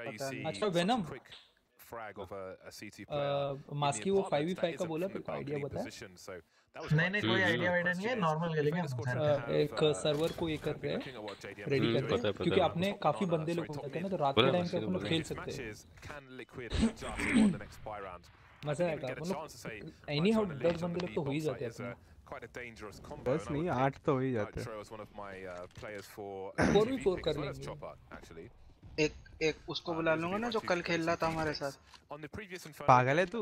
अच्छा वेनम मास्की वो 5v5 का बोला, फिर कोई आइडिया बताया? नहीं कोई आइडिया नहीं है, नॉर्मल खेलेंगे हम। एक सर्वर को ये कर रहे हैं, रेडी कर रहे हैं, क्योंकि आपने काफी बंदे लोग हो जाते हैं ना, तो रात के टाइम पे अपन लोग खेल सकते हैं। मजा आएगा अपन लोग, एनी हाउ 10 बंदे लोग तो हो ही जाते हैं अपने। 10 नहीं 8 तो हो ही जाते हैं। 4v4 कर लेंगे। एक उसको बुला लूंगा ना जो कल खेल रहा था हमारे साथ। पागल है तू?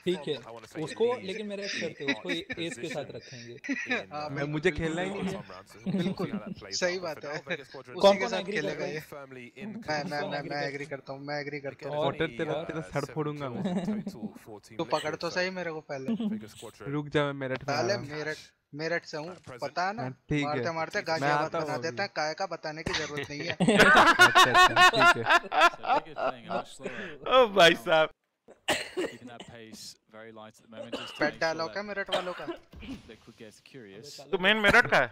ठीक है उसको, लेकिन मेरा एक शर्त है, उसको एस के साथ रखेंगे। मुझे खेलना ही नहीं है। बिल्कुल सही बात है। कौन कौन एग्री करेगा? मैं एग्री करता हूँ, मैं एग्री करता हूँ। और तेरा सर फोड़ूंगा मैं। तू पकड़ तो सही मेरे को पहले। रुक जा, मैं मेरठ में आ रहा हूँ। मेरठ से हूँ, पता है ना? मारते मारते गाजियाबाद बना देता है, काय का बताने की जरूरत नहीं है। ओ भाई साहब, पेट डायलॉग है मेरठ वालों का। तू मेन मेरठ का है?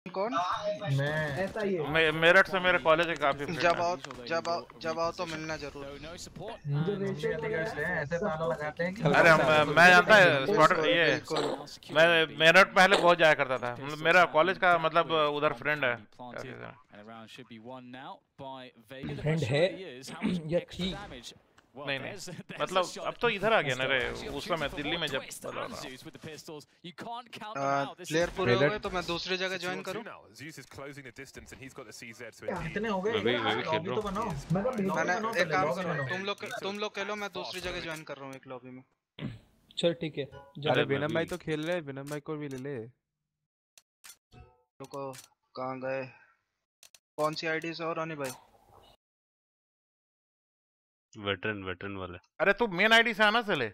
कौन? मैं मेरठ से मेरे कॉलेज है काफी। जब आओ तो मिलना जरूर। ऐसे ताला लगाते हैं कि अरे मैं जानता है स्पॉटर ये, मैं मेरठ पहले बहुत जाया करता था, मेरा कॉलेज का मतलब उधर फ्रेंड है। फ्रेंड है या थी? नहीं मतलब अब तो इधर आ गया ना रे, उस समय दिल्ली में जब प्लेयर पूरे हो गए तो मैं दूसरी जगह ज्वाइन करूं। कितने हो गए? मैं भी खेल रहा हूं। मैंने एक काम करो, तुम लोग खेलो, मैं दूसरी जगह ज्वाइन कर रहा हूं एक लॉबी में। चल ठीक है। अरे विनम भाई तो खेल रहे हैं, विनम भाई को भी ले ले। रुको कहां गए? कौन सी आईडी से? और रानी भाई वेटरन वाले। अरे तू मेन आईडी से आना चले।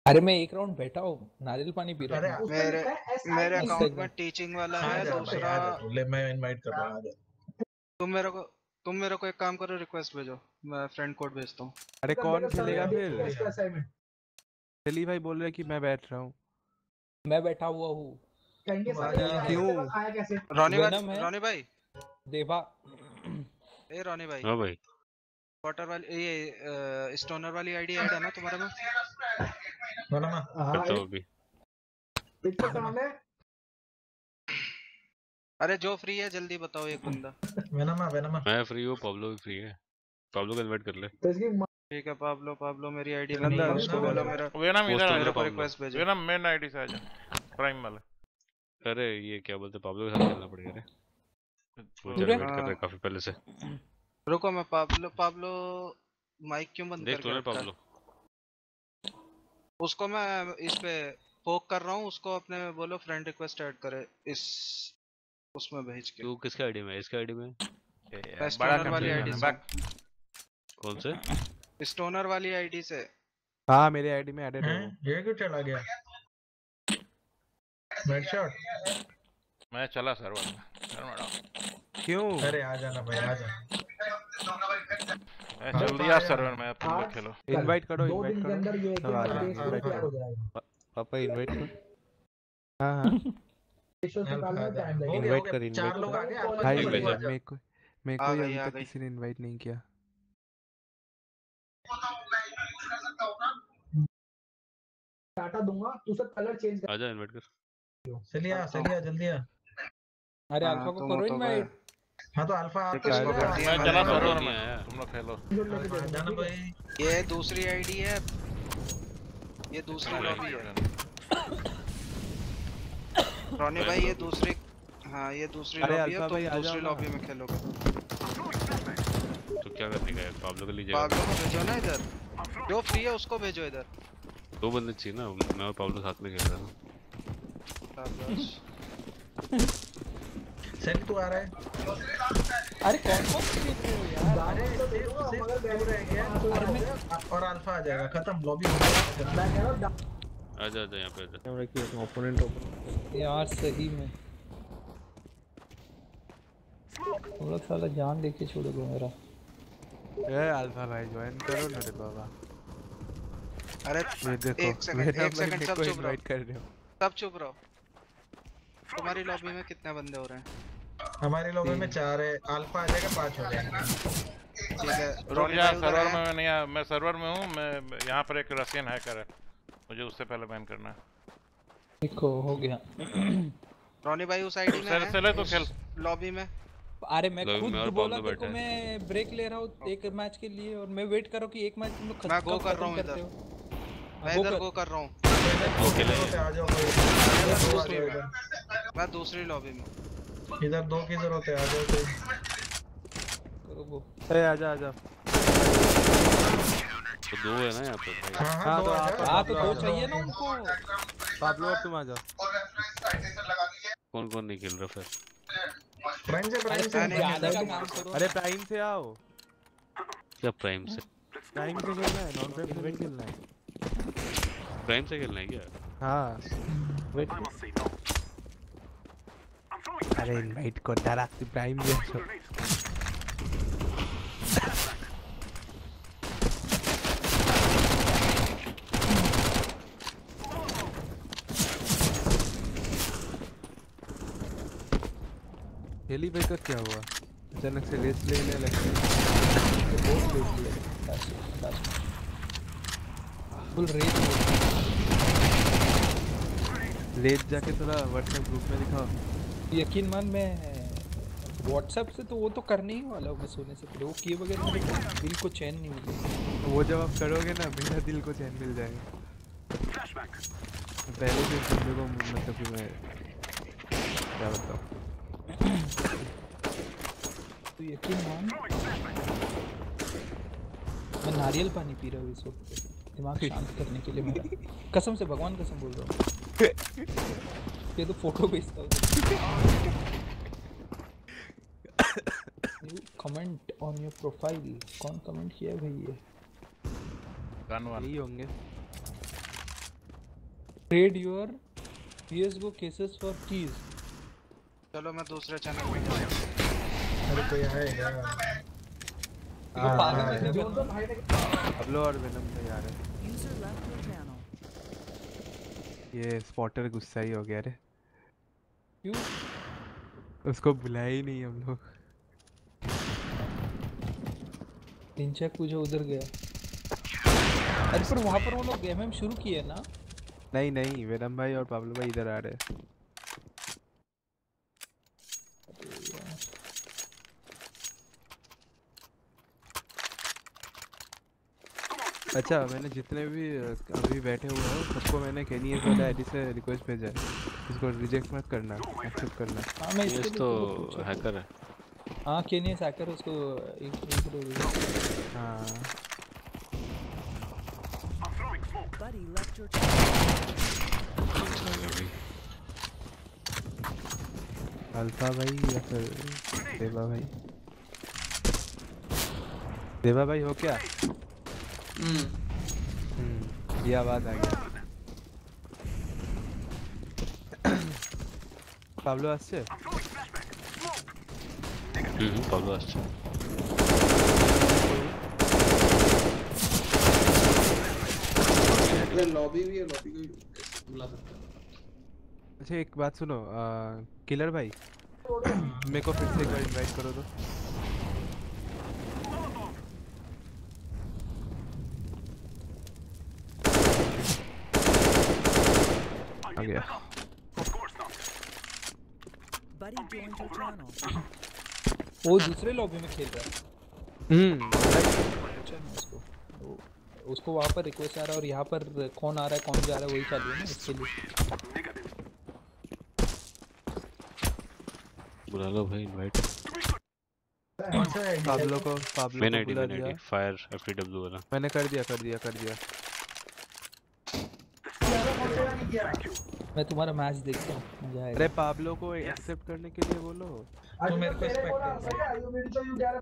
अरे मैं एक राउंड बैठा हूँ, नारियल पानी पी रहा हूँ। मेरे अकाउंट में टीचिंग वाला है, दूसरा ले मैं इनवाइट कर रहा हूं। तुम मेरे को एक काम करो, रिक्वेस्ट भेजो, मैं फ्रेंड कोड भेजता हूँ। अरे कौन खेलेगा फिर? दिल्ली भाई बोल रहे कि मैं बैठ रहा हूँ। मैं बैठा हुआ हूँ। क्यों? रोनी भाई देवा। ए रोनी भाई। हाँ भाई। क्वार्टर वाली ये स्टोनर वाली आईडी ऐड है ना तुम्हारे में? करता हूँ अभी। अरे जो फ्री है जल्दी बताओ एक बंदा। वेनमा मैं फ्री हूँ, पाब्लो भी फ्री है, पाब्लो को इनवाइट कर ले। ठीक है पाब्लो मेरी आईडी में नहीं है, उसको बोलो मेरा वेनम इधर आ जा, रिक्वेस्ट भेजो। वेनम मेन आईडी से आ जा, प्राइम वाला। अरे ये क्या बोलते, पाब्लो के साथ खेलना पड़ेगा रे, वो वेट कर रहा है काफी पहले से। रुको मैं पाब्लो माइक क्यों बंद कर देख पाब्लो, उसको मैं इस पे पोक कर रहा हूँ, उसको अपने में बोलो फ्रेंड रिक्वेस्ट ऐड करे इस उसमें भेज के। तू किसके आईडी में? इसके आईडी में स्टोनर वाली आईडी से। कौन से? स्टोनर वाली आईडी से। हाँ मेरे आईडी में एडेड है। ये क्यों चला गया? हेडशॉट मैं चला सर्वर में। क्यों? अरे आ जाना भाई, आ जा। जल्दी आ सर्वर में, तुम लोग खेलो। इनवाइट करो सब आ जाओ। पापा इनवाइट करो। हाँ इनवाइट कर। 4 लोग आ गए भाई मेरे को अभी तक किसी ने इनवाइट नहीं किया। डाटा दूंगा, तू सब कलर चेंज कर। आजा इनवाइट कर। चलिए जल्दी आ। अरे अल्फा को करो इनवाइट। हाँ तो अल्फा मैं चला सर्वर में, तुम लोग खेलो। जाना भाई। ये दूसरी आईडी है, ये दूसरी लॉबी है। रोनी भाई ये दूसरी, हाँ ये दूसरी लॉबी है, तुम दूसरी लॉबी में खेलोगे। तो क्या करने का है? पाब्लो को लीजिए। पाब्लो को भेजो ना इधर, जो फ्री है उसको भेजो इधर। 2 बंदे चाहिए ना, मैं और पाब्लो साथ में खेल रहा हूँ। सैनी तू आ रहा है? अरे कौन यार? और अल्फा आ जाएगा, खत्म लॉबी। आजा यहाँ पे ओपोनेंट यार सही में थोड़ा साला जान लेके छोड़ोगे मेरा। ए अल्फा भाई ज्वाइन करो ना रे बाबा। अरे एक सेकंड सब चुप रहो, कर रहे हो। सब चुप रहो। तुम्हारी लॉबी में कितने बंदे हो रहे हैं? हमारी लॉबी में 4 है, अल्फा आ जाएगा 5 हो जाएंगे। ठीक है रुक रोनी जा, भाई उधर सर्वर है। में नहीं आया, मैं सर्वर में हूँ। मैं यहाँ पर एक रशियन हैकर है, मुझे उससे पहले बैन करना है। देखो हो गया। रोनी भाई उस आईडी में चले है तो खेल लॉबी में। अरे मैं लॉबी खुद में और बोला पाब्लो देखो बैठा है। मैं ब्रेक ले रहा हूँ एक मैच के लिए और मैं वेट कर रहा हूँ कि एक मैच तुम लोग मैं गो कर रहा हूँ करते इधर। हो। मैं गो इधर कर। गो कर रहा हूँ। आ जाओ मैं दूसरी लॉबी में। इधर 2 की जरूरत है, आ जाओ कोई। करो गो। ए आजा आजा। तो 2 है ना यहाँ पे भाई। हाँ तो आप हाँ तो दो चाहिए ना उनको। पाब्लो और तुम आ जाओ। कौन कौन नहीं खेल रहा फिर? प्राइम से ज्यादा का काम करो। अरे प्राइम से आओ। क्या प्राइम से? प्राइम से खेलना है, नॉन प्राइम से खेलना है। प्राइम से खेलना है क्या? हाँ वेट। अरे इनवाइट को डरा प्राइम भी अच्छा। हेली भाई का क्या हुआ? अचानक से रेस लेने लगे। Full race. लेट जाके थोड़ा व्हाट्सएप ग्रुप में दिखाओ। यकीन मान मैं व्हाट्सएप से तो वो तो करने ही वाला हूँ मैं सोने से पहले। वो किए बगैर मेरे को दिल को चैन नहीं मिलेगा। वो जब आप करोगे ना मेरा दिल को चैन मिल जाएगा। पहले से सुनने को मतलब कि मैं क्या बताऊँ। तो यकीन मान मैं नारियल पानी पी रहा हूँ इस वक्त दिमाग शांत करने के लिए मेरा। कसम से भगवान कसम बोल रहा हूँ। ये तो फोटो भेजता हूँ। Comment on your profile. कौन कमेंट किया है भाई ये? यही होंगे। Trade your CSGO cases for keys. चलो मैं दूसरे चैनल में। अरे कोई है क्या? पाब्लो और वेनम से यार है। ये स्पॉटर गुस्सा ही हो गया रे। क्यों? उसको बुलाया ही नहीं हम लोग। पिंचक मुझे उधर गया। अरे पर वहाँ पर वो लोग गेम शुरू किए ना? नहीं नहीं वेनम भाई और पाब्लो भाई इधर आ रहे हैं। अच्छा मैंने जितने भी अभी बैठे हुए हैं सबको मैंने केनी वाला आईडी से रिक्वेस्ट भेजा है। इसको रिजेक्ट मत करना, एक्सेप्ट करना। हाँ मैं इसके तो हैकर है। हाँ केनियस हैकर उसको हाँ अल्फा भाई या फिर देवा भाई? देवा भाई हो क्या? ये आवाज आ गया। पाब्लो আসছে? पाब्लो আসছে। लॉबी भी है, लॉबी को बुला सकते हैं। अच्छा एक बात सुनो किलर भाई मेरे को फिर से एक बार इनवाइट करो तो। आ गया। वो दूसरे लॉबी में खेल रहा है। उसको वहाँ पर रिक्वेस्ट आ रहा है और यहाँ पर कौन आ रहा है कौन जा रहा है वही चालू है ना इसके लिए। बुला लो भाई इनवाइट। पाब्लो को बुला दिया। फायर FTW वाला मैंने कर दिया। मैं तुम्हारा मैच देखता हूँ मजा आएगा। अरे पाब्लो को एक्सेप्ट करने के लिए बोलो। तू मेरे को एक्सपेक्ट कर।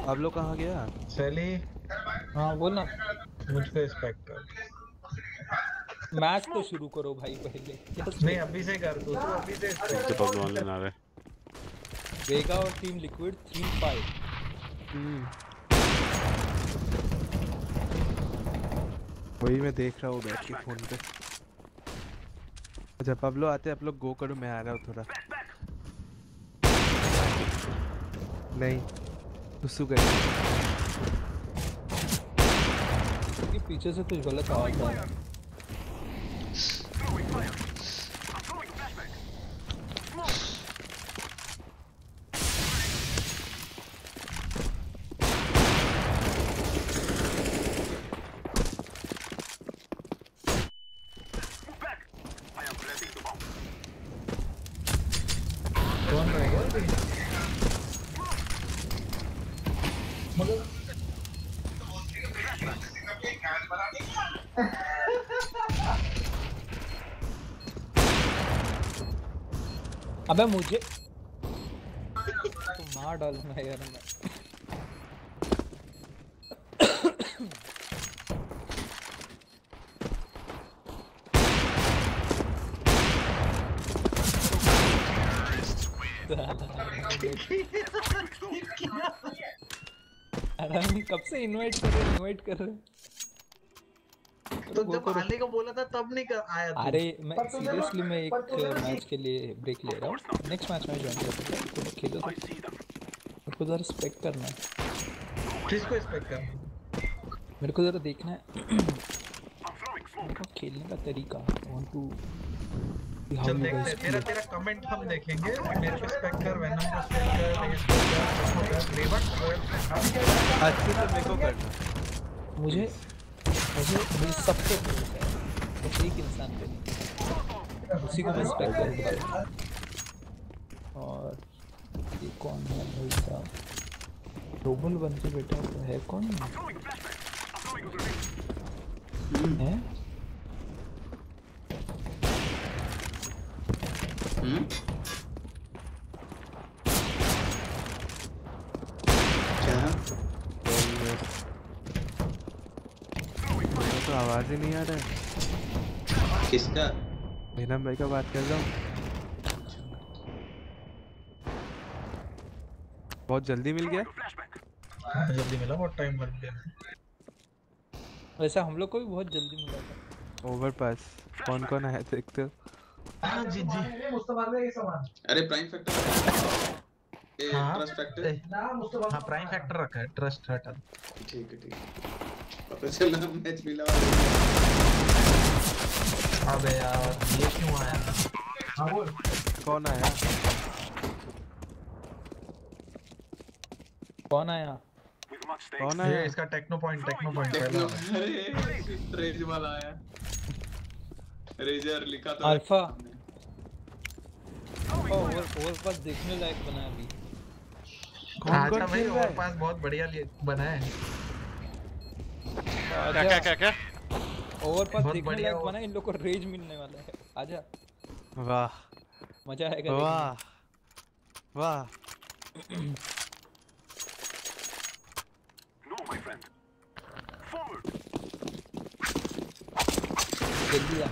पाब्लो कहाँ गया? सैली हाँ बोल ना। मुझको एक्सपेक्ट कर। मैच तो शुरू करो भाई पहले। नहीं अभी से कर तू अभी से तो पाब्लो ऑनलाइन आ रहा है। वेगा और टीम लिक्विड 3-5। वही मैं देख रहा हूँ बैठ के फोन पे। अच्छा पाब्लो आते आप लोग गो करो, मैं आ रहा हूँ थोड़ा। नहीं सुसु कर क्योंकि पीछे से कुछ गलत आवाज आ रहा है। कौन रहेगा अभी? मगर अबे मुझे तो मार डालूंगा यार मैं। अरे हम कब से इनवाइट कर रहे तो जब आने को बोला था तब नहीं आया तू। अरे मैं पर तुझे सीरियसली मैं एक पर तुझे ना मैच के लिए ब्रेक ले रहा हूँ, नेक्स्ट मैच में ज्वाइन कर सकता हूँ। तुम खेलो तो मेरे को जरा रिस्पेक्ट करना है, किसको एक्सपेक्ट कर? मेरे को जरा देखना है मेरे को खेलने का तरीका। I want to see how चल you देखते guys हैं, play। तेरा कमेंट हम देखेंगे। मेरे को स्पेक्ट कर, वेनम को स्पेक्ट कर, रेस को कर, रेवन अच्छे से मेरे को करना। मुझे मुझे सब पे भरोसा है, बस एक इंसान पे नहीं, उसी को मैं रिस्पेक्ट करूँगा। और ये कौन है भाई साहब, ग्लोबल बन के बैठा हुआ है कौन है? तो आवाज ही नहीं आ रहा है। किसका? वेनम भाई का बात कर रहा हूँ। बहुत जल्दी मिल गया। जल्दी मिला, बहुत टाइम लग गया। वैसे हम लोग को भी बहुत जल्दी मिला था। ओवरपास कौन कौन आया देखते हो? हाँ जी जी। मुस्तफा ने ये सामान अरे प्राइम फैक्टर हाँ ट्रस्ट फैक्टर। ना मुस्तफा हाँ प्राइम फैक्टर रखा है, ट्रस्ट हटा। ठीक है पता चला मैच मिला। अबे यार ये क्यों आया? हाँ बोल कौन आया? कौन आया? कौन ये आया? इसका टेक्नो पॉइंट पहला टेक्नो वाला। अरे रेज वाला आया। रेजर लिखा तो अल्फा ओवरपास देखने लायक बना है अभी। कौन कौन अच्छा भाई, खेल रहा और है? पास बहुत बढ़िया बना है। क्या ओवरपास बहुत देखने बढ़िया लायक बना है, इन लोग को रेज मिलने वाला है। आजा वाह मजा आएगा वाह देखने वाह। में। जल्दी आ।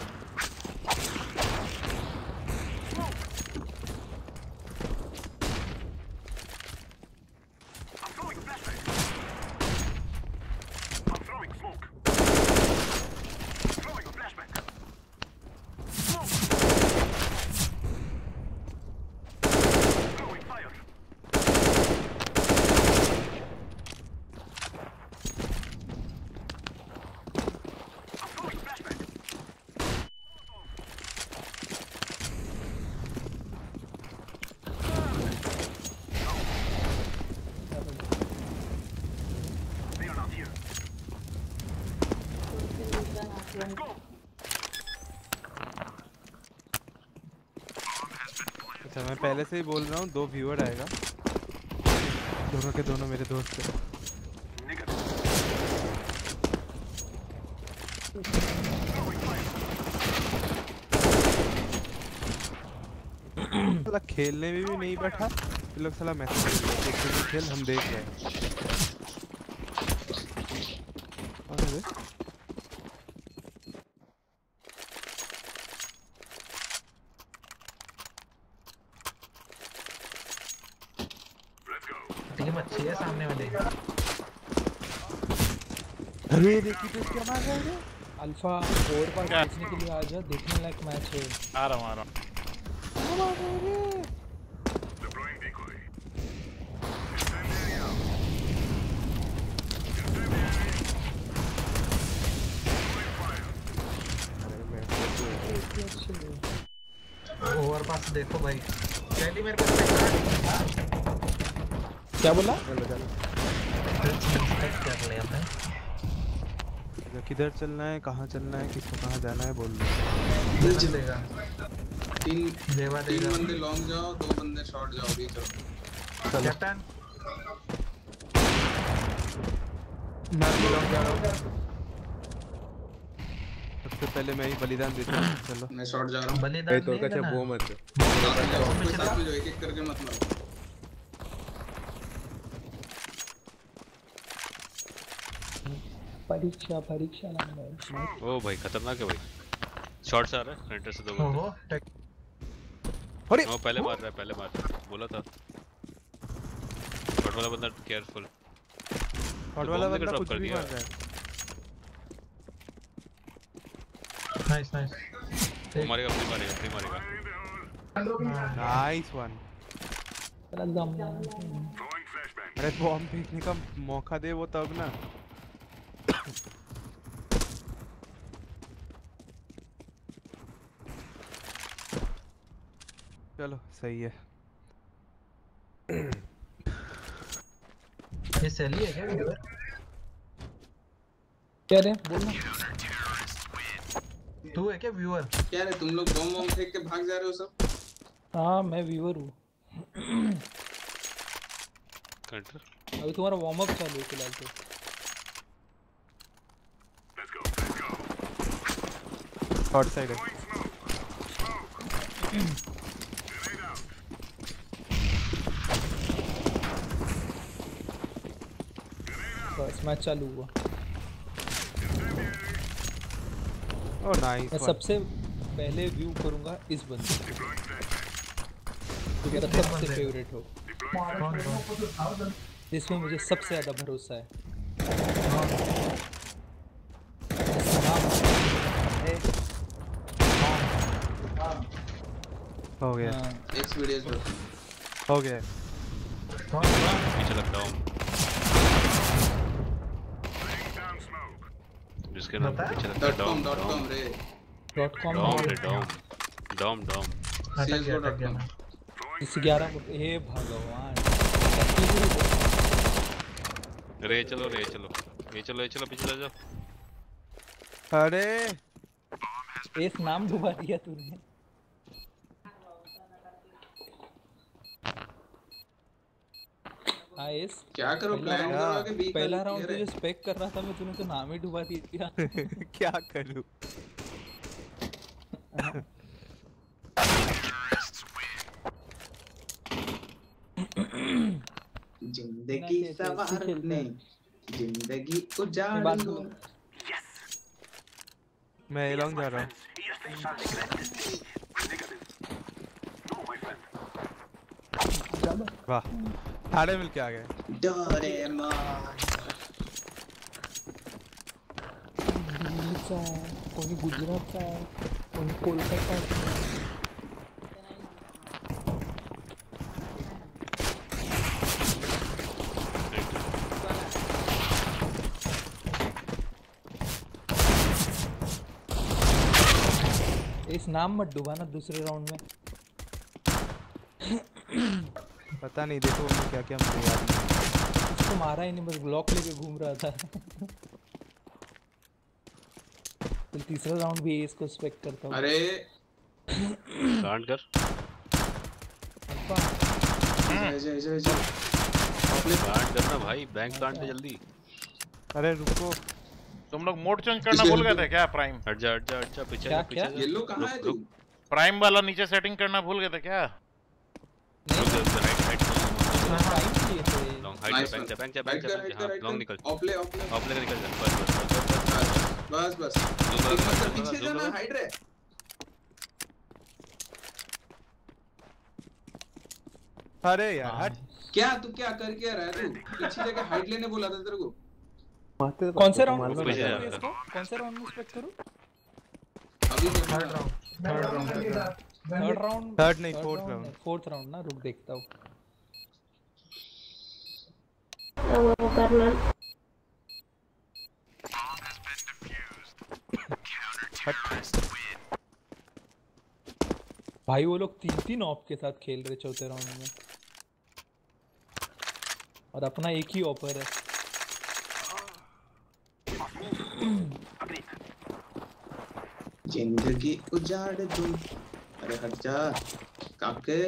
अच्छा मैं पहले से ही बोल रहा हूँ 2 व्यूअर आएगा, दोनों के दोनों मेरे दोस्त हैं। साला खेलने में भी नहीं बैठा, ये लोग साला मैसेज खेल हम देख रहे हैं। अरे टीम अच्छी है सामने वाली। अरे देखिए तो क्या मार रहा है? अल्फा ओवर पास देखने के लिए आ जा, देखने लायक मैच है। आ रहा हूँ ओवर पास देखो भाई, पहले मेरे को स्पेक्टर क्या बोला? कर लिया था। किधर चलना है, कहाँ चलना है, किसको कहाँ जाना है बोल दो। नहीं चलेगा। तीन देवा तीन देगा। बंदे लॉन्ग जाओ, 2 बंदे शॉर्ट जाओ, भी चलो। कैप्टन मैं भी लॉन्ग जा रहा हूँ। सबसे पहले मैं ही बलिदान देता हूँ। चलो मैं शॉर्ट जा रहा हूँ। बलिदान तो नहीं अच्छा करना। वो मत साथ में जाओ, कोई साथ में जाओ, एक एक करके मत मारो। परीक्षा परीक्षा नाम है। ओ भाई खतरनाक है भाई। शॉर्ट से आ रहा है सेंटर से 2 बंदे। ओहो अरे वो पहले मार रहा है बोला था। शॉट वाला बंदा केयरफुल। हॉट वाला बंदा कुछ भी मार रहा है। Nice nice. वो मारेगा, फ्री मारेगा। Nice one. अरे बॉम्ब फेंकने का मौका दे वो तब ना। चलो सही है। ये सैली है क्या व्यूअर? क्या रे बोलना। तू है क्या व्यूअर? क्या रे तुम लोग बम बम फेंक के भाग जा रहे हो सब? हाँ मैं व्यूअर हूँ। कंटर अभी तुम्हारा वार्म अप चालू है फिलहाल तो। शॉर्ट साइड है। बस मैच चालू हुआ। Oh nice. मैं सबसे पहले व्यू करूंगा इस बंदे को, जो मेरा सबसे फेवरेट हो, जिसमें मुझे सबसे ज्यादा भरोसा है। हो गया। एक्सपीरियंस हो गया। पीछे लगता हूँ जिसके नाम पीछे लगता है डॉम .com रे .com डॉम CSROG.com। इस 11 को हे भगवान। रे चलो पीछे ले जाओ। अरे इस नाम डुबा दिया तूने। हाँ इस क्या करो, प्लान करो आगे बी का। पहला राउंड तुझे स्पेक कर रहा था मैं, तूने तो नाम ही डुबा दिया। क्या करूं। जिंदगी सवारने, जिंदगी उजाड़ दो। मैं लॉन्ग जा रहा हूँ। वाह सारे मिलके आ गए। कोई गुजरात का है, कोई कोलकाता का है। इस नाम मत डुबाना दूसरे राउंड में। पता नहीं, देखो उन्होंने क्या क्या मुझे याद नहीं। उसको मारा ही नहीं, बस ब्लॉक लेके घूम रहा था। तो तीसरा राउंड भी इसको स्पेक्ट करता हूँ। अरे कांट कर जा कांट करना भाई, बैंक कांट दे जल्दी। अरे रुको, तुम लोग मोड चेंज करना भूल गए थे क्या? प्राइम हट जा पीछे क्या? पीछे जा। येलो कहाँ है तू? प्राइम वाला नीचे सेटिंग करना भूल गए थे क्या? लॉन्ग निकल ऑफले ऑफले निकल जा। बस पीछे जाना, हाइड रे। अरे यार हट। क्या तू क्या कर क्या रहा है तू? पीछे जाके हाइड लेने बोला था तेरे को। मारते कौन से राउंड मारना में पीछे स्पेक्ट जा करूं रहा इसको? कौन से राउंड में स्पेक्ट करूं? अभी तो third round third round? Third नहीं, फोर्थ राउंड। फोर्थ राउंड ना, रुक देखता हूँ। वो करना भाई वो लोग 3-3 ऑप के साथ खेल रहे चौथे राउंड में, और अपना एक ही ऑपर है। जिंदगी उजाड़ दूं। अरे हट जा काके।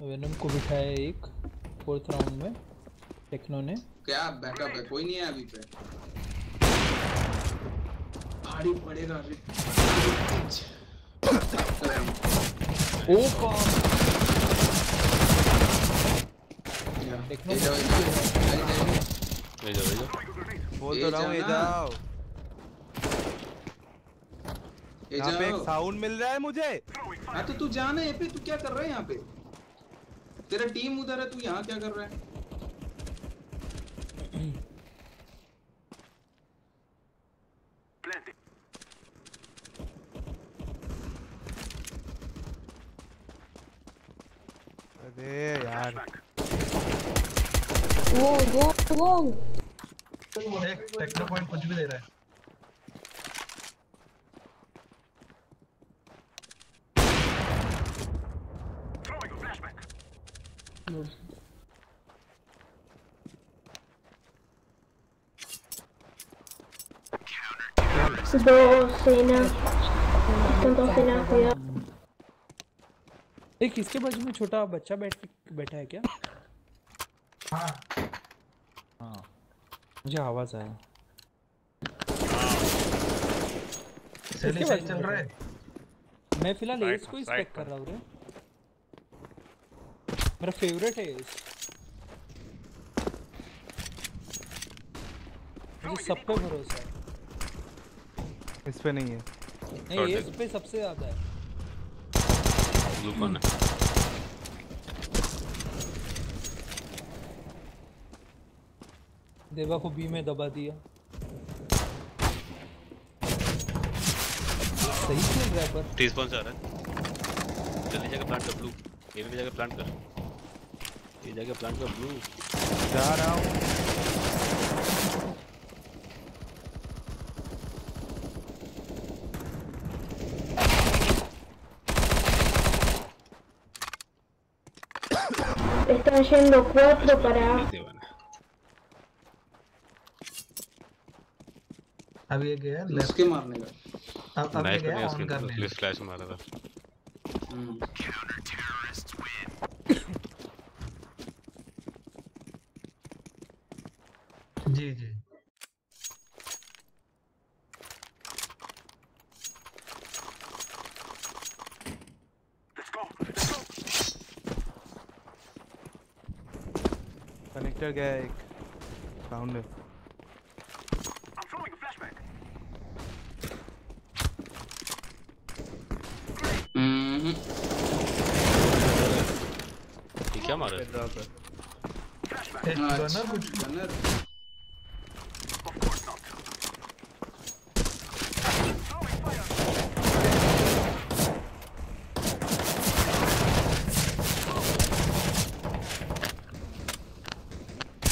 वेनम को बिठाया एक फोर्थ राउंड में टेक्नो ने। क्या बैकअप है? कोई नहीं है अभी पे। भारी पड़ेगा रे। ओ कॉम टेक्नो ले भेजो बोल तो रहा हूँ, ये जाओ। यहाँ पे एक साउंड मिल रहा है मुझे। हाँ तो तू जाना है पे। तू क्या कर रहा है यहाँ पे? तेरा टीम उधर है, तू यहाँ क्या कर रहा है? अरे यार वो एक टेक्नो पॉइंट कुछ भी दे रहा है। cuidado. एक इसके बाजू में छोटा बच्चा बैठा है क्या? हाँ मुझे आवाज आया। सेली सही चल रहा है। मैं फिलहाल एस को स्पेक्ट कर रहा हूँ रे। मेरा फेवरेट है एस। मुझे सब पे भरोसा है। इस पे नहीं है। नहीं एस पे सबसे ज्यादा है। ब्लू कौन है? देवा को बी में दबा दिया। सही खेल रहा है पर। टी स्पॉन से आ रहा है। जल्दी जाके प्लांट कर ब्लू। ये भी जाके प्लांट कर। ये जाके प्लांट कर ब्लू। जा रहा हूँ। Están yendo 4 para. अब ये गया लेफ्ट उसके मारने का। अब ये गया ऑन करने। प्लीज फ्लैश मारा था। जी जी कनेक्टर गया एक साउंड है। ये क्या मारा? गनर कुछ गनर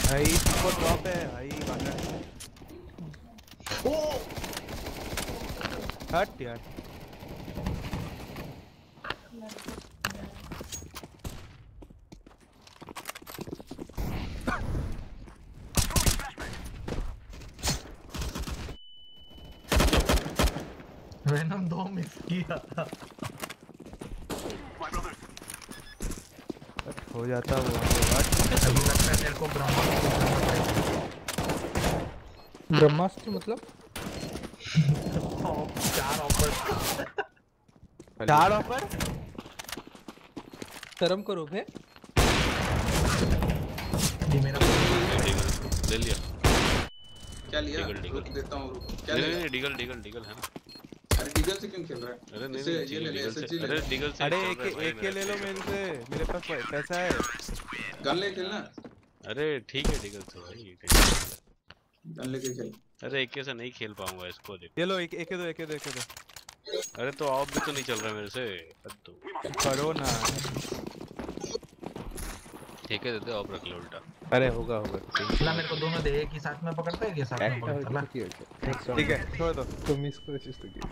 भाई सुपर ड्रॉप है भाई गाना। हट यार। वेनम 2 मिस किया। हो जाता वो। अभी लगता है तेरे को ब्रह्मास्त्र मतलब 4 ऑफर। 4 ऑफर। शर्म करो बे। ये मेरा ले लिया। क्या लिया? डीगल रुक देता हूँ। क्या ले लिया? डीगल है ना? अरे ठीक डीगल से क्यों खेल रहा है? अरे नहीं इसे नहीं ये ले ले, डीगल SSG से, ले अरे ले। डीगल से अरे चल रहा है भाई एक ले लो मेरे से, मेरे पास पैसा है। गन ले खेलना। अरे ठीक है डीगल से भाई, गन लेके खेल। अरे एक से नहीं खेल पाऊंगा इसको देख। ये लो एक दो। अरे तो ऑफ भी तो नहीं चल रहा मेरे से, तो करो ना। ठीक है दे ऑफ रख लो उल्टा। अरे होगा चला मेरे को दोनों दे, एक ही साथ में पकड़ता है, एक ही साथ में पकड़ता है। ठीक है छोड़ दो। तुम इसको असिस्ट किया।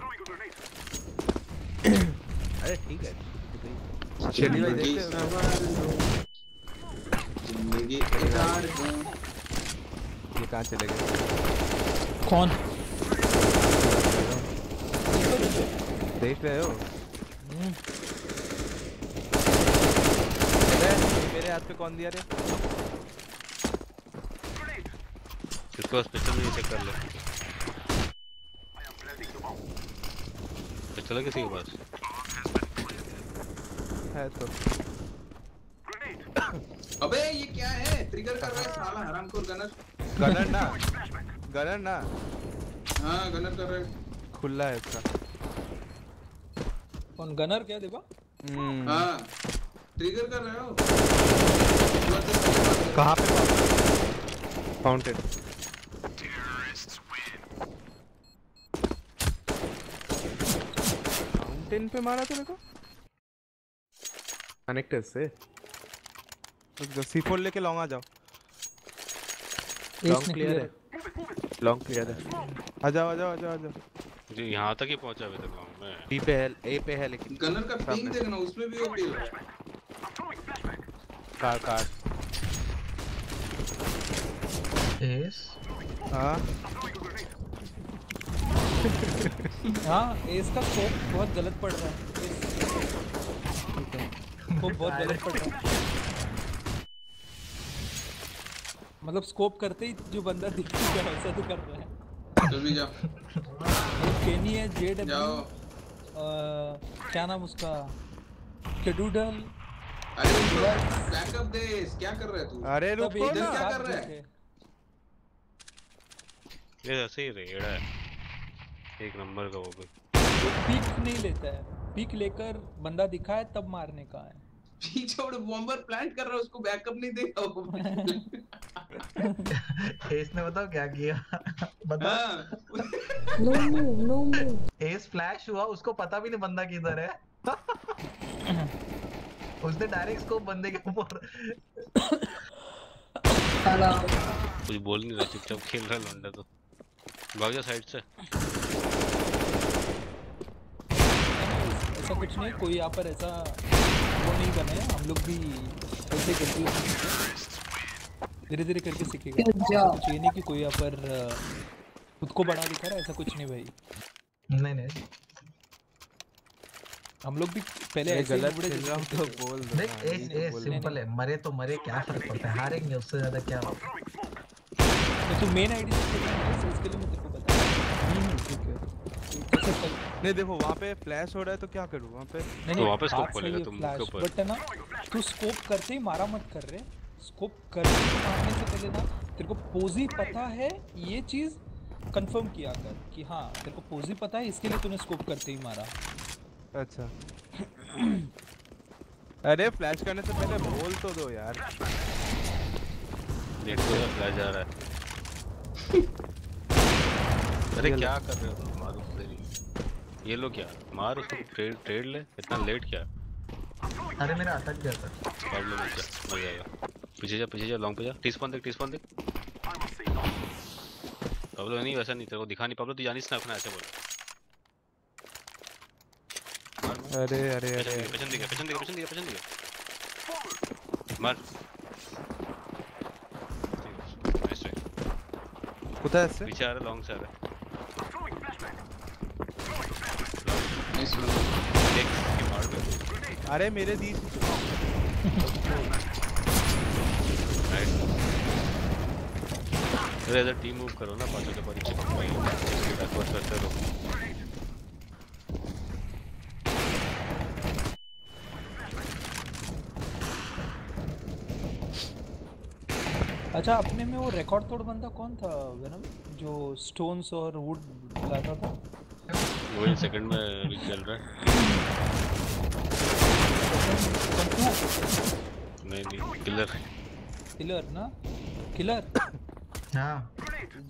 अरे ठीक है शेडी भाई देखते हो। जिंदगी के चार ये कहाँ चले गए? कौन? देख रहे हो? मेरे हाथ पे कौन दिया रे? इसको स्पेशल नहीं चेक कर ले। चला किसी के पास है तो। अबे ये क्या है? ट्रिगर कर रहा है साला हरामखोर गनर। गनर ना। हाँ गनर कर रहा है। खुला है इसका। कौन गनर क्या देवा? हाँ ट्रिगर कर रहे हो। कहाँ पे? फाउंटेन। फाउंटेन पे मारा तेरे को? कनेक्टर से C4 लेके लॉन्ग आ जाओ। लॉन्ग क्लियर है। लॉन्ग क्लियर है। आ जाओ। जी यहाँ तक ही पहुँचा अभी तक गाँव में। B पे है, A पे है लेकिन। गनर का पिंग देखना, उसमें भी वो डील है। कार। एस हाँ एस का स्कोप बहुत गलत पड़ रहा है। वो बहुत गलत पड़ रहा है। मतलब स्कोप करते ही जो बंदा दिखेगा वैसा तो कर रहा है। चल भी जाओ। केनी है, JW जाओ। क्या नाम उसका? केडूडल। अरे बैकअप दे, क्या कर रहा है तू? अरे रुको इधर ना। क्या कर रहा है? ये ऐसे ही रेड है एक नंबर का वो भी। वो पीक नहीं लेता है, पीक लेकर बंदा दिखा है तब मारने का है। पीक छोड़, बॉम्बर प्लांट कर रहा है, उसको बैकअप नहीं देगा वो। एस ने बताओ क्या किया? बता। नो एस फ्लैश हुआ, उसको पता भी नहीं बंदा किधर है। उसने डायरेक्ट स्कोप बंदे के ऊपर। कुछ बोल नहीं रहा, चुपचाप खेल रहा लौंडा तो। भाग जा साइड से। ऐसा कुछ नहीं, कोई यहाँ पर ऐसा वो नहीं बने। हम लोग भी ऐसे करके धीरे करके सीखेगा। कुछ ये नहीं कि कोई यहाँ पर खुद को बड़ा दिखा रहा है, ऐसा कुछ नहीं भाई। नहीं हम लोग भी पहले ऐसे गलत ही खेल रहा हूँ तो बोल दो। देख एस सिंपल है, मरे तो मरे, क्या फर्क पड़ता है, हारेंगे उससे ज्यादा क्या होगा। तो मेन आईडी से खेलना है, इसके लिए मैं तेरे को बता। ठीक है। नहीं देखो वहाँ पे फ्लैश हो रहा है तो क्या करूँ वहाँ पे? तो वहाँ पे स्कोप खोलेगा तुम मुंह के ऊपर। बट है ना, तू स्कोप करते ही मारा मत कर रहे। स्कोप करते ही मारने से पहले ना तेरे को पोजी पता है, ये चीज कंफर्म किया कर कि हाँ तेरे को पोजी पता है, इसके लिए तूने स्कोप करते ही मारा। अच्छा। अरे फ्लैश करने से पहले बोल तो दो यार। देखो यार फ्लैश आ रहा है। अरे क्या कर रहे हो तुम? मारो तेरी। ये लो क्या मार उसको, ट्रेड ले। इतना लेट क्या? अरे मेरा अटक गया था। प्रॉब्लम है क्या? मर जाएगा। पीछे जा लॉन्ग पे जा। टी-स्पॉन देख। प्रॉब्लम नहीं, वैसा नहीं, तेरे को दिखा नहीं। प्रॉब्लम तू जानी स्नैप ना ऐसे बोल। अरे पेशन दिखा मार। Nice try. कुत्ता है इससे? पीछे आ रहा, लॉन्ग से आ रहा है। देख ये मार दे। अरे मेरे दी। अरे इधर टीम मूव करो ना, पाँचों के पास बैकवर्ड करते रहो। अच्छा अपने में वो रिकॉर्ड तोड़ बंदा कौन था वेनम, जो स्टोन्स और वुड लाता था? वही सेकंड में अभी चल रहा है। नहीं किलर ना किलर। हाँ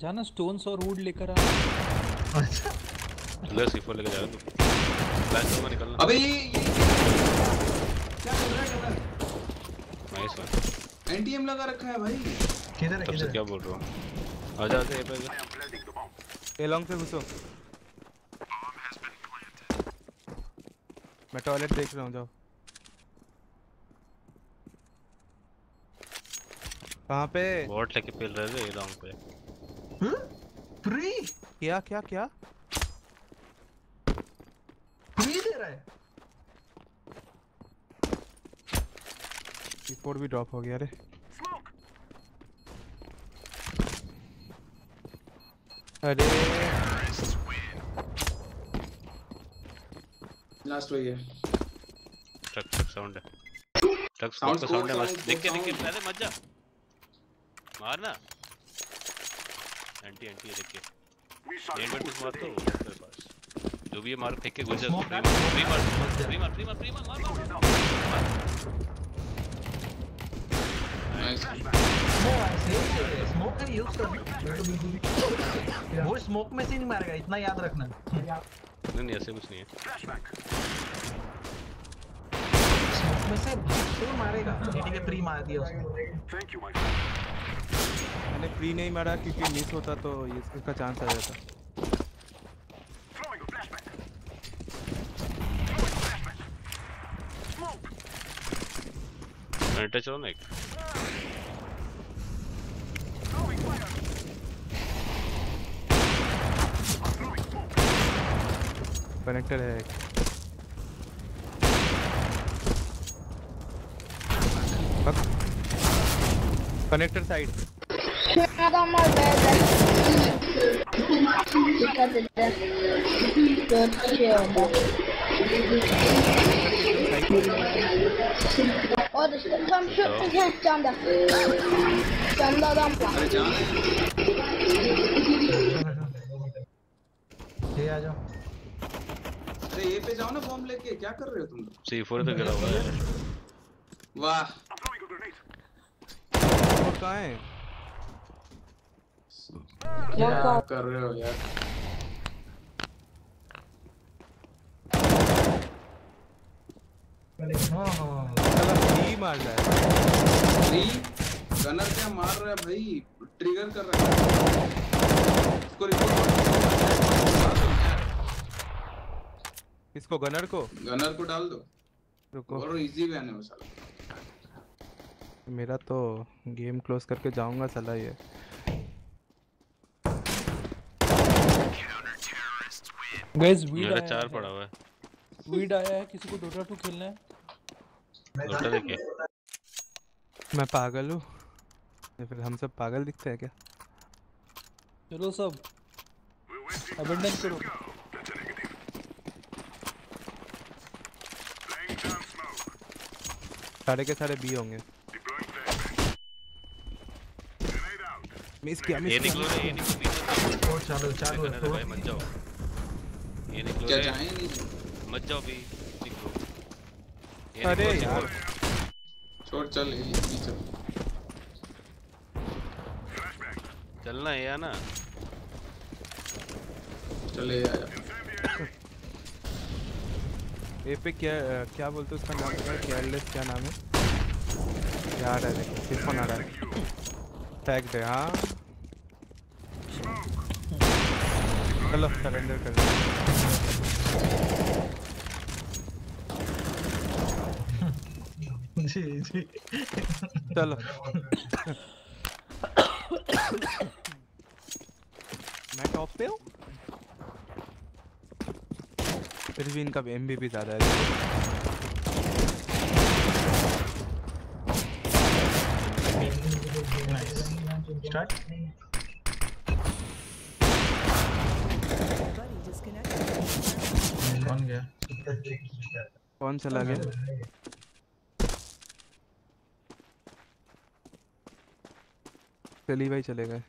जाना स्टोन्स और वुड लेकर आ। अच्छा किलर C4 लेके जा रहा तू। फ्लैश में निकलना। अबे ये क्या कर रहा है कलर? Nice one. एंटीएम लगा रखा है भाई। किधर है तब से क्या बोल रहा हूँ। आजा आजा ये पे आजा। ए लॉन्ग से घुसो। मैं टॉयलेट देख रहा हूँ, जाओ। कहाँ पे? बॉट लेके पेल रहे थे लॉन्ग पे। फ्री क्या क्या क्या? फ्री दे रहा है। C4 भी ड्रॉप हो गया रे। अरे लास्ट वही है। ट्रक साउंड है। ट्रक Sound का साउंड है sound, बस। देख के sound. पहले मत जा। मारना। एंटी एंटी देख के। नेट पर कुछ मार तो तेरे पास। जो भी है मार फेंक के गुजर। फ्री मार नाइस। स्मोक नहीं यूज कर। वो स्मोक में से नहीं मारेगा, इतना याद रखना। नहीं ऐसे कुछ नहीं है। स्मोक में से तो मारेगा। ठीक है प्री मार दिया उसने। मैंने फ्री नहीं मारा क्योंकि मिस होता तो इसका चांस आ जाता। कनेक्टर चलो ना एक। कनेक्टर है एक। Connector side. Adamlar B'de. Dikkat edin. 4 kişi orada. Orada işte tam şu camda. Camda adam var. अरे जान ये आ जाओ। अरे ये पे जाओ ना बॉम्ब लेके। क्या कर रहे हो तुम लोग? C4 तो गिरा हुआ है। वाह वो कहाँ है? क्या कर रहे हो यार? साला फ्री मार रहा है। फ्री गनर क्या मार रहा है भाई? ट्रिगर कर रहा है उसको। रिपोर्ट किसको? गनर को? गनर को डाल दो। रुको, और इजी वैन है वो साला। मेरा तो गेम क्लोज करके जाऊंगा साला ये। गाइस वीड मेरा आया 4 है। पड़ा हुआ है। वीड आया है। किसी को Dota 2 खेलना है? लोटा देखे। मैं पागल हूँ या फिर हम सब पागल दिखते हैं क्या? चलो सब अबेंडन करो। सारे के सारे बी होंगे। मिस किया ये निकलो रे ये निकलो बीच में। और चालू चालू है भाई मत जाओ। ये निकलो क्या रे। जाए नहीं? मत जाओ भी निकलो। ये अरे निकलो, यार। छोड़ चल ये चल। चलना है या ना। चले आया। ए पे क्या क्या बोलते उसका नाम क्या है? केयरलेस क्या नाम है यार? है देखो फिर फोन आ रहा है। टैग दे। हाँ चलो सरेंडर कर दो। जी जी चलो मैं टॉप पे हूँ। फिर भी इनका MVP ज़्यादा है। स्टार्ट। कौन गया? कौन चला गया? चली भाई चले गए।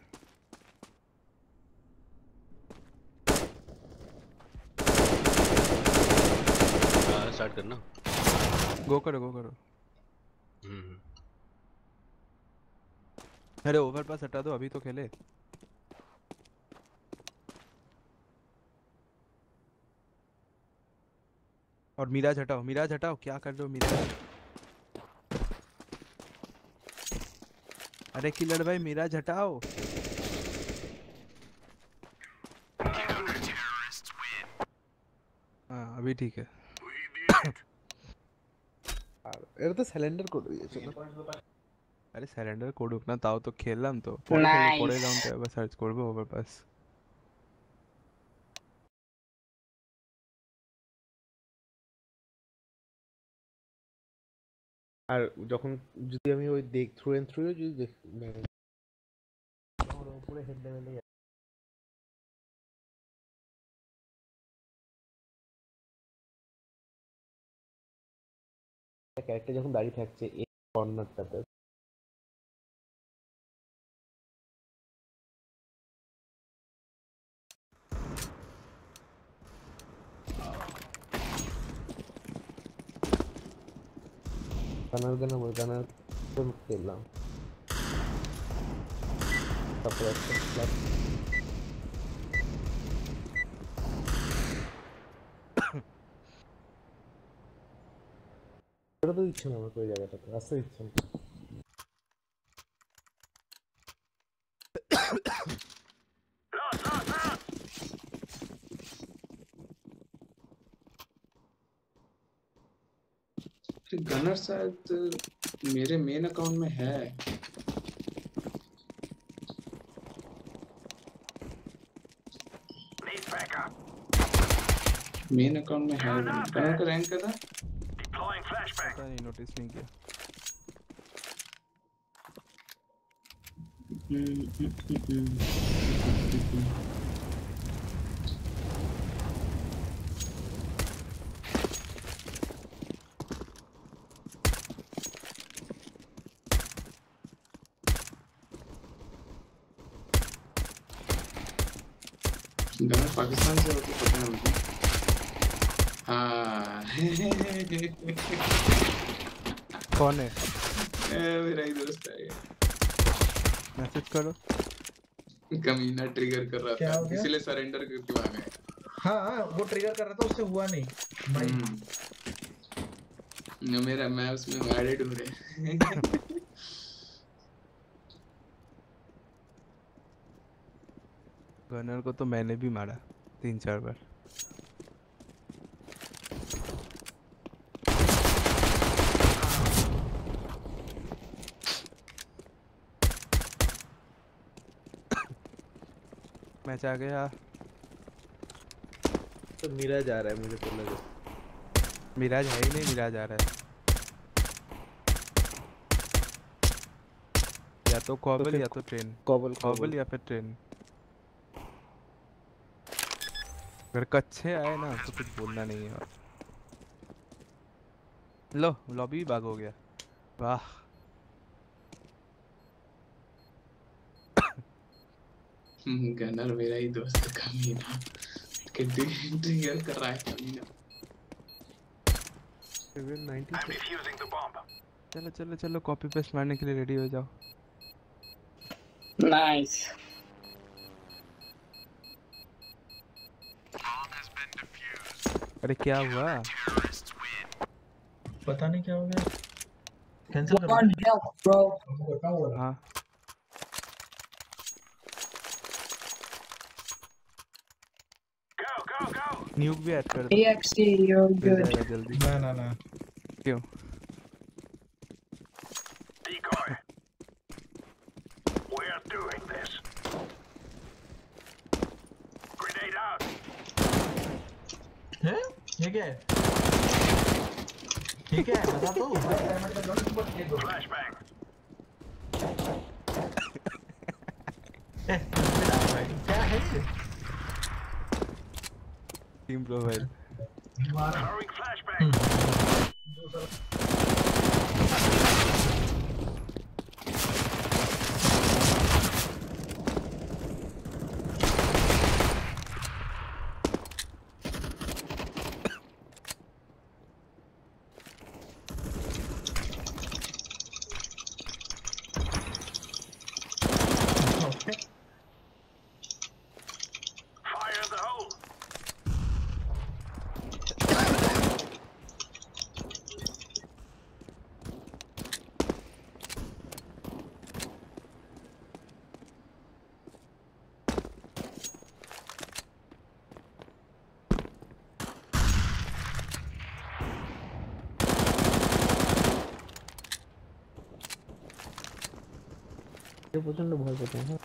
स्टार्ट करना। गो करो अरे ओवर पास हटा दो, अभी तो खेले। और मिराज हटाओ, क्या कर रहे हो मिराज? अरे किलर भाई मिराज हटाओ। हाँ अभी ठीक है। এটা তো সিলিন্ডার করে দিয়েছে না। আরে স্যারেন্ডার করুক না, তাও তো খেললাম তো, পরে খেলবো, Nice. পরের রাউন্ডে আবার সার্চ করবো ওভারপাস। আর যখন যদি আমি ওই দেখ থ্রু এন্ড থ্রু যদি মানে ওর উপরে হেড লেভেলে ক্যারেক্টার যখন দাঁড়িয়ে থাকছে এই কর্নারটাতে গানার খেললাম, তারপর একটা ক্লাস এটা তো ইচ্ছে না আমার ওই জায়গাটাতে আসতে ইচ্ছে না। गनर शायद मेरे मेन अकाउंट में है। मेन अकाउंट में है गनर का रैंक क्या था? पता नहीं, नोटिस नहीं किया। गनर पाकिस्तान से होते पता है मुझे। हाँ कौन है? मेरा ही दोस्त है। मैसेज करो। कमीना ट्रिगर कर रहा क्या था हो गया? इसलिए सरेंडर करके भाग गए। हाँ वो ट्रिगर कर रहा था, उससे हुआ नहीं भाई। मेरा मैं उसमें एडेड हूँ रे। गनर को तो मैंने भी मारा 3-4 बार। मैच आ गया। तो मिराज आ रहा है मुझे तो लगा। मिराज है ही नहीं, मिराज आ रहा है। या तो कॉबल या तो ट्रेन। कॉबल या फिर ट्रेन। अगर कच्चे आए ना तो कुछ बोलना नहीं है। और लो लॉबी भाग हो गया। वाह गनर मेरा ही दोस्त है कमीना। ट्रिगर कर रहा है कमीना। 90। चलो कॉपी पेस्ट मारने के लिए रेडी हो जाओ। Nice. अरे क्या हुआ? पता नहीं क्या हो गया। कैंसिल कर One health, bro. हाँ न्यूक भी ऐड कर दो, EXE, you're मिल good. जाएगा जल्दी। ना क्यों? है? ये क्या है? ये क्या है बता दो। क्या है ये? Team profile. প্রচন্ড ভয় পেতাম। হ্যাঁ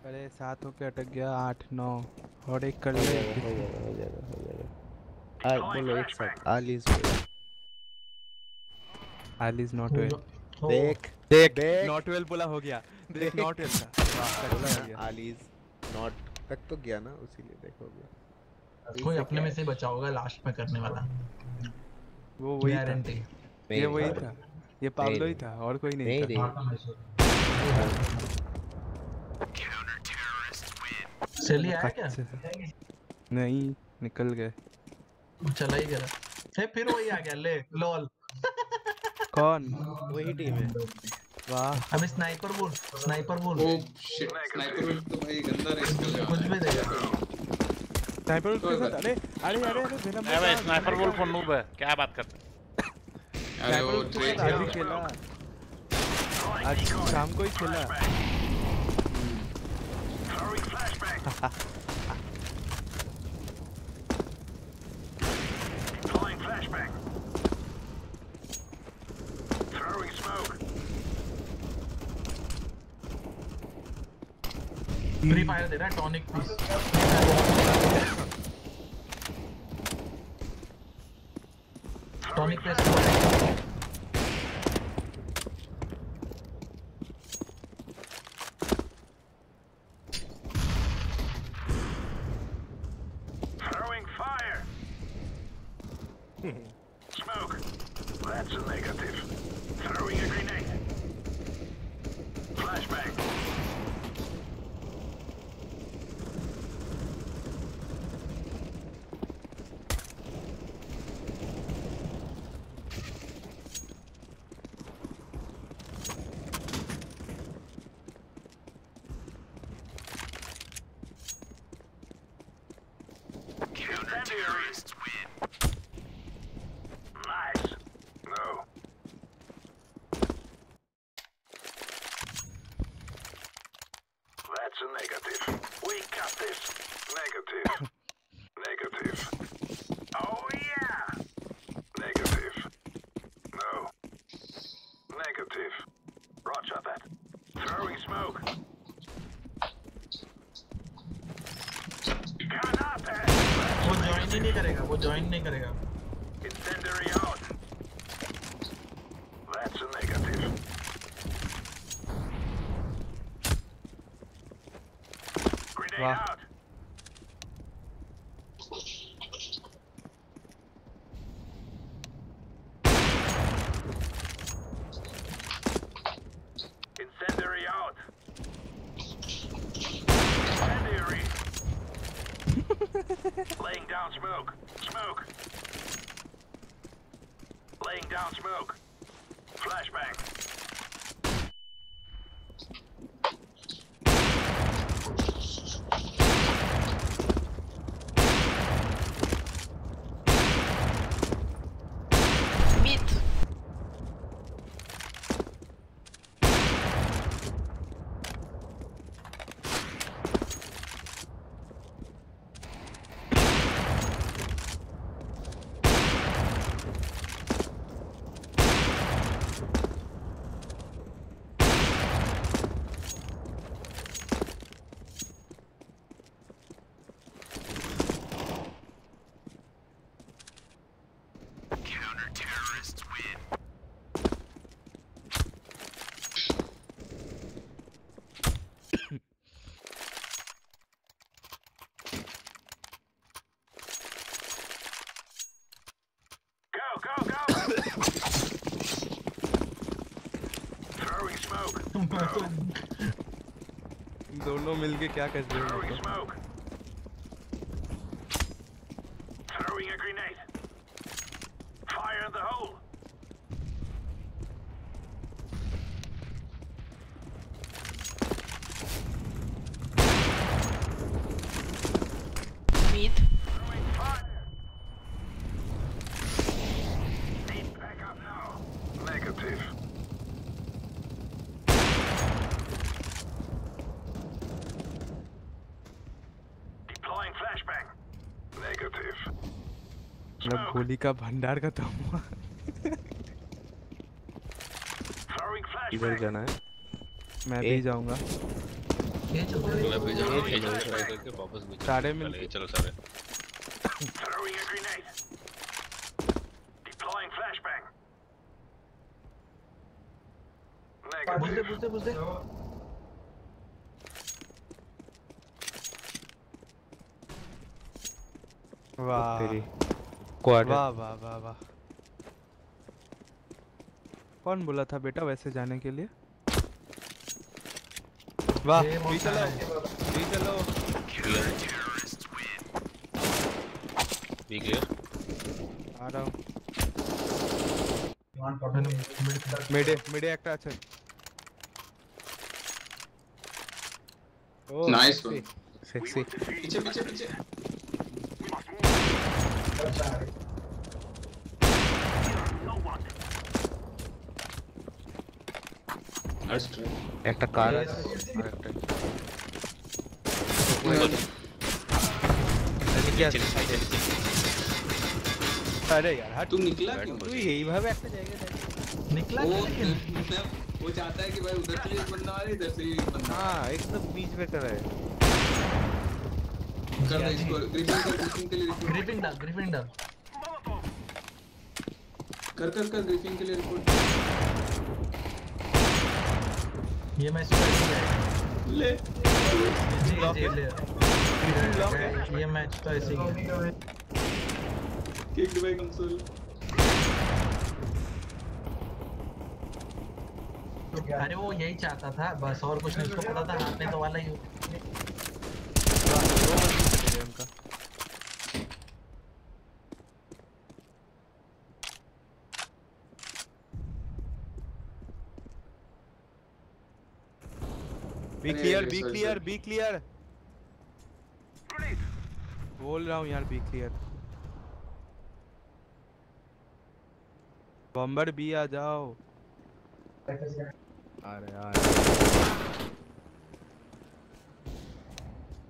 अरे 7 होके अटक गया, 8 9 और एक कर हो ले। जाएगा हो जाएगा हो जाएगा हो जाएगा। बोलो एक साथ आलिस आल इज नॉट वेल। देख देख देख नॉट वेल बोला, हो गया। देख नॉट वेल था, वाह बोला कच्चा हो ना गया। आलिस नॉट तक तो गया ना, उसीलिए देखो गया। कोई अपने में से बचा होगा लास्ट में करने वाला, वो वही था, गारंटी। ये वही था, ये पाब्लो ही था और कोई नहीं था। सेली आया क्या? नहीं, निकल गए। चला ही गया। फिर वही आ गया, ले लॉल। कौन? वही टीम है। वाह। अबे स्नाइपर बोल, स्नाइपर बोल। ओ शिट, स्नाइपर तो भाई गंदा रेस कर रहा है। कुछ भी देगा। स्नाइपर के साथ अरे अरे अरे अरे बिना अरे भाई स्नाइपर वुल्फ नूब है, क्या बात करते हैं? अरे वो आज ही खेला, आज शाम को ही खेला। फ्री फायर दे रहा है tonic piece. Tonic piece Smoke. That's a negative. Throwing a grenade. Flashbang. Counter-terrorists win. Nice. No. That's a negative. We got this. Negative. Negative. Oh yeah. Negative. No. Negative. Roger that. Throwing smoke. वो join ही नहीं करेगा, वो join नहीं करेगा। Incendiary out. That's a negative. Grenade Wow. out. Incendiary out. Incendiary. Laying down smoke. Smoke. Laying down smoke. Flashbang. Mid. Counter-terrorists win. Go, go, go! Throwing smoke. दोनों मिलके क्या कर रहे Throwing हो? smoke. Throwing a grenade. Fire in the hole. Mid. Throwing fire. Need backup now. Negative. Deploying flashbang. Negative. मतलब गोली का भंडार खत्म हुआ। इधर जाना है। मैं भी जाऊंगा। ये चलो मैं भी जाऊंगा, ये चलो ट्राई करके वापस भी सारे चलो। मिलके- ये चलो सारे। Throwing a grenade. Deploying flashbang. बुझ दे वाह तेरी क्वाड वाह वाह वाह वाह। कौन बोला था बेटा वैसे जाने के लिए? वाह ये भी चलो भी चलो। B clear. आ रहा हूँ। मिड मिडे একটা আছে। ओ नाइस सेक्सी पीछे पीछे पीछे একটা কার আছে আর একটা अरे यार हट। तू निकला क्यों? তুই এইভাবে একটা জায়গায় দাঁড়িয়ে निकला वो क्या लेकिन वो चाहता है कि भाई उधर से एक बंदा आ रहा है, इधर से एक बंदा आ हाँ एकदम बीच में कर रहा है। रहा है। कर दे इसको ग्रिफिन के लिए रिपोर्ट ग्रिफिन डाल कर ग्रिफिन के लिए रिपोर्ट। ये मैच तो ऐसे ही है। ले ले ये मैच तो ऐसे ही है। Kick by console. अरे वो यही चाहता था बस, और कुछ नहीं। उसको पता था हारने तो वाला ही हो। उनका बी क्लियर बोल रहा हूँ यार बी क्लियर। बम्बर बी आ जाओ। अरे यार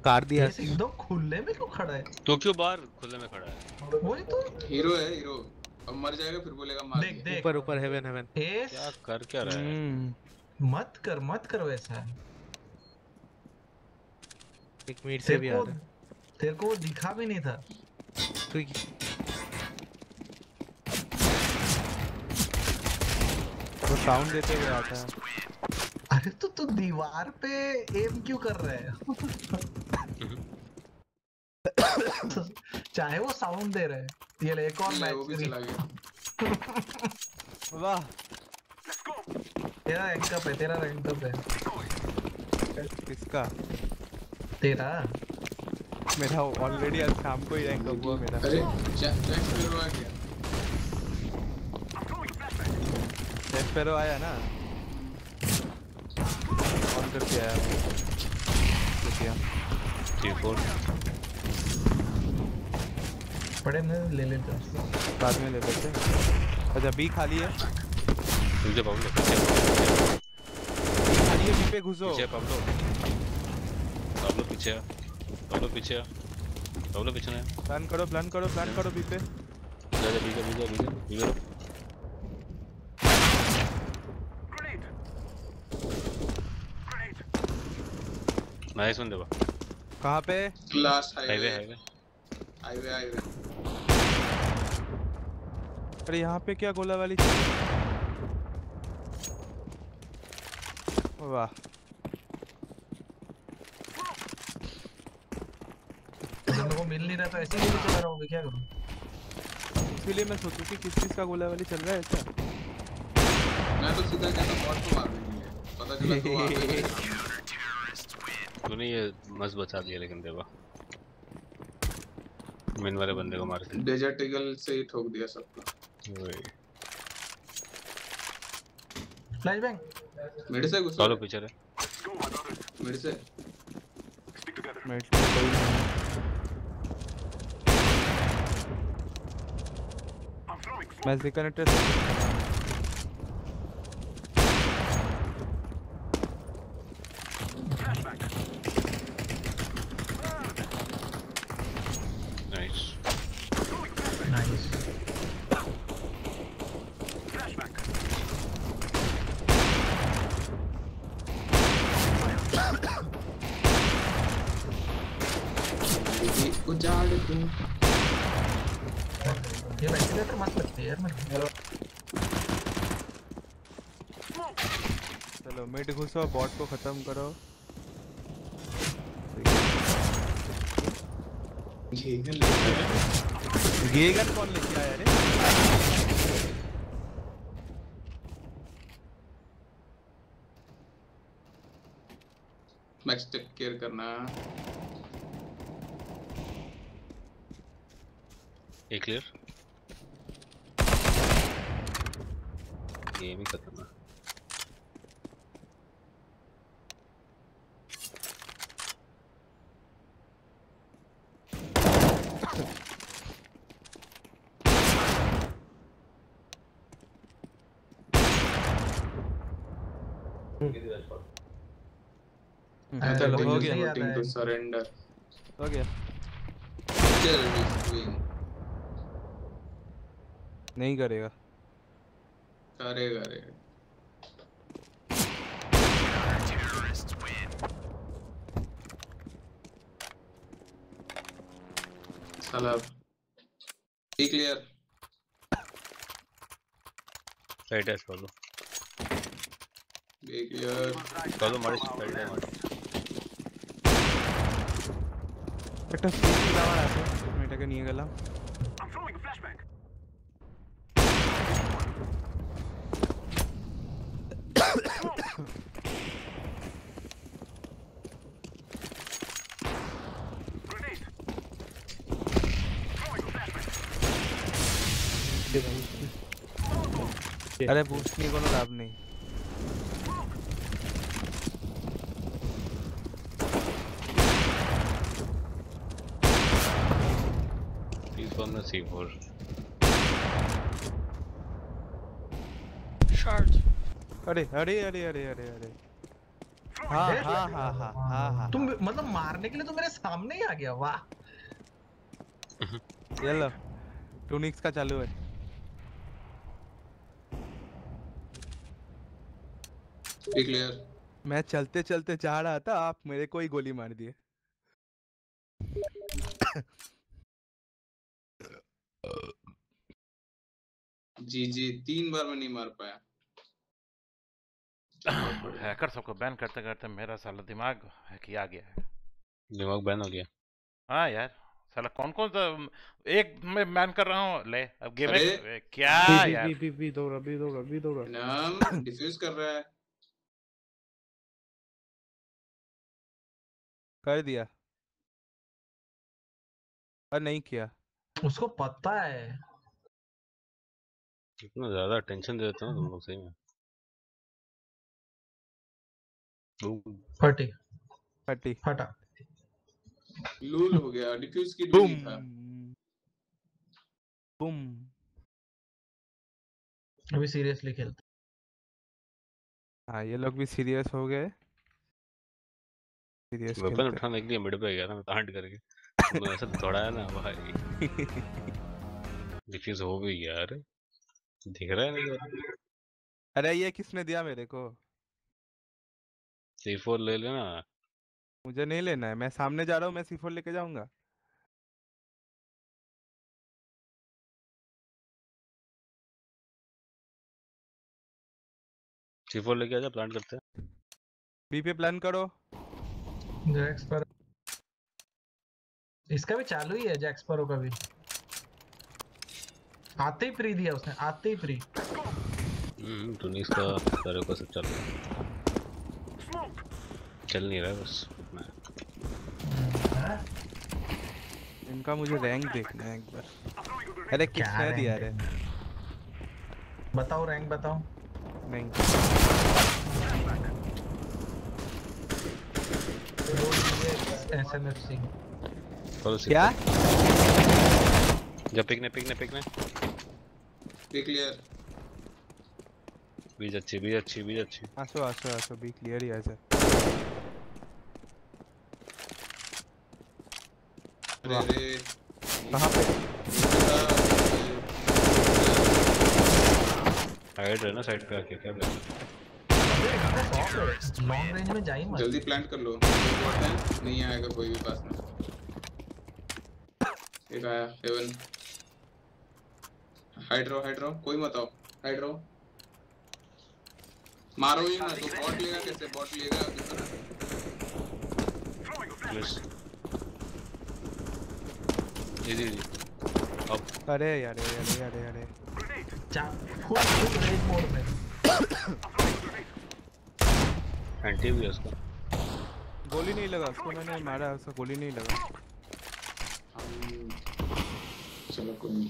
कार दिया एकदम खुले में क्यों खड़ा है? तो क्यों बाहर खुले में खड़ा है? वही तो हीरो है हीरो। अब मर जाएगा फिर बोलेगा मार देख दिया। देख ऊपर हेवन एस क्या कर क्या रहा है? मत कर वैसा। एक मिनट से भी आ रहा है। तेरे को वो दिखा भी नहीं था। तू वो साउंड देते हुए आता है। अरे तो तू दीवार पे एम क्यों कर रहा है? चाहे वो साउंड दे रहा है। ये ले एक और ले, वो भी मैच चला गया। वाह तेरा रैंक अप है। किसका? तेरा मेरा ऑलरेडी आज शाम को ही रैंक अप हुआ मेरा। अरे जैक स्पैरो आ गया। जैक स्पैरो आया ना? ऑन करके आया। क्या? T4 पड़े न ले लेते बाद में ले लेते। अच्छा बी खाली है। पीछे पाब्लो खाली है बी पे घुसो। पीछे पाब्लो पीछे नहीं। प्लान करो बी पे। जा बीजा नाइस वन देवा। कहाँ पे? क्लास हाईवे अरे यहाँ पे क्या गोला वाली चीज़? वाह मेरे को मिल नहीं रहा तो ऐसे ही चला रहा हूँ। क्या करूँ? इसलिए मैं सोचूं कि किस चीज़ का गोला वाली चल रहा है ऐसा। मैं तो सीधा कहता बॉट को मार देंगे। पता चला तो आ गया। तूने ये मस्त बचा दिया लेकिन देवा। मेन वाले बंदे को मार के डेजर्ट ईगल से ही ठोक दिया सबको। वही फ्लैशबैंग मिड से घुसा। चलो पीछे रे। मिड से मिड पे कोई नहीं। मैं डिस्कनेक्टेड। नाइस उजाड़ दूं। ये वेंटिलेटर मस्त लगती है यार मेरे को। चलो मिड घुसो, बॉट को खत्म करो। गेगन कौन लेके आया रे? मैक्स टेक केयर करना। ये क्लियर, गेम ही खत्म है। चलो हो गया, Voting to surrender. हो गया। Still win. नहीं करेगा। करेगा रे। साला बी क्लियर। राइट है, चलो बी क्लियर। चलो मारी साइड है मारी। একটা স্পিড লাগার আছে, আমি এটাকে নিয়ে গেলাম। আরে বুস্ট নিয়ে কোনো লাভ নেই। One में C4 Shard. अरे अरे अरे अरे अरे अरे हाँ हाँ हाँ हाँ हाँ हाँ तुम मतलब मारने के लिए तो मेरे सामने ही आ गया। वाह ये लो टूनिक्स का चालू है। क्लियर। मैं चलते चलते जा रहा था, आप मेरे को ही गोली मार दिए। जी जी 3 बार मैं नहीं मार पाया। हैकर सबको बैन करते करते मेरा साला दिमाग हैकिया गया है। दिमाग बैन हो गया। हाँ यार साला कौन कौन सा एक मैं बैन कर रहा हूँ। ले अब गेम अरे, क्या यार बी दो नाम डिफ्यूज कर रहा है। कर दिया और नहीं किया। उसको पता है। इतना ज्यादा टेंशन देते हो तुम लोग सही में। फटी फटी फटा लूल हो गया। डिफ्यूज किट भी नहीं था। बूम। अभी सीरियसली खेलते। हाँ ये लोग भी सीरियस हो गए। सीरियस वेपन खेलते। उठाने के लिए मिड पे गया था मैं तांट करके। तुमने ऐसा दौड़ाया ना भाई। डिफ्यूज हो भी गया। अरे दिख रहा है नहीं। अरे ये किसने दिया मेरे को? C4 ले लेना। मुझे नहीं लेना है, मैं सामने जा रहा हूँ, मैं C4 लेके जाऊंगा। C4 लेके आजा, प्लांट करते हैं। बी पे प्लान करो। जैक्स पर इसका भी चालू ही है। जैक्स पर का भी आते ही प्री दिया उसने, आते ही प्री। टूनिक्स का सारे को सब चल रहा है। चल नहीं रहा है बस। इनका मुझे रैंक देखना है एक बार। अरे किसने दिया रे? बताओ रैंक बताओ। नहीं SMFC क्या? जा पिकने क्लियर। बीज अच्छी। आसो बी क्लियर ही आजा। अरे कहाँ पे? साइड है ना, साइड पे आके क्या कर। लॉन्ग रेंज में जा ही मत। जल्दी प्लांट कर लो। नहीं आएगा कोई भी पास में। एक आया हेवन। हाइड्रो कोई मत आओ। हाइड्रो मारो ही ना तो बॉट लेगा कैसे? बॉट लेगा किसी ना। मिस इजी इजी अब अरे यार अरे अरे अरे फुल रेड मोड में। एंटी भी है उसका। गोली नहीं लगा उसको, मैंने मारा उसका गोली नहीं लगा। चलो कोई नहीं।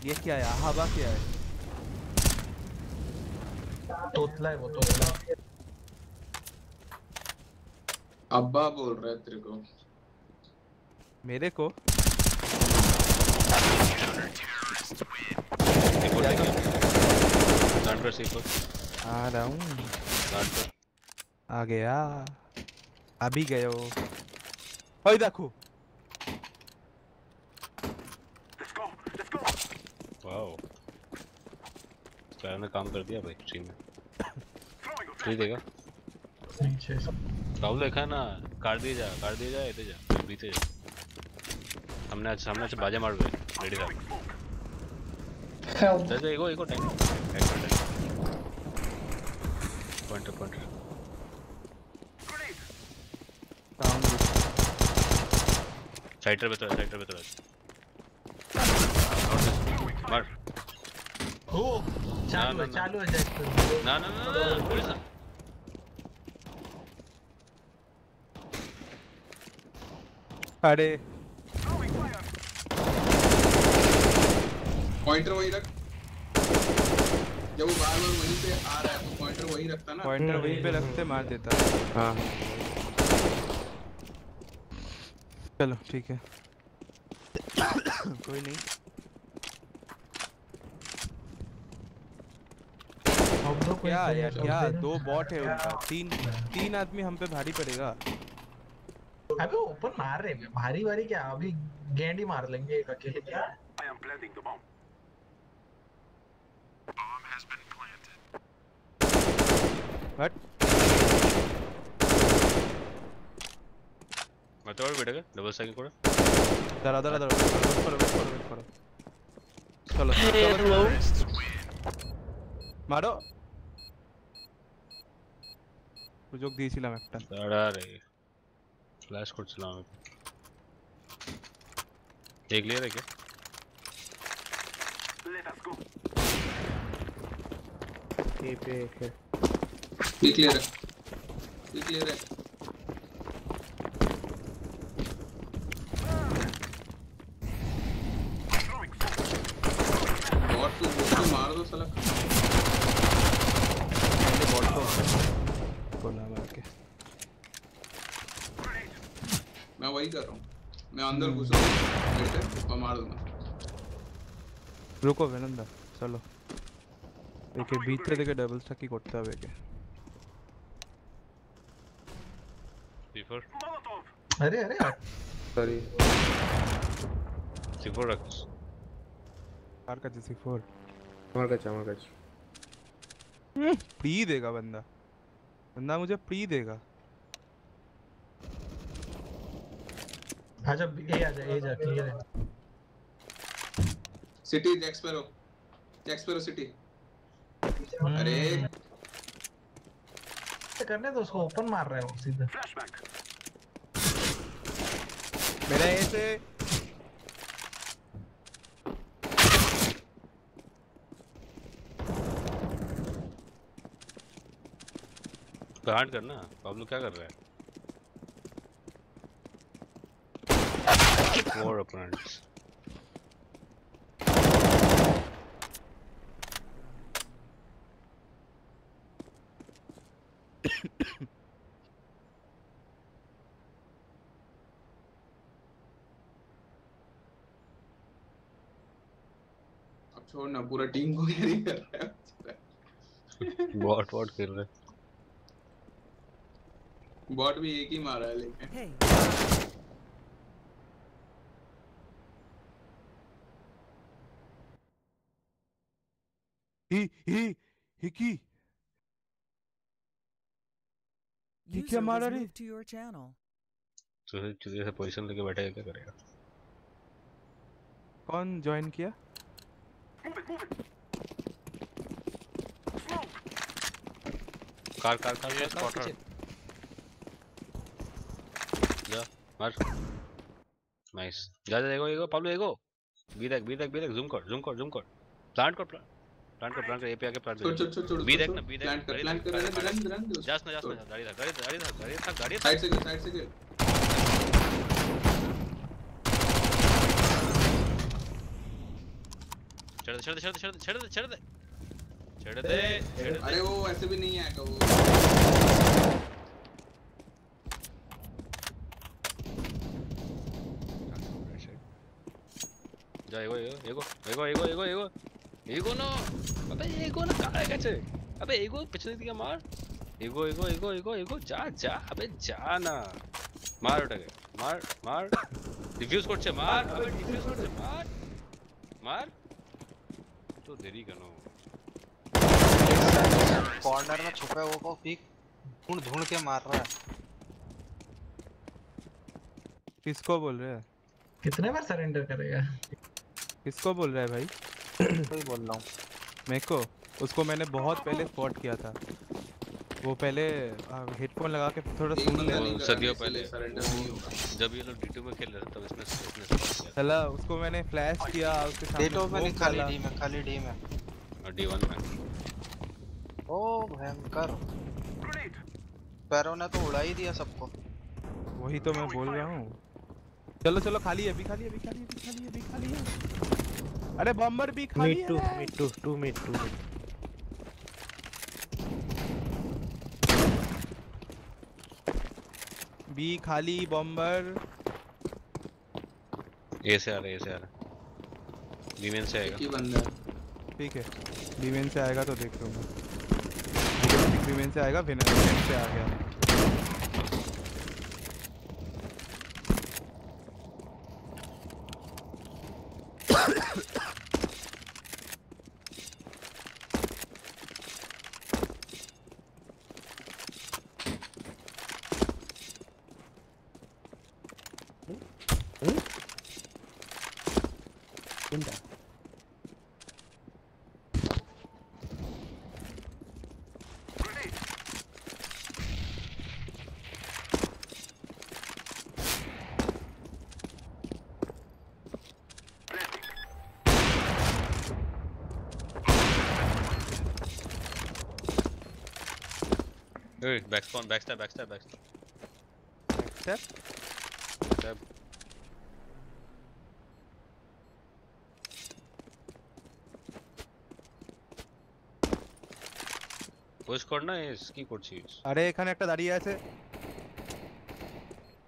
ये क्या है? हवा क्या है? तोतला है वो, तोतला। अब्बा बोल रहा है तेरे को। मेरे को आ रहा हूँ। आ गया, अभी गयो। ओए देखो वाओ प्लान ने काम कर दिया भाई टीम में। फ्री देगा नीचे राहुल देखा है ना, काट दिया जा इधर जा बीते जा। सामने से बाजा मार गए रेडी था। चल एको टाइम पॉइंटर साइटर पे तो मार। ओ चालू है जैक। ना पुलिस ना। अरे पॉइंटर वहीं रख। जब वो बार वहीं पे आ रहा है तो पॉइंटर वहीं रखता ना। पॉइंटर वहीं पे रखते मार देता। हाँ चलो ठीक है। कोई नहीं। क्या यार क्या दो बॉट है उनका, तीन आदमी हम पे भारी पड़ेगा। अबे ओपन मार रहे हैं, भारी क्या अभी गेंड ही मार लेंगे एक अकेले। I am planting the bomb. Bomb has been planted. But ಮತ್ತೆ ಬೇಡ ಡಬಲ್ ಸಾಗಿ ಕೂಡ दरा वेट करो चलो मारो সুযোগ দিয়েছিলাম একটা। আরে फ्लैश করছিলাম আমি। देख लिया रे क्या? Let us go. ये पे है। ये क्लियर है। बॉट को मार दो साला। बॉट को ना मार के मैं वही कर रहा हूँ। मैं अंदर घुस रहा हूँ और मार दूंगा। रुको वेनंदा चलो एके बीच থেকে ডাবল স্ট্যাকি করতে হবে একে। C4 अरे सॉरी C4 रख। कार का C4 আমার কাছে फ्री देगा बंदा मुझे फ्री देगा। आजा ए जा क्लियर है। City Jack Sparrow city. अरे करने तो उसको ओपन मार रहे हो सीधा। Flashback. मेरा ऐसे गार्ड करना। पाब्लो क्या कर रहा है? More opponents. अब छोड़ना, पूरा टीम को कैरी कर रहा है। बॉट खेल रहा है। बॉट भी एक ही मारा है लेकिन ही हिकी ये क्या मारा रे? चुदे से पोजीशन लेके बैठेगा, क्या करेगा? कौन ज्वाइन किया? कार स्पॉटर जा मार। नाइस, जा एगो पाब्लो एगो बी देख जूम कर प्लांट कर ए पे आके प्लांट छोड़ बी देख ना प्लांट कर रन जास ना गाड़ी साइड से खेल। छेड़ दे। अरे वो ऐसे भी नहीं आएगा वो। जा एगो ना कहाँ है कैसे? अबे एगो पिछले दिया मार। एगो जा अबे जा ना मार उठे मार डिफ्यूज करछे मार। अबे डिफ्यूज करछे मार तो देरी करो। कॉर्नर में छुपे हुए को पीक ढूंढ के मार रहा है। किसको बोल रहे हैं? कितने बार सरेंडर करेगा? किसको बोल रहा है भाई? कोई बोल रहा हूँ मेरे को। उसको मैंने बहुत पहले स्पॉट किया था। वो पहले हेडफोन लगा के थोड़ा सुन ले। सदियों पहले सरेंडर नहीं होगा। जब ये लोग D2 में खेल रहे थे तब इसने स्पॉट किया। चला उसको मैंने फ्लैश किया उसके सामने। D2 में नहीं, खाली D में और D1 में। ओ भयंकर, पैरों ने तो उड़ा ही दिया सबको। वही तो मैं बोल रहा हूँ। चलो खाली है, अभी खाली है। अरे बॉम्बर भी खाली है। मीट टू बी खाली, बॉम्बर ए से आ रहा बी मेन से आएगा। की बंदा ठीक है, बी मेन से आएगा तो देख लूंगा। बी मेन से आएगा, विनर से आ गया। Backstab. পুশ কর না, কি করছিস? আরে এখানে একটা দাঁড়িয়ে আছে।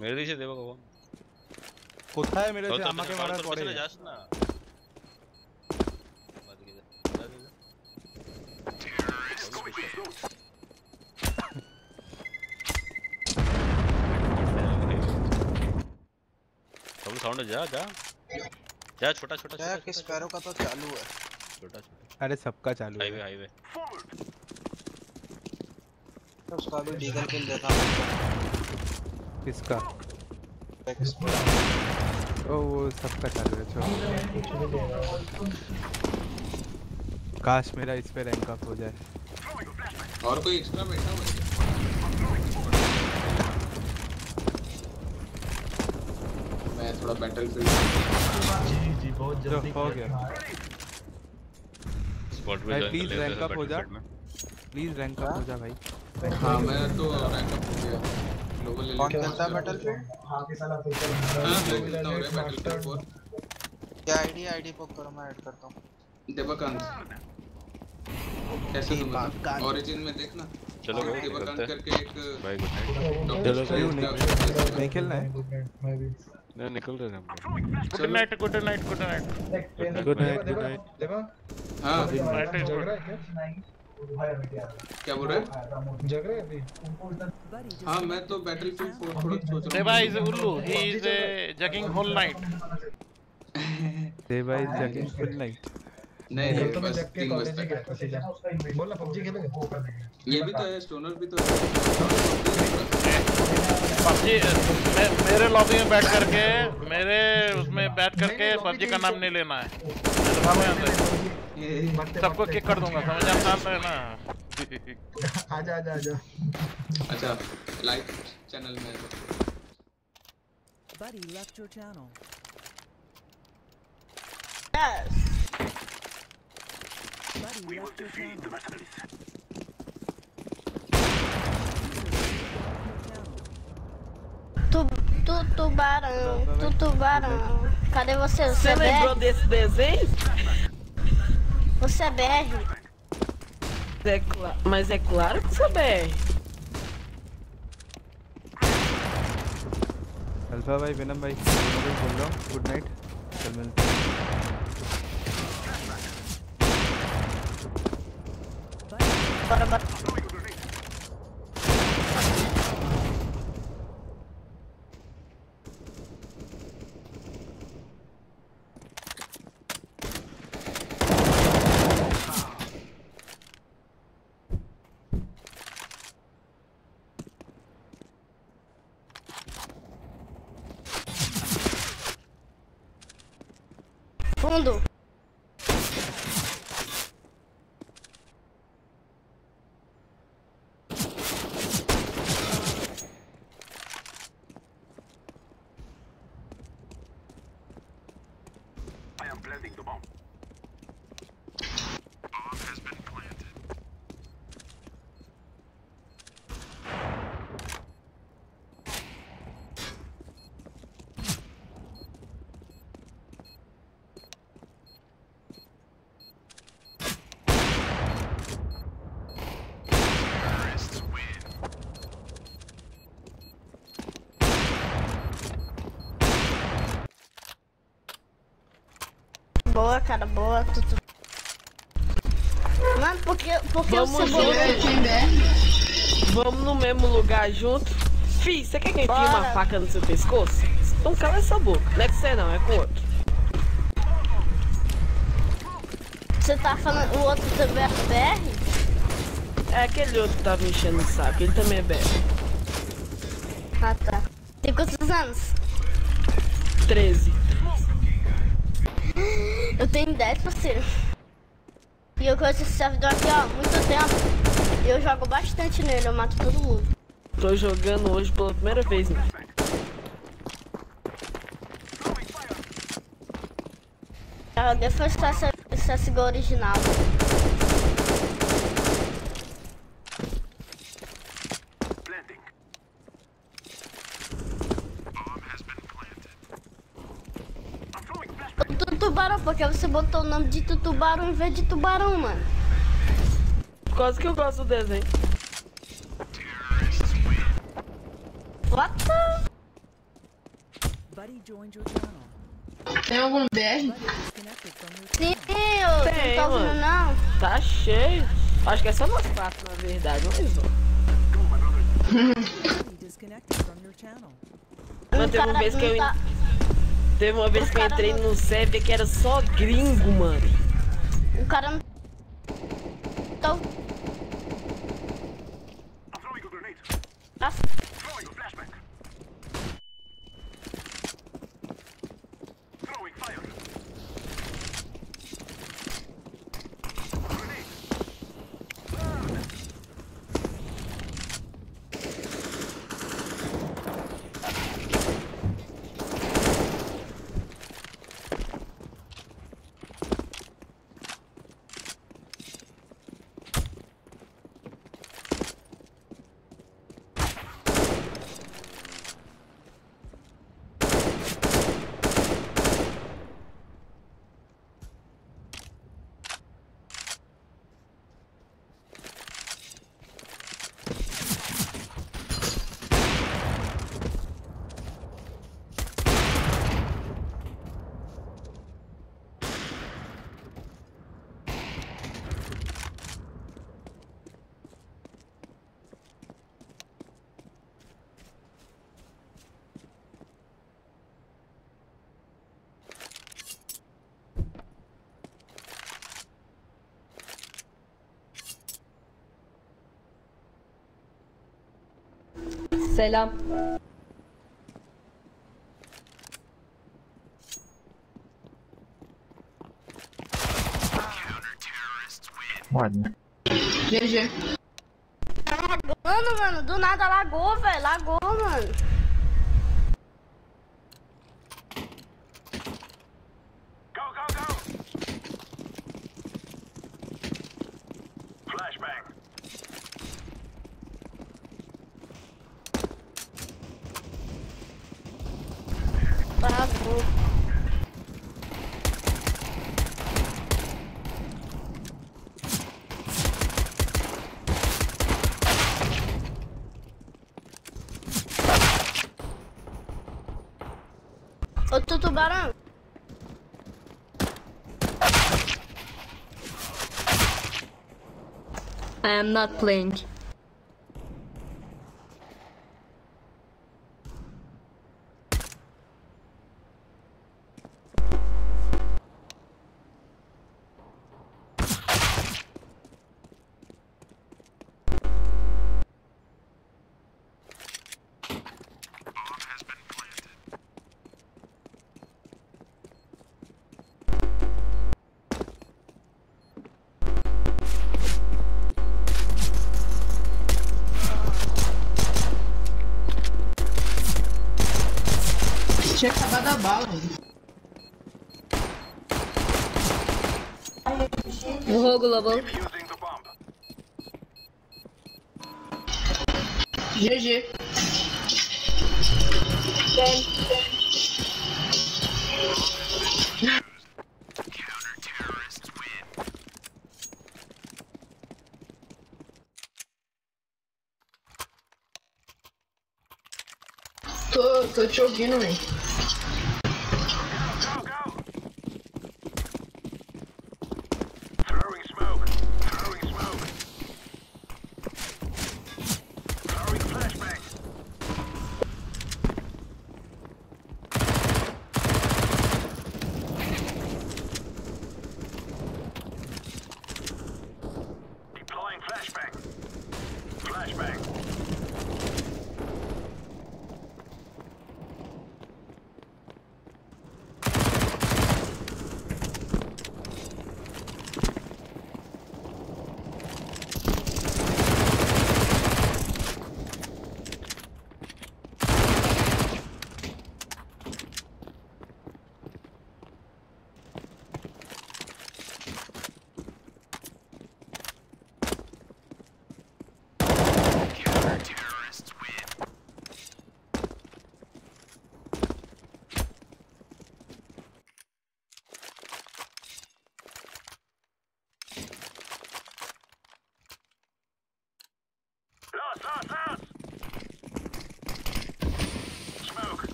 মেরে দিয়েছে দেবো কখন? কোথায় মেরেছে? আমাকে মারার পরে যাস না। साउंड जा छोटा किस पैरों का तो चालू है। छोटा अरे सबका चालू है। हाईवे तो उसका भी डीगल किल देता। किसका? ओ वो सबका चालू है। छोड़, काश मेरा इस पे रैंक अप हो जाए। और कोई एक्स्ट्रा बैठा हुआ है? थोड़ा बैटलफील्ड जी बहुत जल्दी हो गया। स्पॉट पे प्लीज रैंक अप हो जा, प्लीज रैंक अप हो जा भाई। हां मैं तो रैंक अप हो गया। ग्लोबल ले कौन खेलता है बैटलफील्ड? हां के साला फीचर हां खेलता हूं रे बैटलफील्ड 4। क्या आईडी पोक करो, मैं ऐड करता हूं। देवकांत कैसे तुम ओरिजिन में देखना। चलो देवकांत करके एक भाई चलो नहीं खेलना है। मैं भी नहीं निकल रहे हम। Good night good night. देखो हां जग रहा है क्या? क्या बोल रहे हैं? जग रहा है अभी? हां मैं तो बैटलफील्ड 4 थोड़ा सोच रहा हूं। देवा इज उल्लू, ही इज जगिंग होल नाइट। देवा इज जगिंग फुल नाइट। नहीं कल नहीं तो मैं बस जग के 3 कॉलेज बजे ही तक। गया था सीधा। बोल ना पबजी खेलोगे? ये भी तो है, स्टोनर भी तो है। पबजी मेरे लॉबी में बैठ करके, मेरे उसमें बैठ करके पबजी का नाम नहीं लेना है, नहीं तो भागो यहाँ से, सबको किक कर दूंगा, समझ आता है ना। आजा आजा आजा। अच्छा लाइव चैनल में Buddy left your channel. Yes. Buddy left your channel. Tubarão. Cadê você? Você Você lembrou desse desenho? Você é BR? Mas é claro que você é BR. Alpha भाई, विनम भाई, बोल रहा हूँ, गुड नाइट, कल मिलते हैं। Bora. Fundo. I am planting the bomb. Bomb has been planted. Terrorists win. Boa, cara, boa. Mano, porque Vamos você botou... Vamos no mesmo lugar junto. Fih, você quer que eu enfie uma Bora. faca no seu pescoço? Então cala essa boca. Não é com você não, é com o outro. Você tá falando o outro também é BR? É aquele outro que tava me enchendo o saco, ele também é BR. Ah, tá. Tem quantos anos? 13. Eu tenho 10, parceiro. E eu conheço esse servidor aqui, ó, há muito tempo. E eu jogo bastante nele, eu mato todo mundo. Tô jogando hoje pela primeira vez, né? Eu joguei foi CSGO original. Planting. Bomb has been planted. I'm throwing flashbang. Tubarão, porque você botou o nome de tubarão em vez de tubarão, mano. Por causa que eu gosto do desenho. Terrorists win. What the... Buddy joined your channel. Tem algum BR? Buddy disconnected from your Sim, channel. eu Tem, não tô ouvindo mano. não. Tá cheio. Acho que é só nós quatro, na verdade, mas ó. Buddy disconnected from your channel. Mano, teve uma vez que eu... Teve uma vez que eu entrei num server que era só gringo, mano. O cara não... Então... I'm throwing a grenade. Nossa. Throwing a flashbang. Throwing fire. Grenade. Selam. Ładnie. GG. Tá lagando, mano. Do nada lagou, velho. Lagou, mano. Lagou. Outro tubarão. I am not playing. Tinha acabado a bala. Vou global. GG. Tô te ouvindo, velho.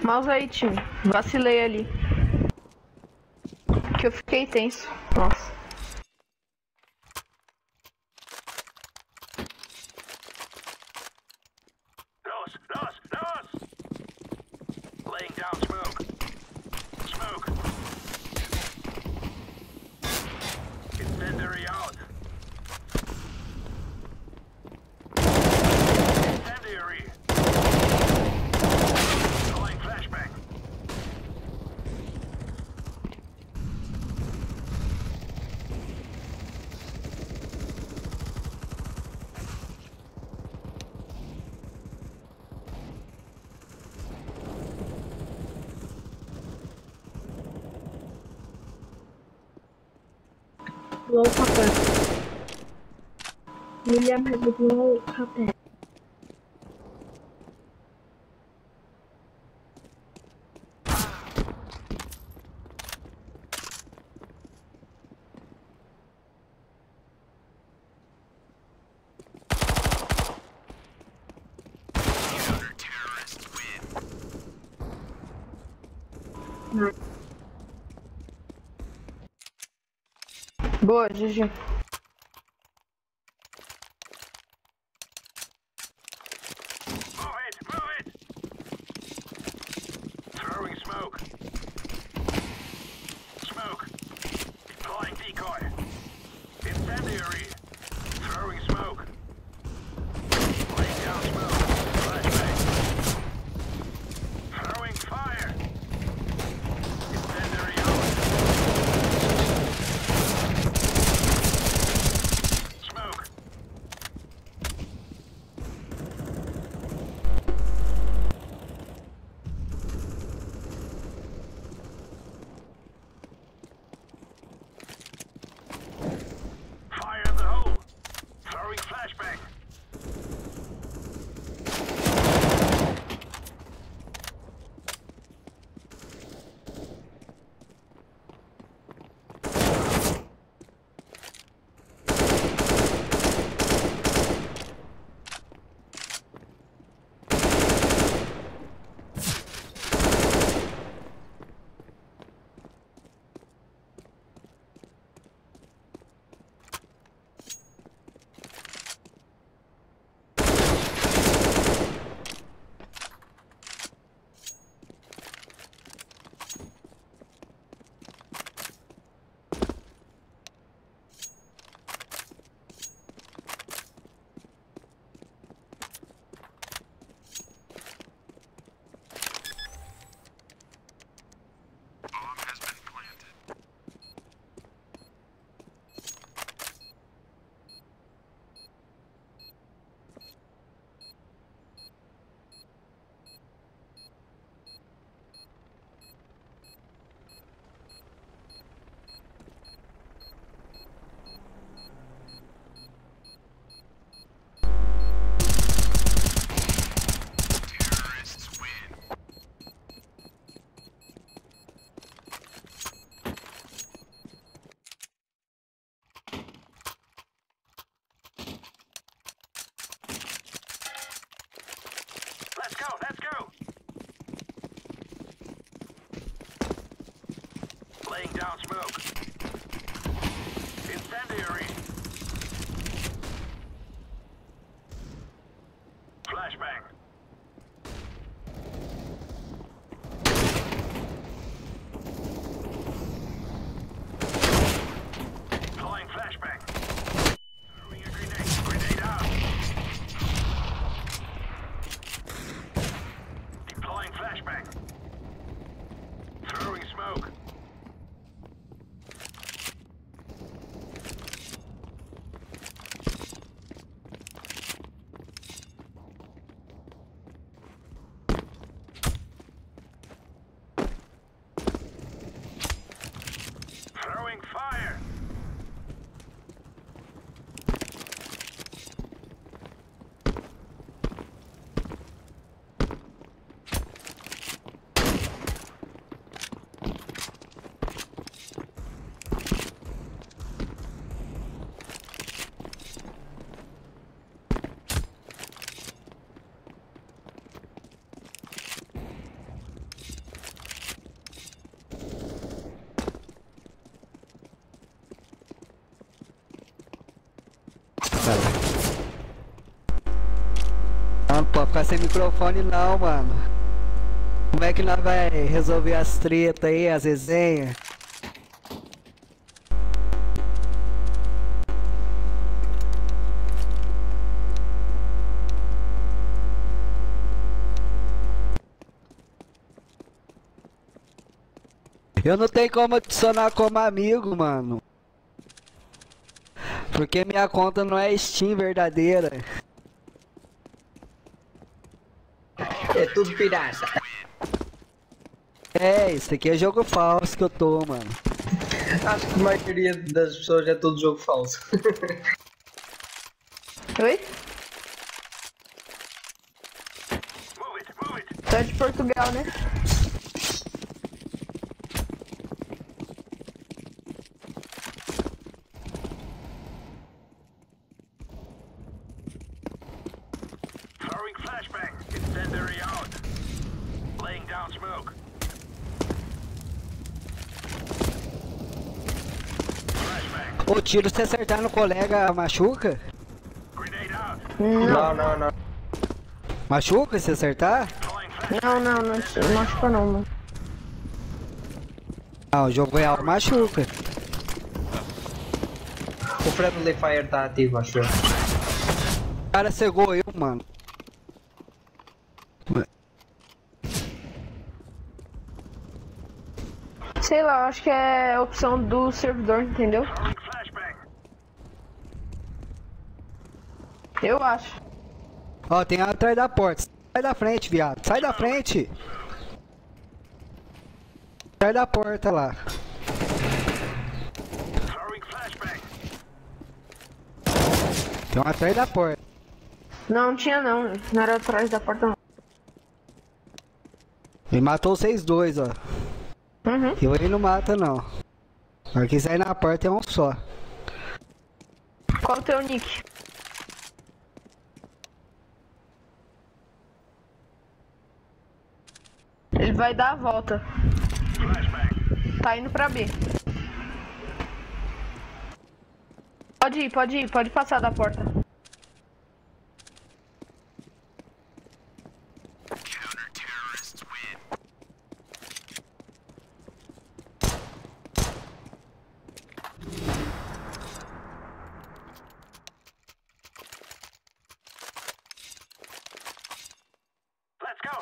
Mouse aí, time. Vacilei ali. Que eu fiquei tenso. Nossa. Laying down smoke. low copper. William has with low copper. Boa, GG. Throwing smoke. Smoke. Deploying decoy. Incendiary. Throwing smoke. Laying down smoke. Flashbang. Throwing fire. Incendiary out. Smoke. Fire in the hole. Throwing flashbang. Let's go, let's go! Laying down smoke. Incendiary. Flashbang. Deploying flashbang. Throwing a grenade. Grenade out. Deploying flashbang. Throwing smoke. Throwing fire. Não pode ficar sem microfone não, mano. Como é que nós vai resolver as tretas aí, as resenhas? Eu não tenho como adicionar como amigo, mano. Porque minha conta não é Steam verdadeira. É tudo pirata. É, isso aqui é jogo falso que eu tô, mano. Acho que a maioria das pessoas é tudo jogo falso. Oi? Tu é de Portugal, né? Throwing flashbang. Incendiary out. Laying down smoke. Ô, tiro se acertar no colega machuca? Não. Machuca se acertar? Não machuca não, mano. Ah, o jogo real machuca. O Friendly Fire tá ativo, acho eu. O cara cegou eu, mano. Sei lá, acho que é a opção do servidor, entendeu? Eu acho. Ó, tem atrás da porta. Sai da frente, viado. Sai da frente. Sai da porta lá. Tem um atrás da porta. Não tinha não. Não era atrás da porta não. Ele matou vocês dois, ó. Uhum. Eu ele não mata, não. Mas quem sai na porta é um só. Qual o teu nick? Ele vai dar a volta. Tá indo pra B. Pode passar da porta.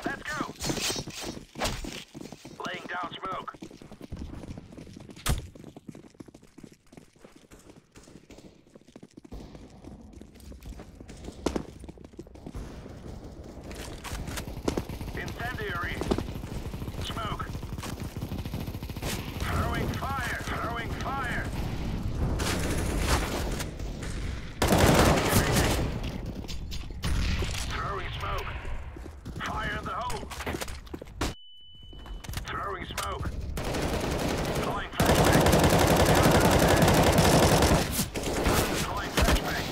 Let's go. Laying down smoke. Incendiary. Smoke. Throwing fire. Throwing smoke. Fire in the hole. Throwing smoke. Deploying flashbang. Deploying flashbang.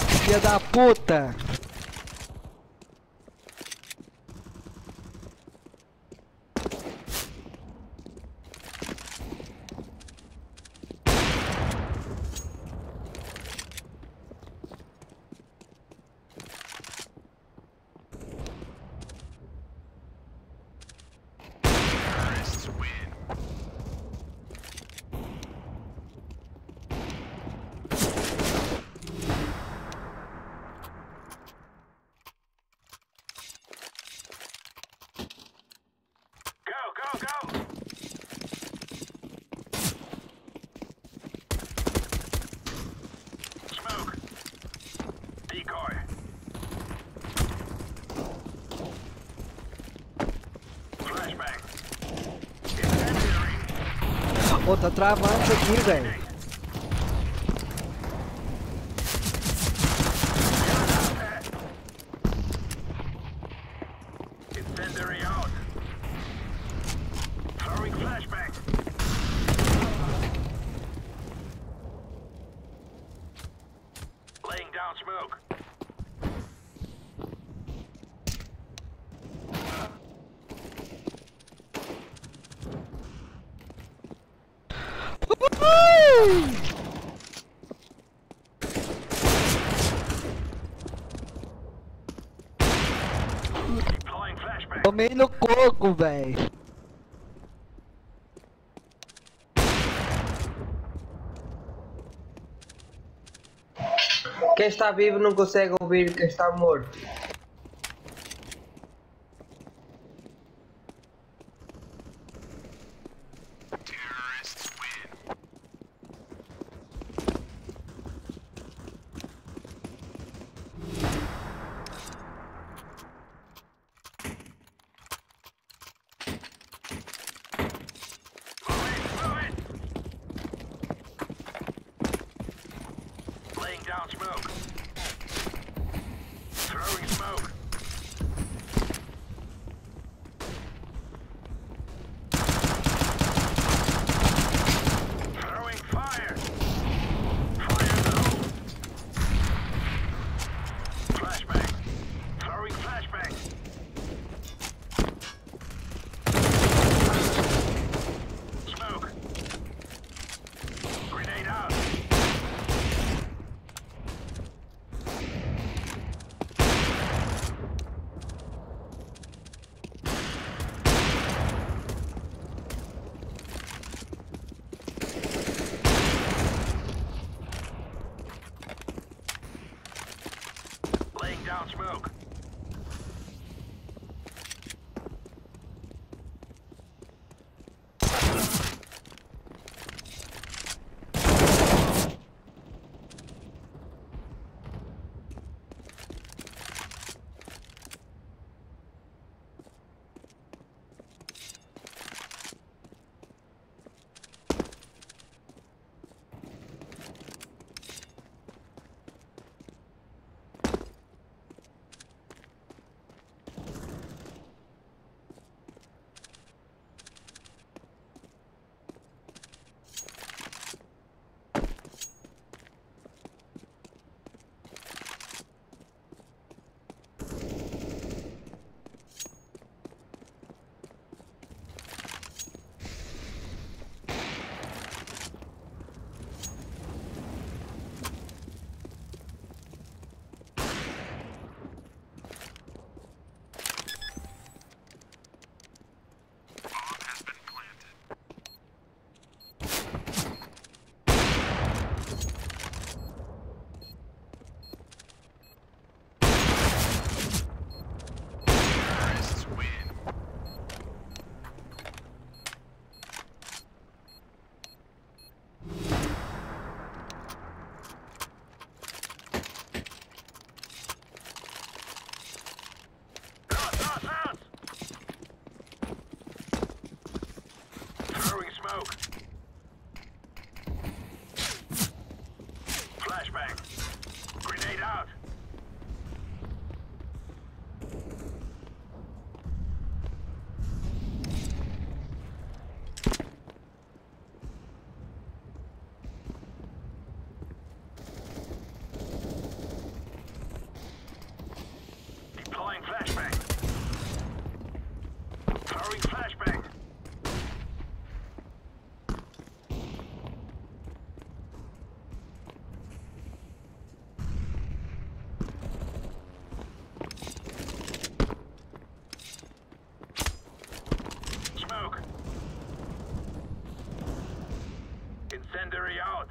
Filha da puta! Go. Smoke. Decoy. Flashbang. Incendiary. Ô, tá travando isso aqui, velho. Incendiary out. Throwing flashbang. Laying down smoke. Deploying flashbang. Tomei no coco, velho. Quem está vivo não consegue ouvir quem está morto. down smoke. Throwing smoke. Throwing fire. Fire in the hole. Flashbang. Throwing flashbang. Smoke. Grenade out. Laying down smoke. Throwing smoke. Flashbang. Grenade out. Deploying flashbang. Throwing flashbang. Smoke. Incendiary out.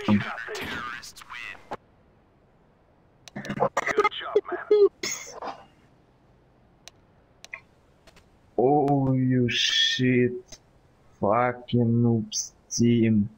We got this. Terrorists win. Good job, man. Oh, you shit. Fucking noobs team.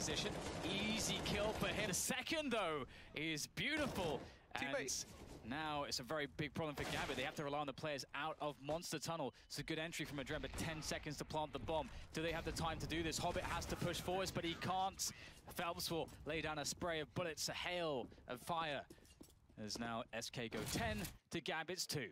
position. Easy kill for him. The second, though, is beautiful. Teammates. Now it's a very big problem for Gambit. They have to rely on the players out of Monster Tunnel. It's a good entry from Adren, but 10 seconds to plant the bomb. Do they have the time to do this? Hobbit has to push forwards, but he can't. Phelps will lay down a spray of bullets, a hail of fire. As now SK go 10 to Gambit's 2.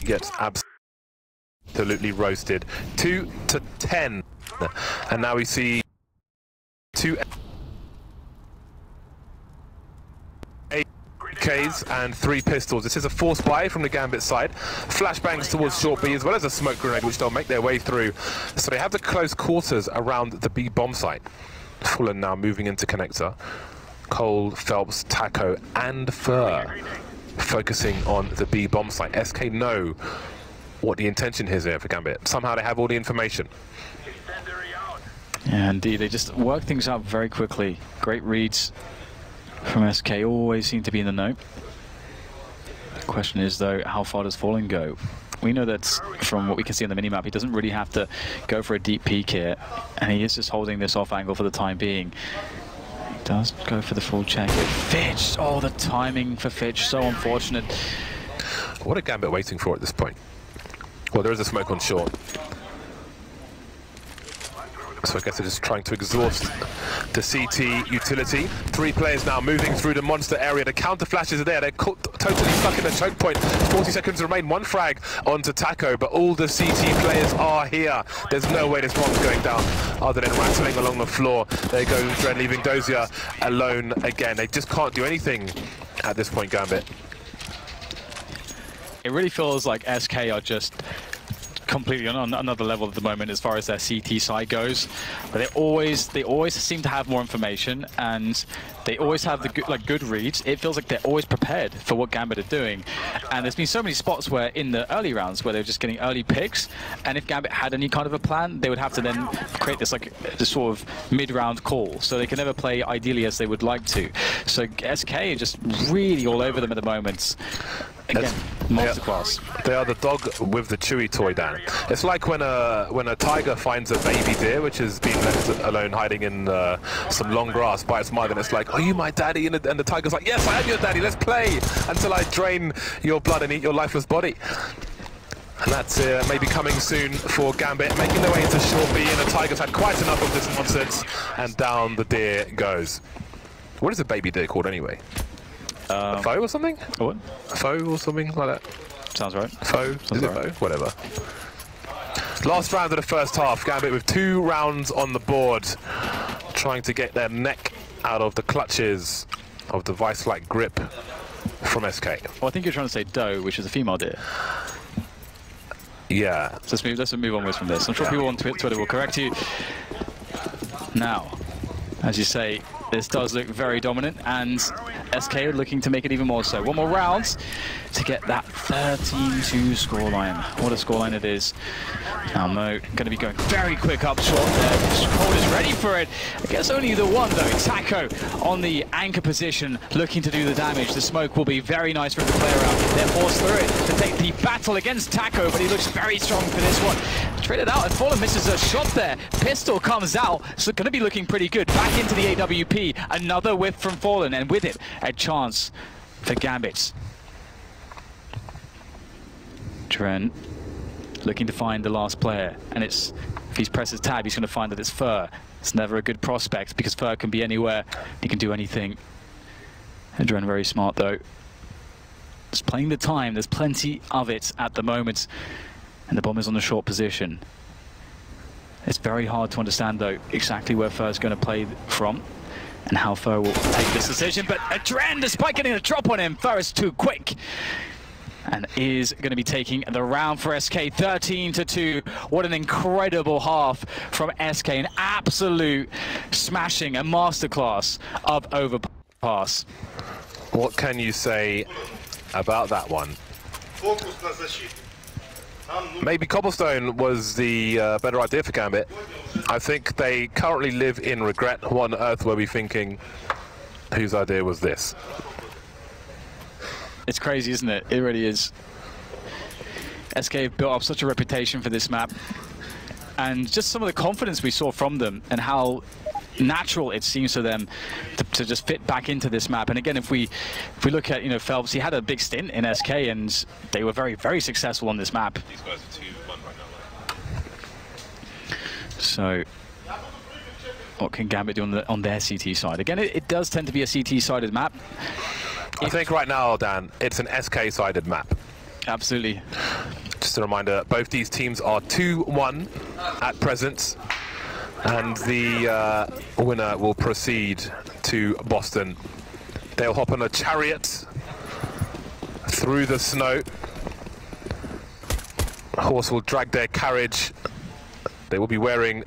Gets absolutely roasted. 2-10, and now we see 2 AKs and 3 pistols. This is a force buy from the Gambit side. Flashbangs towards short B as well as a smoke grenade, which they'll make their way through. So they have the close quarters around the B bomb site. Fulham now moving into connector. Cole, Phelps, Taco, and Fur focusing on the B bomb site. SK know what the intention is here for Gambit. Somehow they have all the information. Yeah, indeed, they just work things out very quickly. Great reads from SK, always seem to be in the know. The question is, though, how far does Fallen go? We know that from what we can see on the minimap, he doesn't really have to go for a deep peek here, and he is just holding this off angle for the time being. Does go for the full check. Fitch! Oh, the timing for Fitch, so unfortunate. What are Gambit waiting for at this point? Well, there is a smoke on short. So I guess they're just trying to exhaust the CT utility. 3 players now moving through the monster area. The counter flashes are there. They're totally stuck in the choke point. 40 seconds remain. 1 frag onto Taco, but all the CT players are here. There's no way this bomb's going down other than rattling along the floor. There goes Dren, leaving Dozier alone again. They just can't do anything at this point, Gambit. It really feels like SK are just completely on another level at the moment as far as their CT side goes, but they always seem to have more information, and they always have the good reads. It feels like they're always prepared for what Gambit are doing, and there's been so many spots where in the early rounds where they're just getting early picks, and if Gambit had any kind of a plan, they would have to then create this this sort of mid-round call, so they can never play ideally as they would like to. So SK are just really all over them at the moment. Again, monster class. They are the dog with the chewy toy, Dan. It's like when a tiger finds a baby deer which has been left alone hiding in some long grass by its mother, and it's like, "Are you my daddy?" And the tiger's like, "Yes, I am your daddy. Let's play until I drain your blood and eat your lifeless body." And that's maybe coming soon for Gambit, making their way into short B, and the Tigers had quite enough of this nonsense, and down the deer goes. What is a baby deer called anyway? A foe or something? What? A foe or something like that? Sounds right. Foe? Is it foe? Whatever. Last round of the first half. Gambit with 2 rounds on the board, trying to get their neck out of the clutches of the vice-like grip from SK. Well, I think you're trying to say doe, which is a female deer. Yeah. So let's move onwards from this. I'm sure people on Twitter will correct you. Now, as you say, this does look very dominant, and SK are looking to make it even more so. 1 more round to get that 13-2 scoreline. What a scoreline it is. Now Mo going to be going very quick up short there. Cole is ready for it. I guess only the one though. Taco on the anchor position, looking to do the damage. The smoke will be very nice for him to play around. They're forced through it to take the battle against Taco, but he looks very strong for this one. Traded out, and Fallen misses a shot there. Pistol comes out, so going to be looking pretty good. Back into the AWP. Another whiff from Fallen, and with it, a chance for Gambit. Trent looking to find the last player, and if he presses tab, he's going to find that it's Fur. It's never a good prospect because Fur can be anywhere, he can do anything. Adren very smart though. Just playing the time, there's plenty of it at the moment. And the bomb is on the short position. It's very hard to understand, though, exactly where Fur's going to play from and how Fur will take this decision. But Adren, despite getting a drop on him, Fur is too quick and is going to be taking the round for SK. 13-2. What an incredible half from SK. An absolute smashing, a masterclass of overpass. What can you say about that one? Maybe Cobblestone was the better idea for Gambit. I think they currently live in regret. What on earth were we thinking? Whose idea was this? It's crazy, isn't it? It really is. SK have built up such a reputation for this map, and just some of the confidence we saw from them and how natural it seems to them to just fit back into this map. And again, if we look at, you know, Phelps, he had a big stint in SK and they were very, very successful on this map. These guys are 2-1 right now. So what can Gambit do on their CT side? Again, it does tend to be a CT-sided map. I think right now, Dan, it's an SK-sided map. Absolutely. Just a reminder, both these teams are 2-1 at present, and the winner will proceed to Boston. They'll hop on a chariot through the snow. A horse will drag their carriage. They will be wearing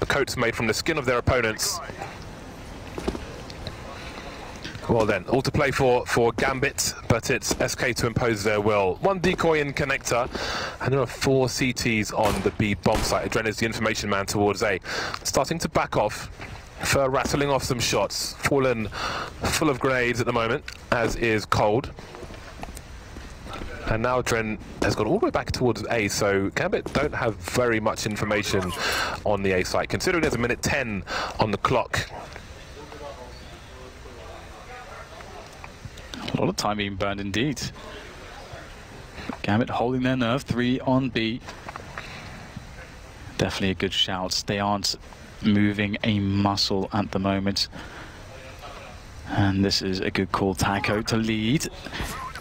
coats made from the skin of their opponents. Well then, all to play for Gambit, but it's SK to impose their will. One decoy in connector, and there are 4 CTs on the B bomb site. Adren is the information man towards A. Starting to back off. Fur rattling off some shots. Fallen full of grenades at the moment, as is Cold. And now Adren has gone all the way back towards A, so Gambit don't have very much information on the A site, considering there's a minute 10 on the clock. A lot of time being burned indeed. Gambit holding their nerve, 3 on B. Definitely a good shout. They aren't moving a muscle at the moment. And this is a good call. Taco to lead.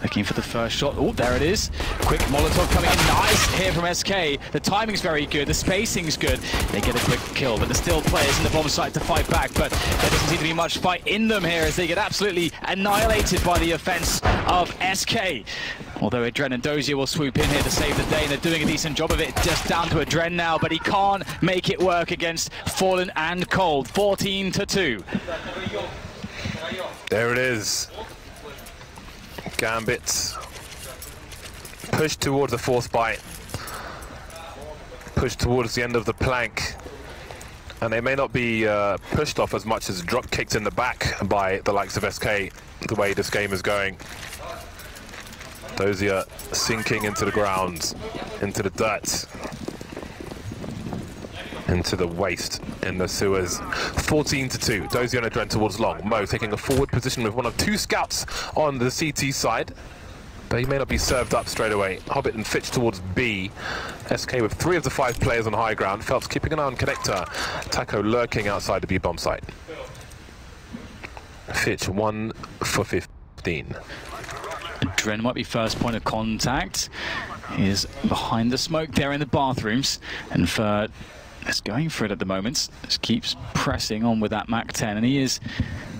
Looking for the first shot. Oh, there it is. Quick Molotov coming in. Nice here from SK. The timing's very good. The spacing's good. They get a quick kill, but there's still players in the bomb site to fight back. But there doesn't seem to be much fight in them here as they get absolutely annihilated by the offense of SK. Although Adren and Dozier will swoop in here to save the day, and they're doing a decent job of it. Just down to Adren now, but he can't make it work against Fallen and Cold. 14-2. There it is. Gambit push towards the 4th bite, push towards the end of the plank, and they may not be pushed off as much as drop kicked in the back by the likes of SK, the way this game is going. Dozier sinking into the ground, into the dirt, into the waste in the sewers. 14-2. Dozier and Adren towards long. Mo taking a forward position with one of 2 scouts on the CT side, but he may not be served up straight away. Hobbit and Fitch towards B. SK with 3 of the 5 players on high ground. Phelps keeping an eye on connector. Taco lurking outside the B bomb site. Fitch 1 for 15. Adren might be first point of contact. He is behind the smoke there in the bathrooms, and Fur is going for it at the moment. Just keeps pressing on with that MAC-10, and he is,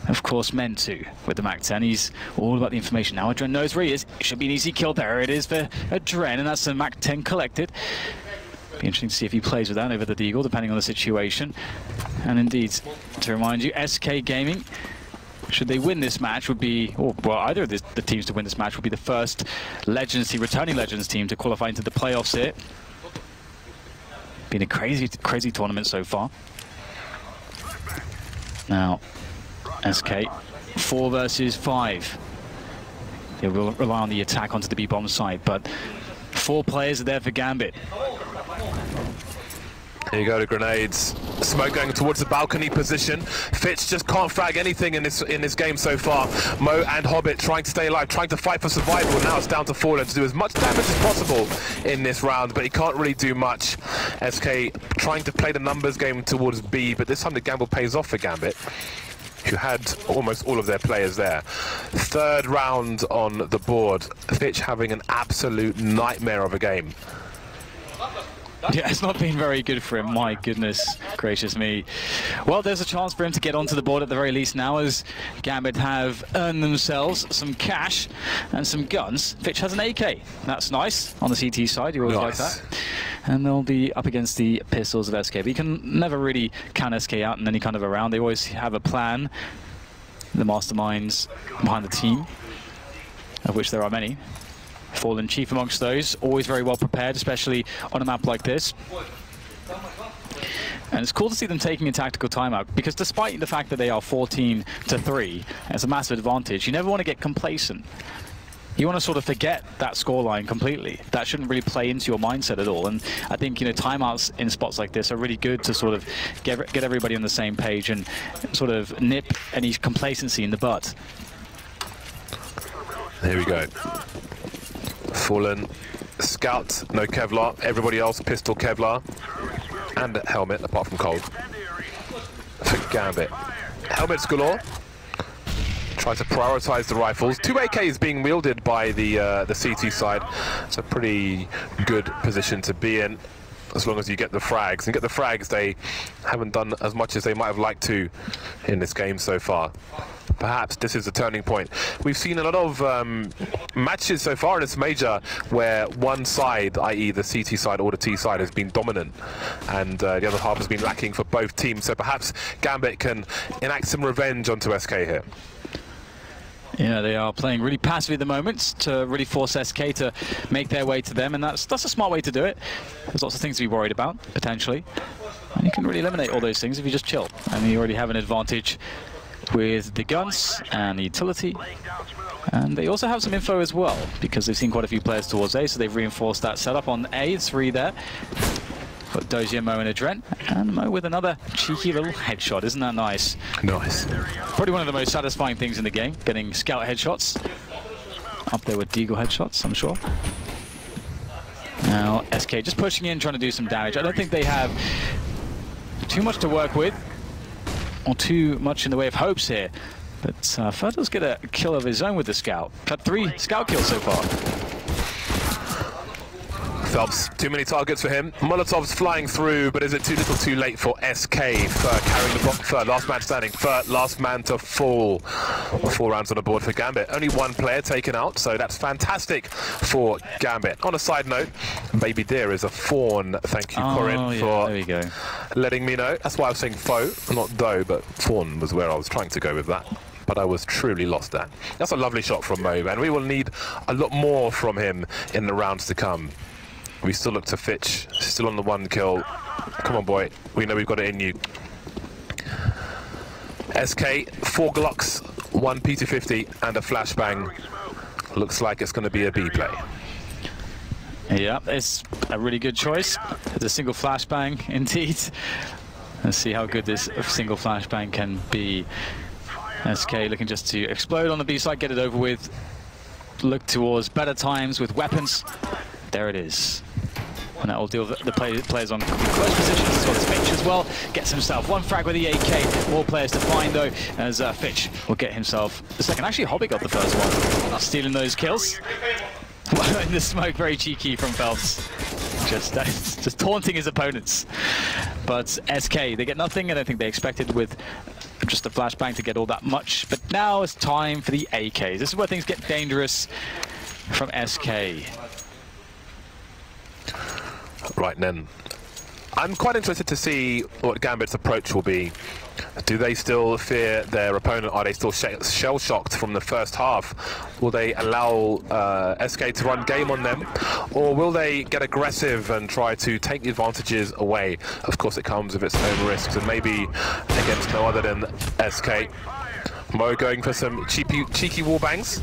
of course, meant to with the MAC-10. He's all about the information now. Adren knows where he is. It should be an easy kill. There it is for Adren, and that's the MAC-10 collected. Be interesting to see if he plays with that over the Deagle, depending on the situation. And indeed, to remind you, SK Gaming, should they win this match, would be, or well, either of the teams to win this match would be the first Legends team, returning Legends team to qualify into the playoffs here. Been a crazy tournament so far. Now, SK, 4 versus 5. They will rely on the attack onto the B-bomb site, but 4 players are there for Gambit. Here you go, the grenades. Smoke going towards the balcony position. Fitch just can't frag anything in this game so far. Mo and Hobbit trying to stay alive, trying to fight for survival. Now it's down to Fallen to do as much damage as possible in this round, but he can't really do much. SK trying to play the numbers game towards B, but this time the gamble pays off for Gambit, who had almost all of their players there. 3rd round on the board. Fitch having an absolute nightmare of a game. Yeah, it's not been very good for him. My goodness gracious me. Well, there's a chance for him to get onto the board at the very least now, as Gambit have earned themselves some cash and some guns. Fitch has an AK. That's nice on the CT side. You always like that. And they'll be up against the pistols of SK. But you can never really count SK out in any kind of a round. They always have a plan. The masterminds behind the team, of which there are many. Fallen chief amongst those, always very well prepared, especially on a map like this. And it's cool to see them taking a tactical timeout, because despite the fact that they are 14-3, it's a massive advantage, you never want to get complacent. You want to sort of forget that scoreline completely. That shouldn't really play into your mindset at all. And I think, you know, timeouts in spots like this are really good to sort of get everybody on the same page and sort of nip any complacency in the butt. Here we go. Fallen, Scout, no Kevlar, everybody else pistol, Kevlar, and a helmet, apart from Cold. For Gambit. Helmets galore. Try to prioritize the rifles. 2 AKs being wielded by the CT side. It's a pretty good position to be in, as long as you get the frags. And get the frags, they haven't done as much as they might have liked to in this game so far. Perhaps this is a turning point. We've seen a lot of matches so far in this major where one side, i.e. the CT side or the T side, has been dominant, and the other half has been lacking for both teams. So perhaps Gambit can enact some revenge onto SK here. Yeah, they are playing really passively at the moment to really force SK to make their way to them, and that's a smart way to do it. There's lots of things to be worried about, potentially. And you can really eliminate all those things if you just chill. And you already have an advantage with the guns and the utility. And they also have some info as well, because they've seen quite a few players towards A, so they've reinforced that setup on A. 3 there. Got Dozier, Mo and Adren, and Mo with another cheeky little headshot. Isn't that nice? Nice. Probably one of the most satisfying things in the game, getting scout headshots. Up there with Deagle headshots, I'm sure. Now, SK just pushing in, trying to do some damage. I don't think they have too much to work with, or too much in the way of hopes here. But Fertil's get a kill of his own with the scout. Had 3 scout kills so far. Phelps, too many targets for him. Molotov's flying through, but is it too little too late for SK? Fer carrying the block. Fer, last man standing. Fer, last man to fall. 4 rounds on the board for Gambit. Only 1 player taken out, so that's fantastic for Gambit. On a side note, Baby Deer is a fawn. Thank you, Corinne, for there we go. letting me know. That's why I was saying foe, not doe, but fawn was where I was trying to go with that. But I was truly lost there. That's a lovely shot from Mo, and we will need a lot more from him in the rounds to come. We still look to Fitch, still on the 1 kill. Come on, boy. We know we've got it in you. SK, 4 Glocks, 1 P250, and a flashbang. Looks like it's going to be a B play. Yeah, it's a really good choice. It's a single flashbang, indeed. Let's see how good this single flashbang can be. SK looking just to explode on the B side, get it over with. Look towards better times with weapons. There it is. And that will deal with the players on close positions, as well as Fitch as well. Gets himself 1 frag with the AK. More players to find, though, as Fitch will get himself the second. Actually, Hobby got the first one. Stealing those kills. In the smoke, very cheeky from Phelps. Just taunting his opponents. But SK, they get nothing. I don't think they expected with just a flashbang to get all that much. But now it's time for the AKs. This is where things get dangerous from SK. Right then, I'm quite interested to see what Gambit's approach will be. Do they still fear their opponent? Are they still shell-shocked from the first half? Will they allow SK to run game on them? Or will they get aggressive and try to take the advantages away? Of course, it comes with its own risks, and maybe against no other than SK. Mo going for some cheeky wallbangs.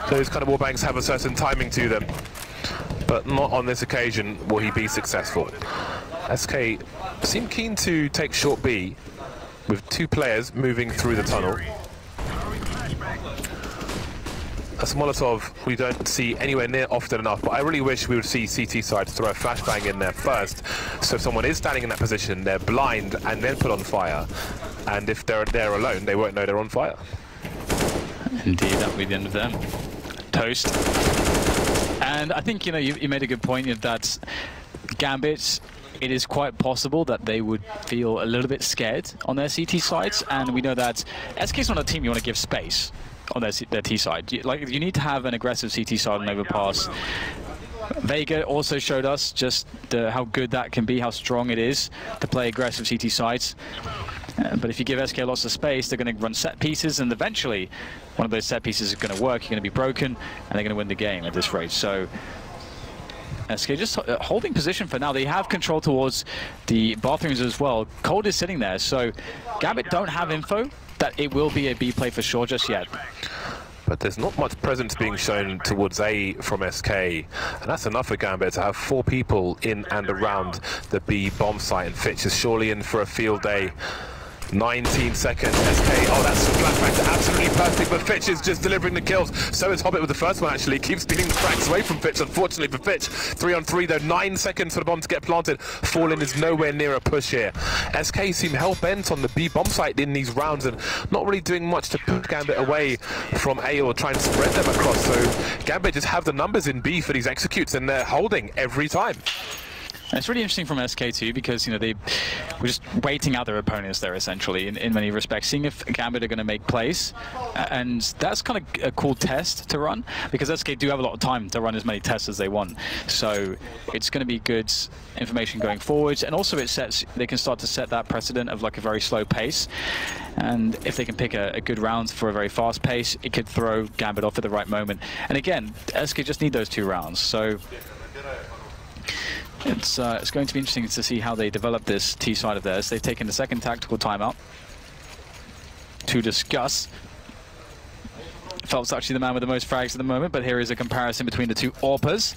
Those kind of wallbangs have a certain timing to them, but not on this occasion will he be successful. SK seem keen to take short B with 2 players moving through the tunnel. That's Molotov we don't see anywhere near often enough, but I really wish we would see CT side throw a flashbang in there first, so if someone is standing in that position, they're blind and then put on fire, and if they're there alone, they won't know they're on fire. Indeed, that will be the end of them. Toast. And I think, you know, you made a good point that Gambit, it is quite possible that they would feel a little bit scared on their CT sides, and we know that SK is not a team you want to give space on their T side. You need to have an aggressive CT side and overpass. Vega also showed us just how good that can be, how strong it is to play aggressive CT sides. But if you give SK lots of space, they're going to run set pieces, and eventually one of those set pieces is going to work, you're going to be broken, and they're going to win the game at this rate. So SK just holding position for now. They have control towards the bathrooms as well. Cold is sitting there, so Gambit don't have info that it will be a B play for sure just yet. But there's not much presence being shown towards A from SK, and that's enough for Gambit to have 4 people in and around the B bomb site, and Fitch is surely in for a field day. 19 seconds, SK, oh that's a flashback to absolutely perfect, but Fitch is just delivering the kills. So is Hobbit with the first one actually, keeps stealing the frags away from Fitch, unfortunately for Fitch. 3 on 3 though, 9 seconds for the bomb to get planted. Fallen is nowhere near a push here. SK seem hell-bent on the B bomb site in these rounds and not really doing much to push Gambit away from A or try and spread them across. So Gambit just have the numbers in B for these executes and they're holding every time. And it's really interesting from SK too, because they were just waiting out their opponents there essentially in many respects, seeing if Gambit are going to make plays, and that's kind of a cool test to run because SK do have a lot of time to run as many tests as they want. So it's going to be good information going forwards, and also they can start to set that precedent of like a very slow pace, and if they can pick a good round for a very fast pace, it could throw Gambit off at the right moment. And again, SK just need those 2 rounds. So it's going to be interesting to see how they develop this T side of theirs. They've taken the second tactical timeout to discuss. Phelps actually the man with the most frags at the moment, but here is a comparison between the 2 AWPers.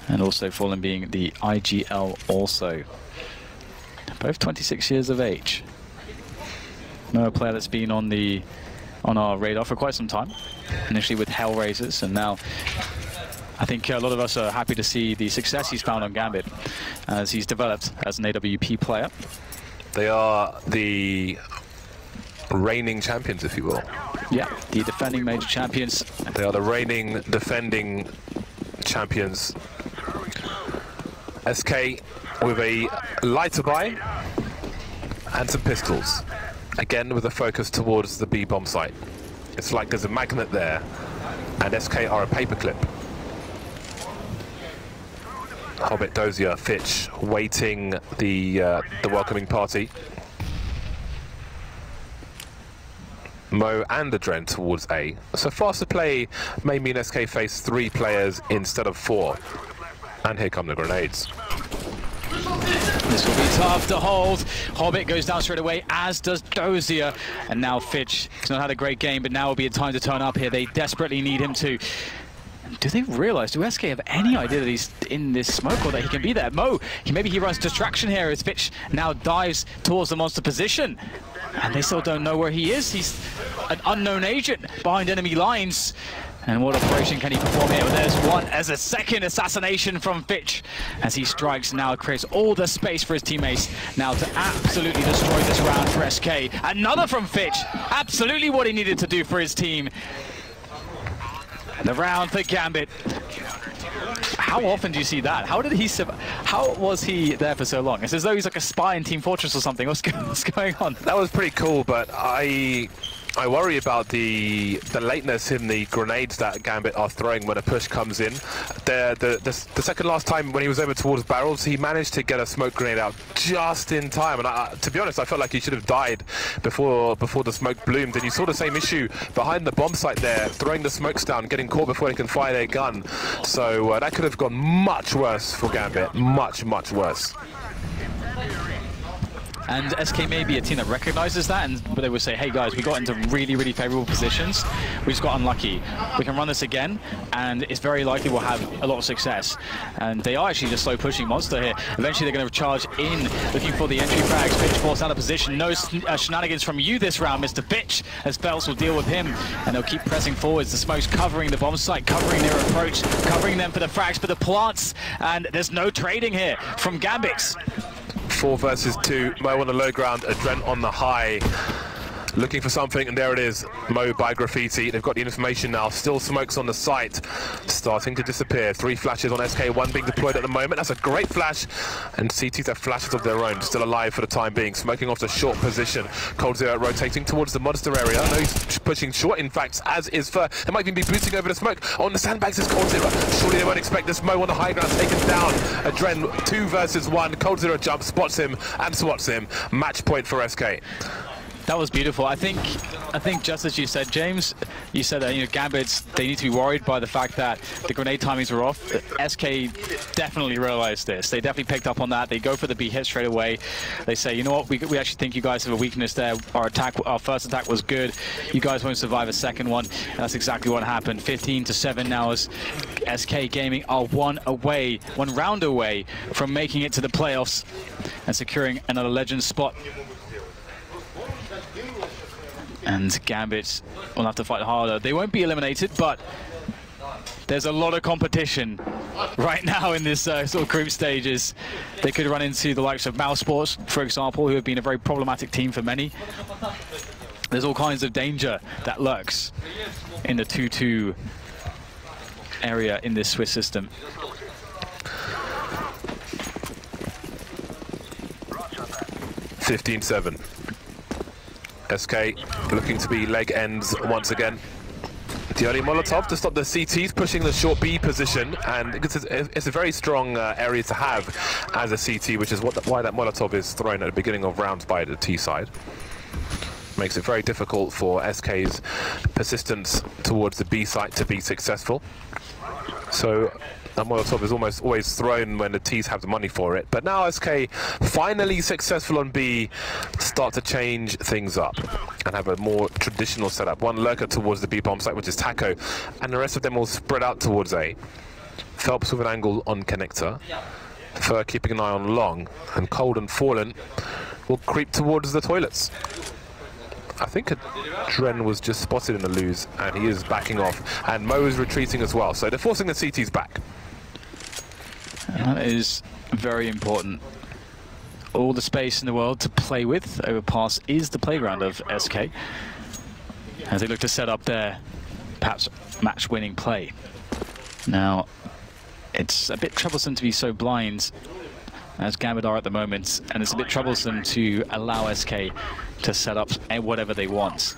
And also Fallen being the IGL also. Both 26 years of age. No player that's been on our radar for quite some time. Initially with Hellraisers, and now I think a lot of us are happy to see the success he's found on Gambit as he's developed as an AWP player. They are the reigning champions, if you will. Yeah, the defending major champions. They are the reigning defending champions. SK with a lighter buy and some pistols. Again, with a focus towards the B bomb site. It's like there's a magnet there, and SK are a paperclip. Hobbit, Dozier, Fitch waiting the welcoming party. Mo and Adren towards A. So faster play may mean SK face 3 players instead of 4. And here come the grenades. This will be tough to hold. Hobbit goes down straight away, as does Dozier. And now Fitch has not had a great game, but now will be a time to turn up here. They desperately need him to. Do they realize, do SK have any idea that he's in this smoke or that he can be there? Mo, maybe he runs distraction here as Fitch now dives towards the monster position. And they still don't know where he is. He's an unknown agent behind enemy lines. And what operation can he perform here? Well, there's one as a second assassination from Fitch. As he strikes now, creates all the space for his teammates now to absolutely destroy this round for SK. Another from Fitch. Absolutely what he needed to do for his team. The round for Gambit. How often do you see that? How was he there for so long? It's as though he's like a spy in Team Fortress or something. What's going on? That was pretty cool, but I worry about the lateness in the grenades that Gambit are throwing when a push comes in. The second last time when he was over towards barrels, he managed to get a smoke grenade out just in time. And to be honest, I felt like he should have died before the smoke bloomed. And you saw the same issue behind the bomb site there, throwing the smokes down, getting caught before they can fire their gun. So that could have gone much worse for Gambit, much worse. And SK may be a team that recognizes that, but they would say, hey guys, we got into really favorable positions. We just got unlucky. We can run this again, and it's very likely we'll have a lot of success. And they are actually just slow pushing Monster here. Eventually they're going to charge in, looking for the entry frags. Fitch forced out of position. No shenanigans from you this round, Mr. Fitch, as Phelps will deal with him. And they'll keep pressing forwards. The smoke's covering the bomb site, covering their approach, covering them for the frags, for the plants. And there's no trading here from Gambit. 4 versus 2, Mo on the low ground, Adrent on the high. looking for something, and there it is. Mo by Graffiti. They've got the information now. Still smokes on the site, starting to disappear. 3 flashes on SK, 1 being deployed at the moment. That's a great flash, and CTs have flashes of their own, still alive for the time being. Smoking off the short position. Cold Zero rotating towards the monster area. I know he's pushing short, in fact, as is Fur. They might even be boosting over the smoke. On the sandbags is Cold Zero. Surely they won't expect this. Mo on the high ground, taken down. Adren 2 versus 1. Cold Zero jumps, spots him, and swats him. Match point for SK. That was beautiful. I think just as you said, James, you said that, you know, Gambits, they need to be worried by the fact that the grenade timings were off. SK definitely realized this. They definitely picked up on that. They go for the B hit straight away. They say, you know what, we actually think you guys have a weakness there. Our first attack was good. You guys won't survive a second one. And that's exactly what happened. 15-7 now as SK Gaming are one round away from making it to the playoffs and securing another legend spot. And Gambit will have to fight harder. They won't be eliminated, but there's a lot of competition right now in this sort of group stages. They could run into the likes of Mouse Sports, for example, who have been a very problematic team for many. There's all kinds of danger that lurks in the 2-2 area in this Swiss system. (15-7). SK looking to be leg ends once again. The early Molotov to stop the CTs pushing the short B position, and it's a very strong area to have as a CT, which is why that Molotov is thrown at the beginning of rounds by the T side. Makes it very difficult for SK's persistence towards the B site to be successful. So that Molotov is almost always thrown when the T's have the money for it. But now SK, finally successful on B, start to change things up and have a more traditional setup. One lurker towards the B bomb site, which is Taco, and the rest of them will spread out towards A. Phelps with an angle on connector. Fur keeping an eye on long, and Cold and Fallen will creep towards the toilets. I think Dren was just spotted in the lose, and he is backing off, and Mo is retreating as well, so they're forcing the CTs back. That is very important. All the space in the world to play with. Overpass is the playground of SK, as they look to set up their perhaps match-winning play. Now, it's a bit troublesome to be so blind as Gambit are at the moment, and it's a bit troublesome to allow SK to set up whatever they want.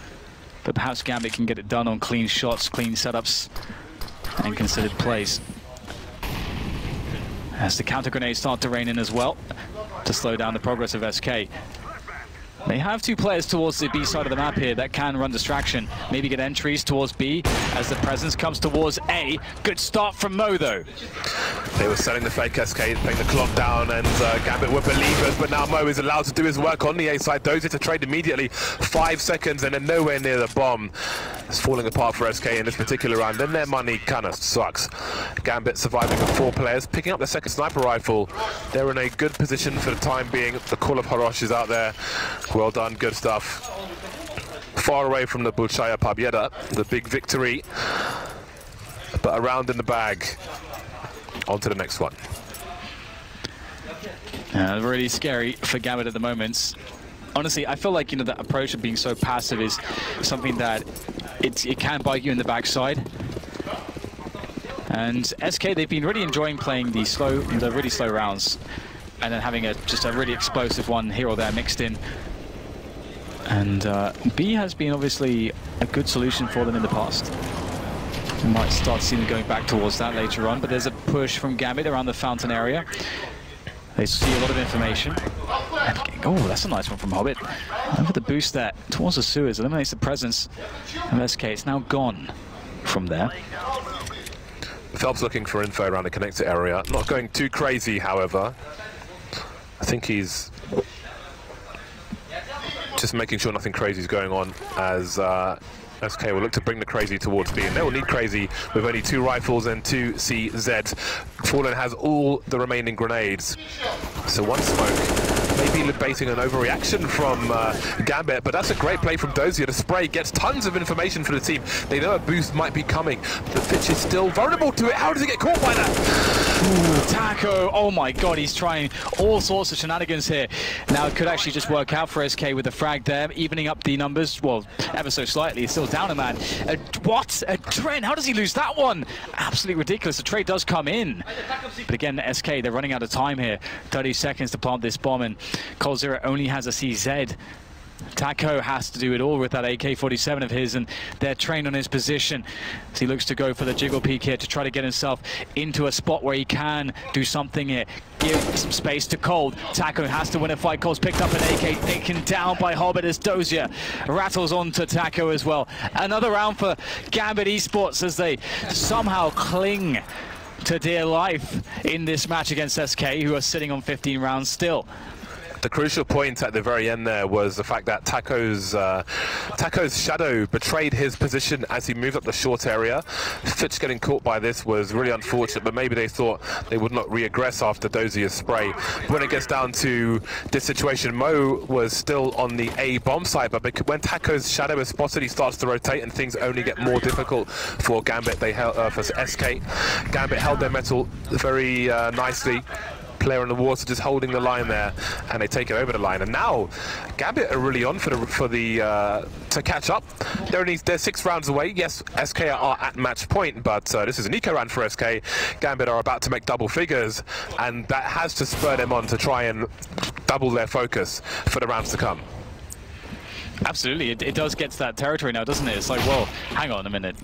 But perhaps Gambit can get it done on clean shots, clean setups, and considered plays. As the counter grenades start to rain in as well, to slow down the progress of SK. They have 2 players towards the B side of the map here that can run distraction, maybe get entries towards B as the presence comes towards A. Good start from Mo though. They were selling the fake SK, playing the clock down, and Gambit were believers, but now Mo is allowed to do his work on the A side. Dozier to trade immediately, 5 seconds, and then nowhere near the bomb. It's falling apart for SK in this particular round, then their money kind of sucks. Gambit surviving with 4 players, picking up the second sniper rifle. They're in a good position for the time being. The call of Harosh is out there. Well done, good stuff. Far away from the Bulshaya Pabieda, the big victory, but a round in the bag. On to the next one. Really scary for Gambit at the moment. Honestly, I feel like, you know, that approach of being so passive is something that it can bite you in the backside. And SK, they've been really enjoying playing the really slow rounds, and then having just a really explosive one here or there mixed in. And B has been obviously a good solution for them in the past. We might start seeing them going back towards that later on, but there's a push from Gambit around the fountain area. They see a lot of information. And, oh, that's a nice one from Hobbit. Over the boost there towards the sewers, eliminates the presence of SK. It's now gone from there. Phelps looking for info around the connector area. Not going too crazy, however. I think he's just making sure nothing crazy is going on, as SK will look to bring the crazy towards B, and they will need crazy with only 2 rifles and 2 CZs. Fallen has all the remaining grenades, so 1 smoke. Maybe debating an overreaction from Gambit, but that's a great play from Dozier. The spray gets tons of information for the team. They know a boost might be coming. The Fitch is still vulnerable to it. How does he get caught by that? Taco, oh my god, he's trying all sorts of shenanigans here. Now it could actually just work out for SK with the frag there, evening up the numbers, well, ever so slightly. It's still down a man. What? A Dren, how does he lose that one? Absolutely ridiculous. The trade does come in. But again, SK, they're running out of time here. 30 seconds to plant this bomb, and Cold Zero only has a CZ. Taco has to do it all with that AK-47 of his, and they're trained on his position. So he looks to go for the jiggle peek here to try to get himself into a spot where he can do something here. Give some space to Cold. Taco has to win a fight. Cold's picked up an AK, taken down by Hobbit as Dozier rattles on to Taco as well. Another round for Gambit Esports as they somehow cling to dear life in this match against SK, who are sitting on 15 rounds still. The crucial point at the very end there was the fact that Taco's shadow betrayed his position as he moved up the short area. Fitch getting caught by this was really unfortunate, but maybe they thought they would not re-aggress after Dozier's spray. When it gets down to this situation, Mo was still on the A bomb side, but when Taco's shadow is spotted, he starts to rotate and things only get more difficult for Gambit. They held for SK. Gambit held their metal very nicely. Player on the water just holding the line there, and they take it over the line. And now Gambit are really on to catch up. They're 6 rounds away. Yes, SK are at match point, but this is an eco round for SK. Gambit are about to make double figures, and that has to spur them on to try and double their focus for the rounds to come. Absolutely, it does get to that territory now, doesn't it? It's like, well, hang on a minute.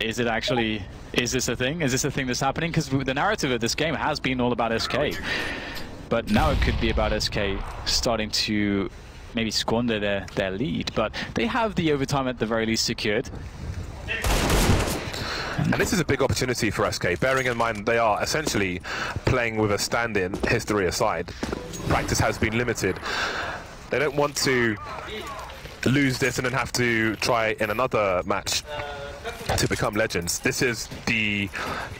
Is it actually... Is this a thing? Is this a thing that's happening? Because the narrative of this game has been all about SK. But now it could be about SK starting to maybe squander their lead. But they have the overtime at the very least secured. And this is a big opportunity for SK, bearing in mind they are essentially playing with a stand-in, history aside. Practice has been limited. They don't want to lose this and then have to try in another match to become legends. This is the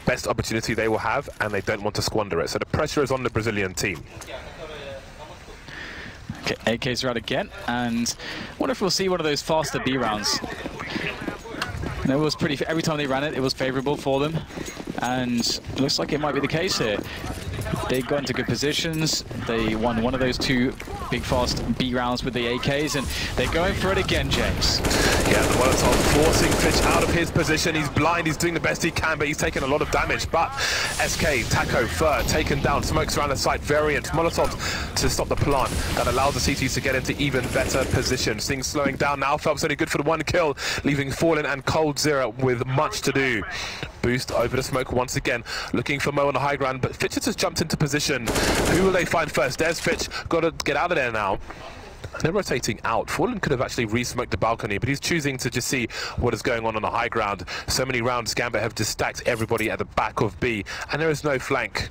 best opportunity they will have, and they don't want to squander it. So the pressure is on the Brazilian team. Okay, AKs are out again, and I wonder if we'll see one of those faster B rounds. And it was pretty, every time they ran it, it was favorable for them, and it looks like it might be the case here. They got into good positions. They won one of those 2 big fast B rounds with the AKs, and they're going for it again, James. Yeah, the Molotov forcing Fitch out of his position. He's blind, he's doing the best he can, but he's taking a lot of damage. But SK, Taco, Fur, taken down, smokes around the site, variant, Molotov to stop the plant. That allows the CTs to get into even better positions. Things slowing down now. Phelps only good for the 1 kill, leaving Fallen and Cold Zero with much to do. Boost over the smoke once again, looking for Mo on the high ground, but Fitch has just jumped into position. Who will they find first? There's Fitch, got to get out of there now. They're rotating out. Fallen could have actually re-smoked the balcony, but he's choosing to just see what is going on the high ground. So many rounds, Gambit have just stacked everybody at the back of B, and there is no flank.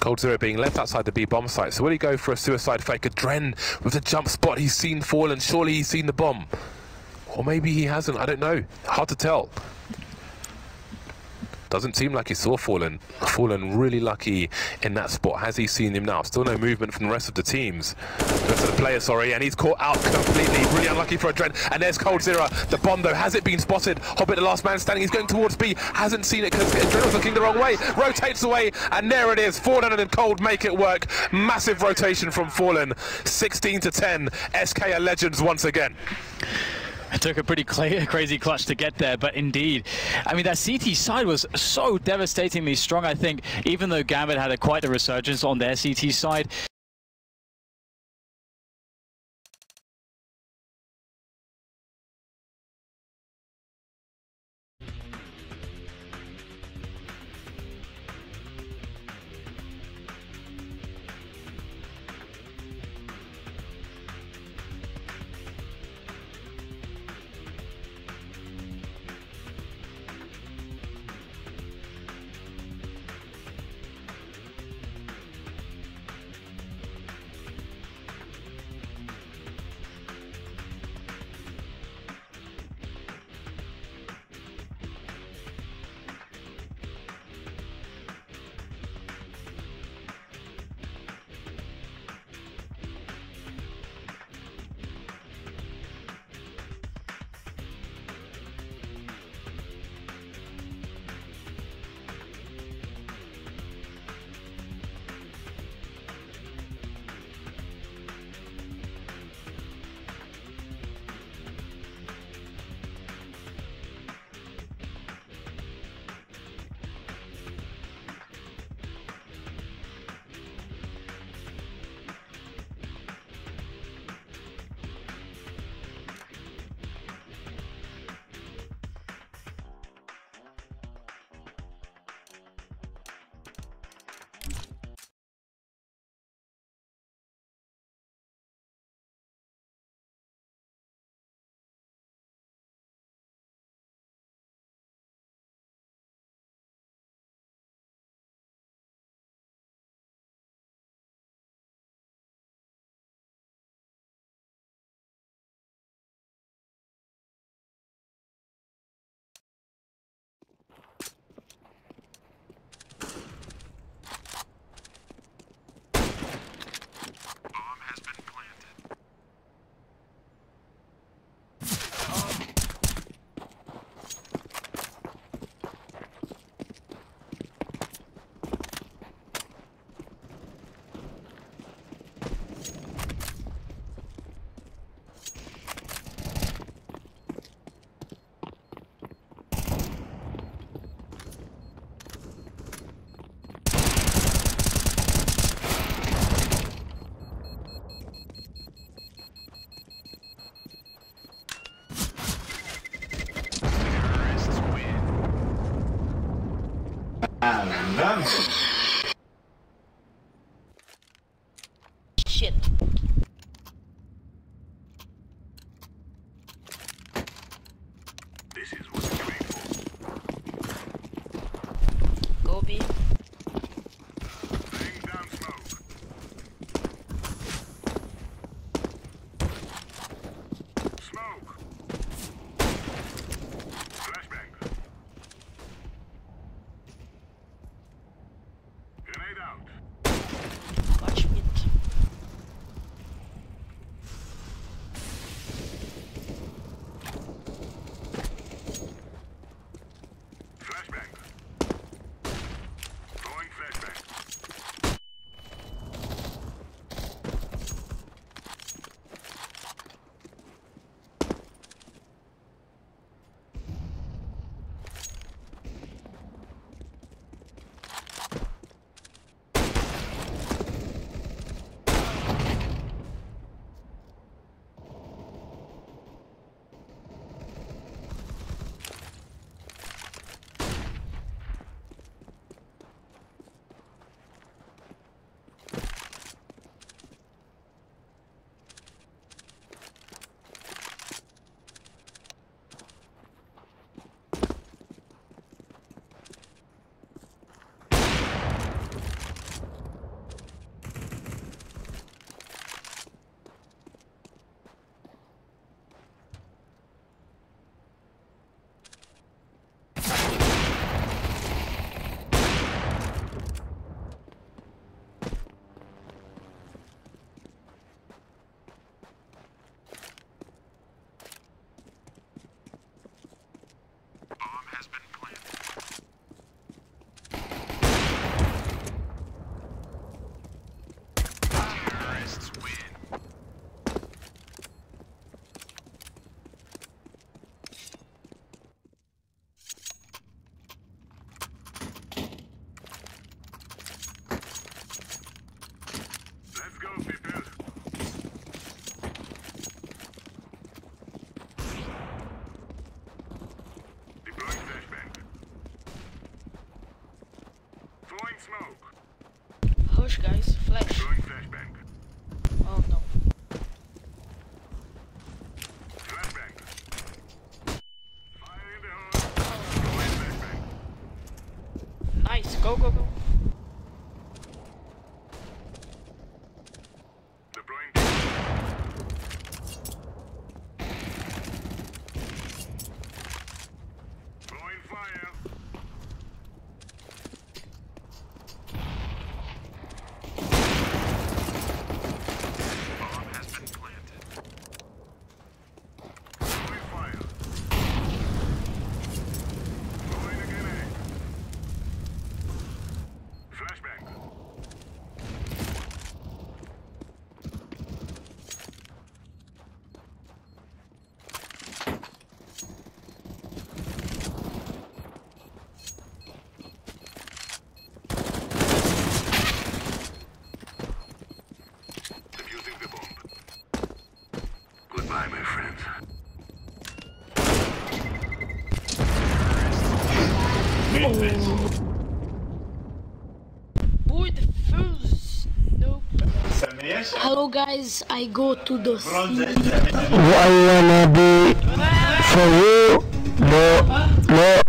Cold Zero being left outside the B bomb site. So will he go for a suicide fake? A Dren with the jump spot. He's seen Fallen. Surely he's seen the bomb. Or maybe he hasn't. I don't know. Hard to tell. Doesn't seem like he saw Fallen. Fallen really lucky in that spot. Has he seen him now? Still no movement from the rest of the teams. The rest of the players, sorry, and he's caught out completely. Really unlucky for a Dren. And there's Cold Zero. The bomb, though, has it been spotted? Hobbit, the last man standing, he's going towards B. Hasn't seen it because Dren was looking the wrong way. Rotates away, and there it is. Fallen and Cold make it work. Massive rotation from Fallen. 16-10. SK are legends once again. It took a pretty crazy clutch to get there, but indeed, I mean, that CT side was so devastatingly strong, I think, even though Gambit had quite a resurgence on their CT side. Shit. This is what we trained for. Go B. Laying down smoke. Smoke. Flashbang. Grenade out. Watch mid. Flashbang. Throwing flashbang. Bomb has been planted. Terrorists win. Let's go, people. Deploying flashbang. Throwing smoke. Hush guys, flash. Throwing flashbang. Oh no. Flashbang. Fire in the hole. Throwing flashbang. Nice, go go go. Deploying. Throwing fire. Bomb has been planted. Throwing fire. Throwing a grenade. Flashbang. Defusing the bomb. Goodbye, my friends. Boy, the fuse. Nope. Hello guys, I go to the sea. I wanna be for you. No, no.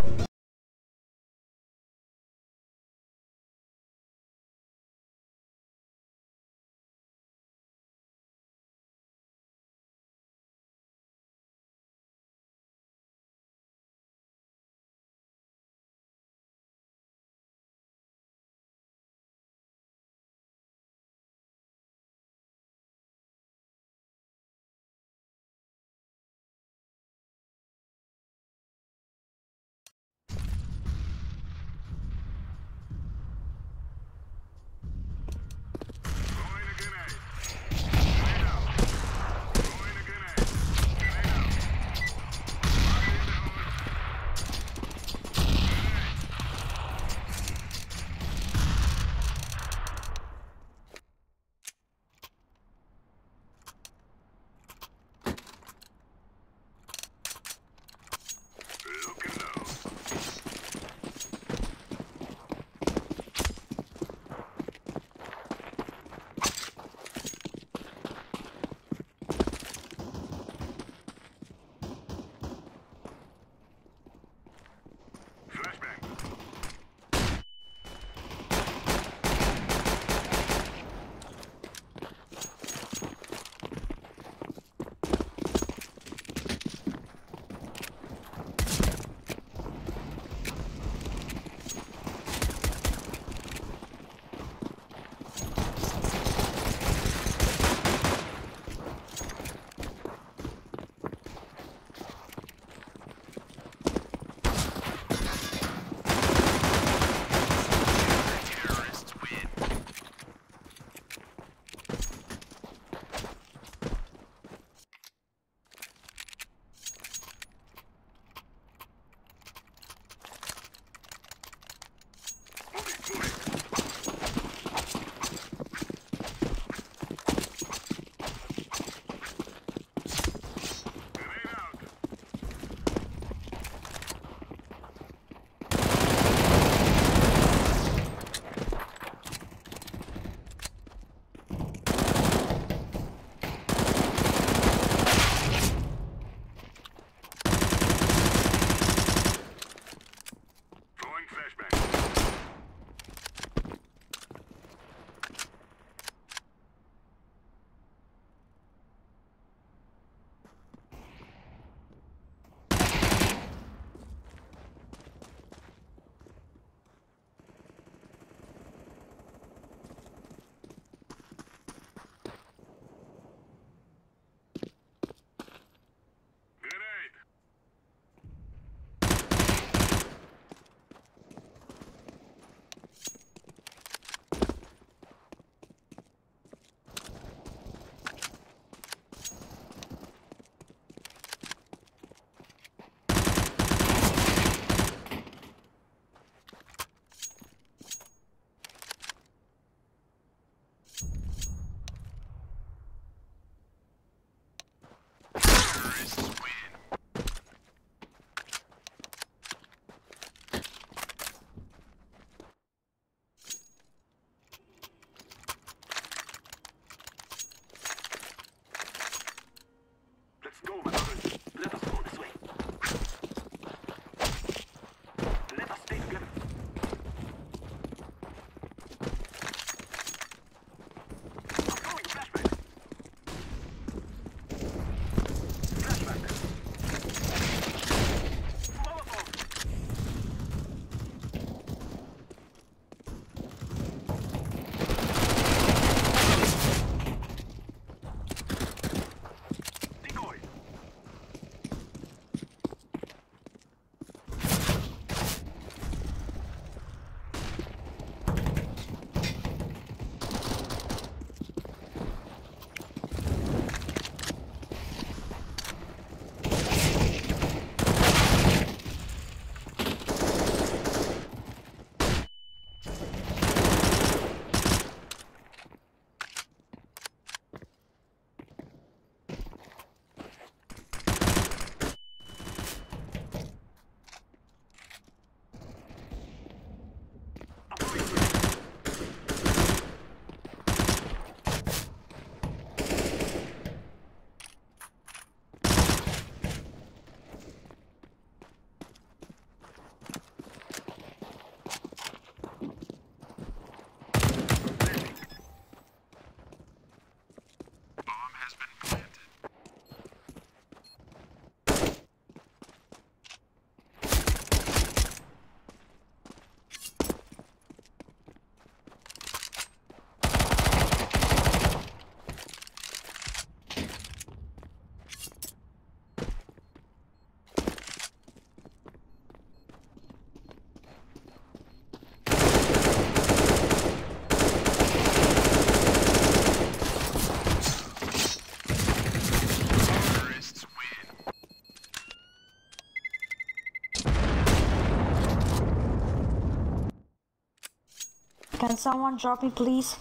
Can someone drop me, please?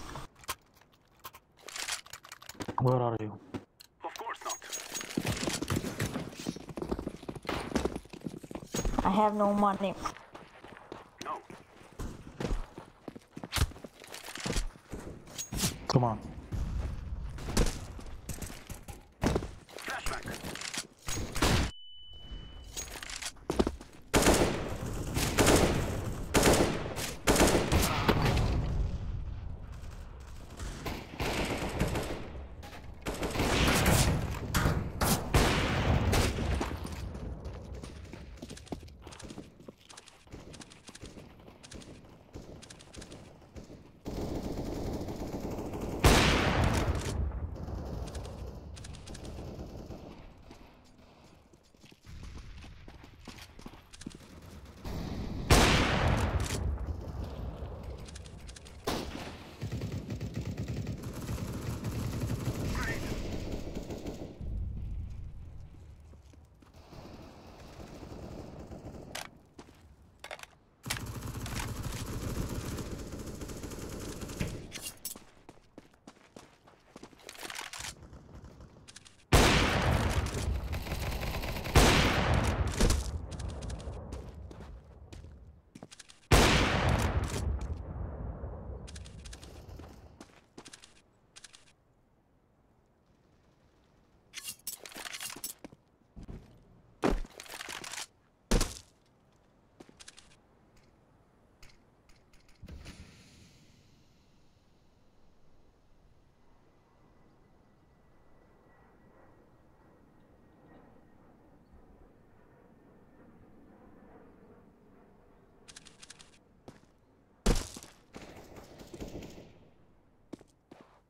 Where are you? Of course not. I have no money. No. Come on. Flashback.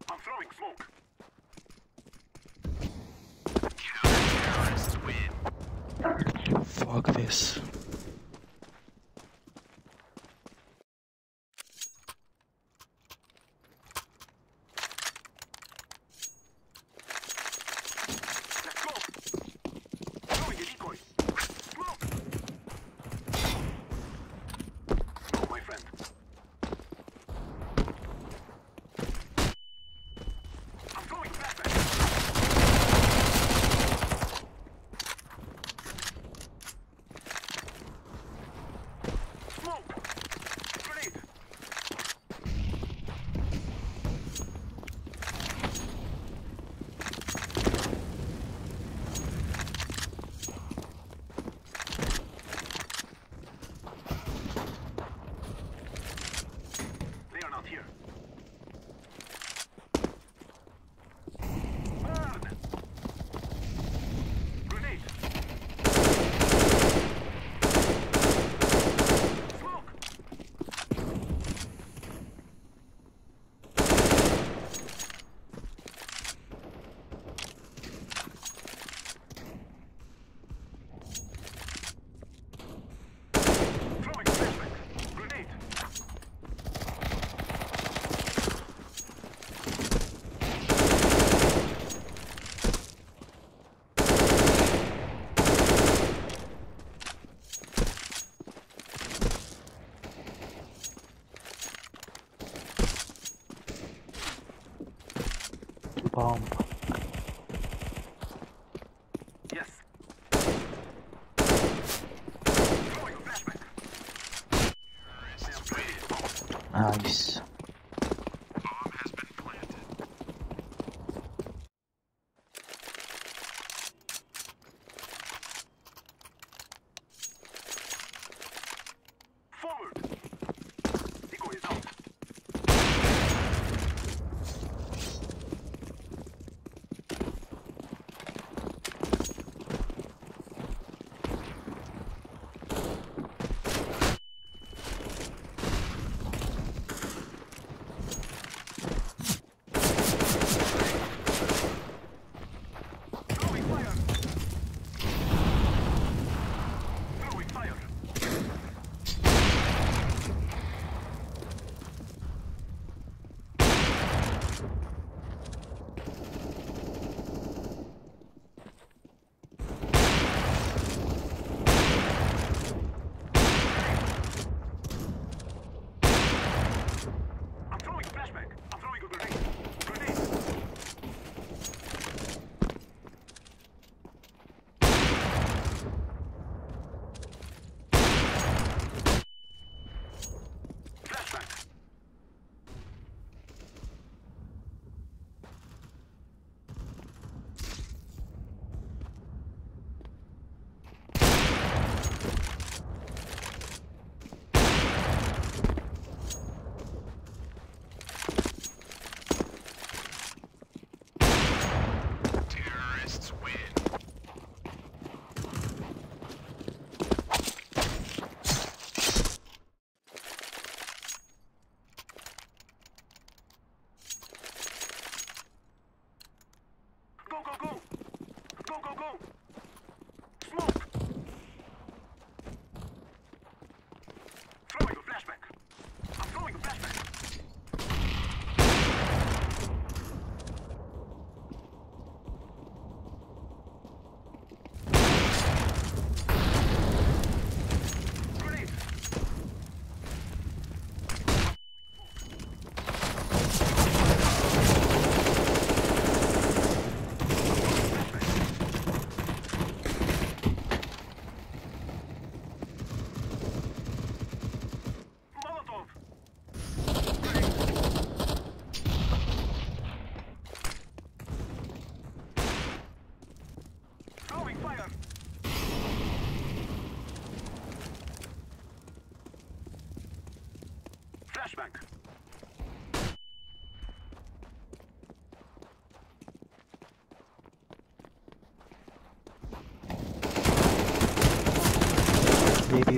I'm throwing smoke. Counter-terrorists win. Fuck this. Let's go. Throwing a decoy. Smoke. No, my friend. I'm throwing flashback. Smoke. Grenade. They are not here. Burn! Grenade! Smoke! Throwing flashback! Grenade! Bomb. Yes. Throwing flashback. I am ready to go. Nice. Bomb has been planted. Forward. Decoy is out.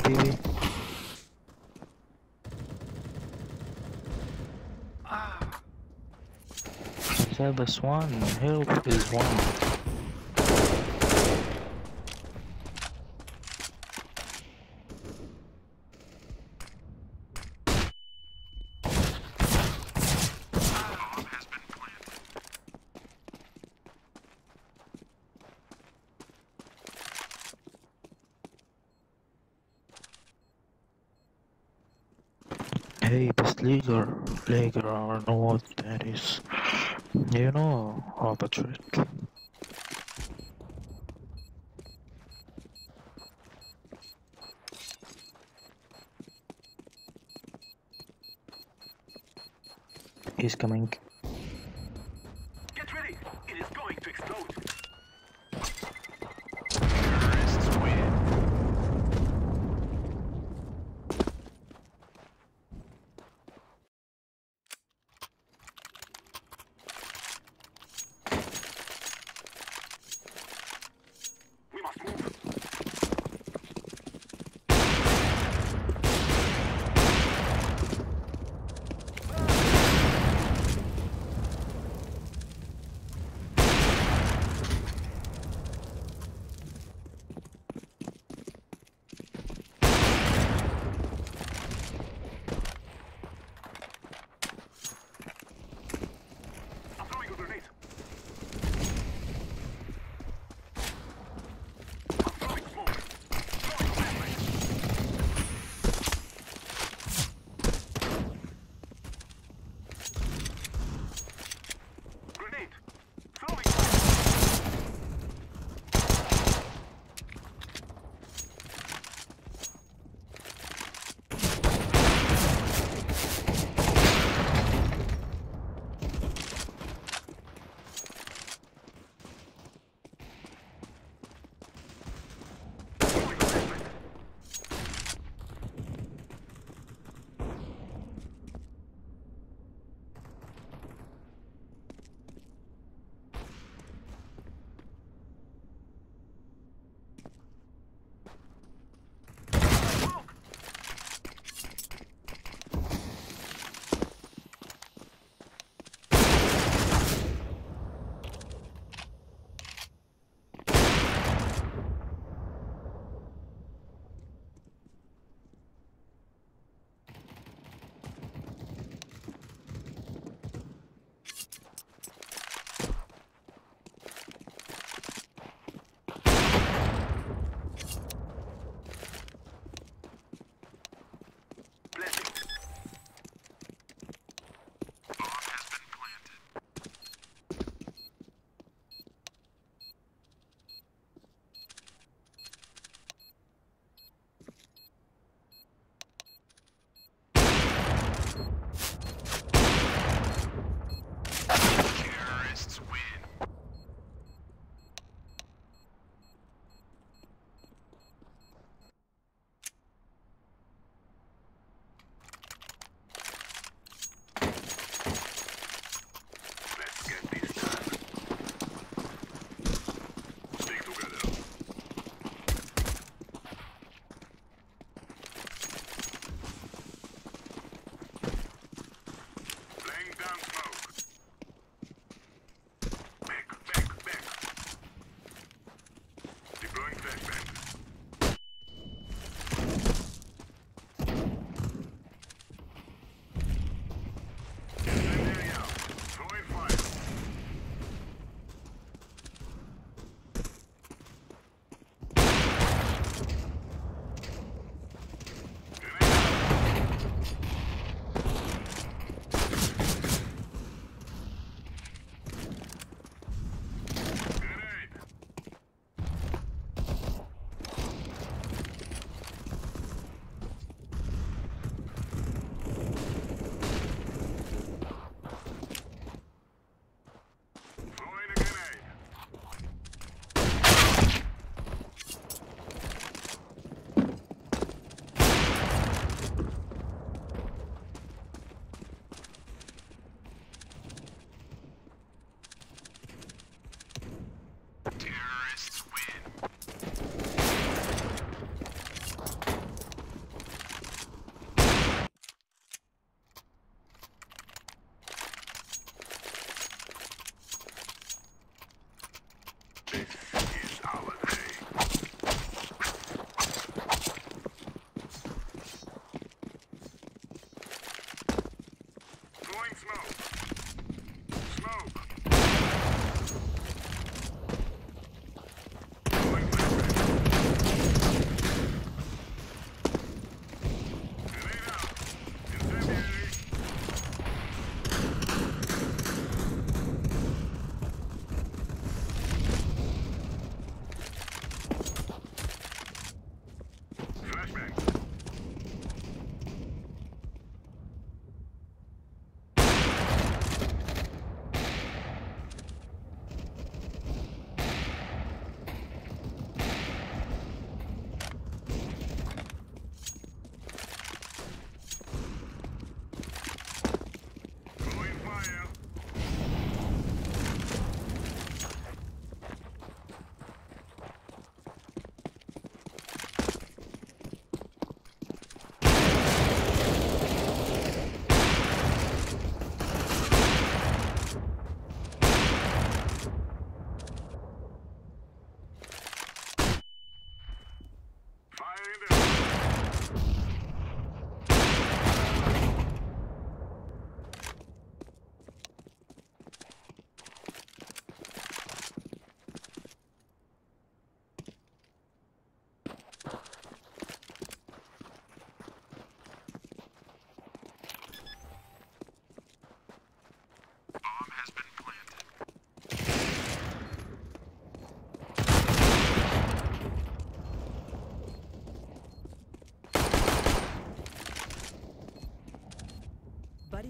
TV. Service 1, help is 1. Hey, this Lager, I don't know what that is. You know about it. He's coming. Get ready. It is going to explode. We must move.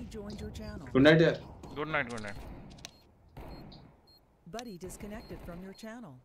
joined your channel. Good night यार. Good night, good night. Buddy disconnected from your channel.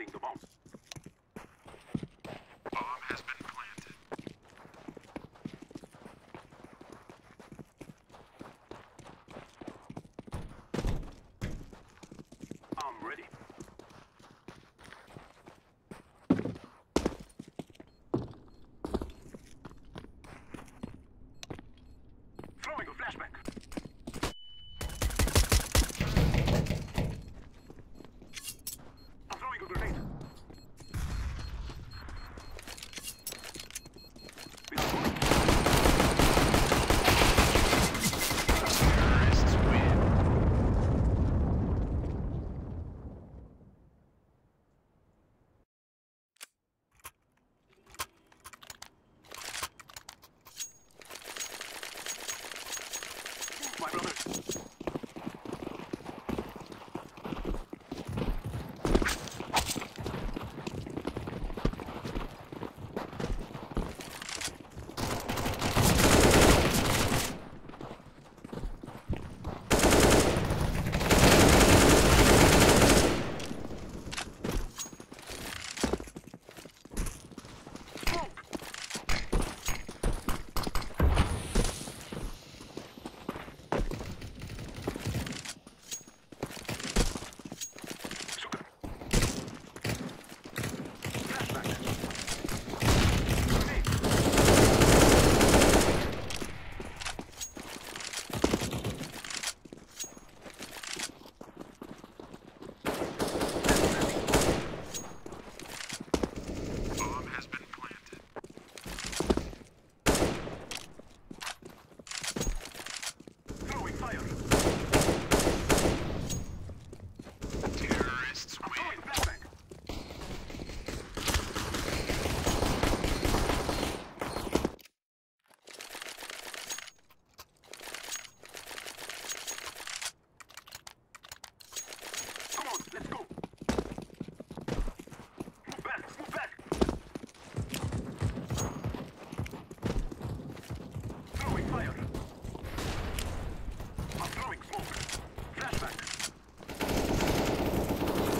Planting the bomb. Bomb has been planted. I'm ready. Throwing a flashback. I'm throwing a grenade. Terrorists win. My brother. Bomb has been planted. Throwing fire. Terrorists win. Flashback. Come on, let's go. Move back, move back. Throwing fire. I'm throwing smoke. Flashback.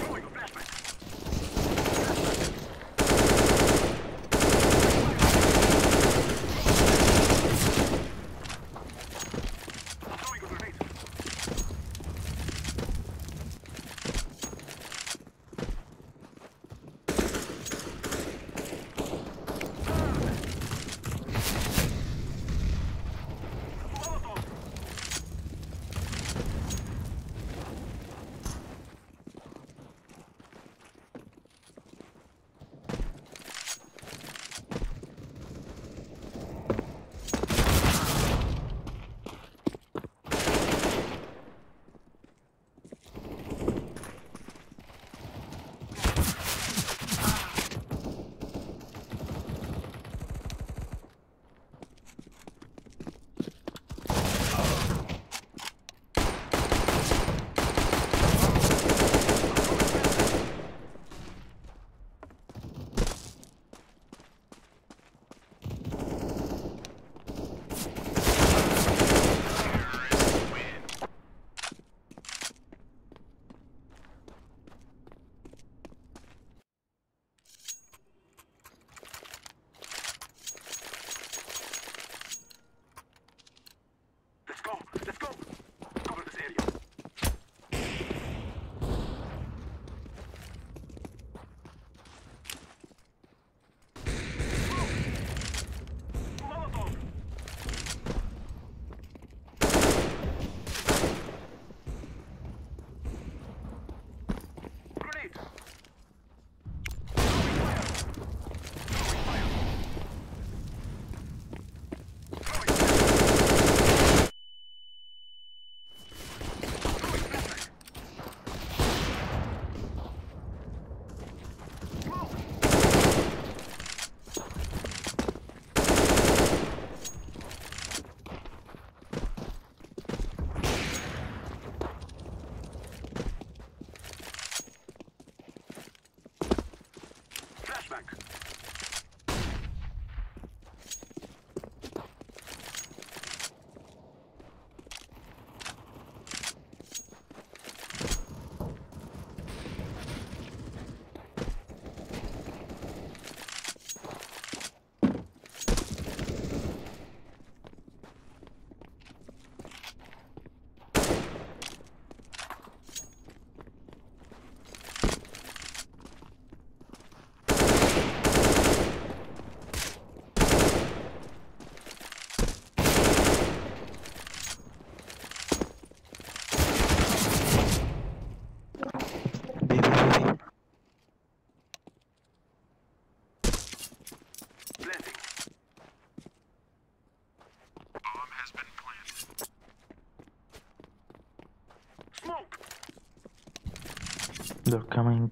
Throwing a flashback. I'm throwing a grenade. Molotov. Let's go, let's go. Cover this area. Molotov. Grenade. Throwing fire. Throwing fire. Throwing fire. They're coming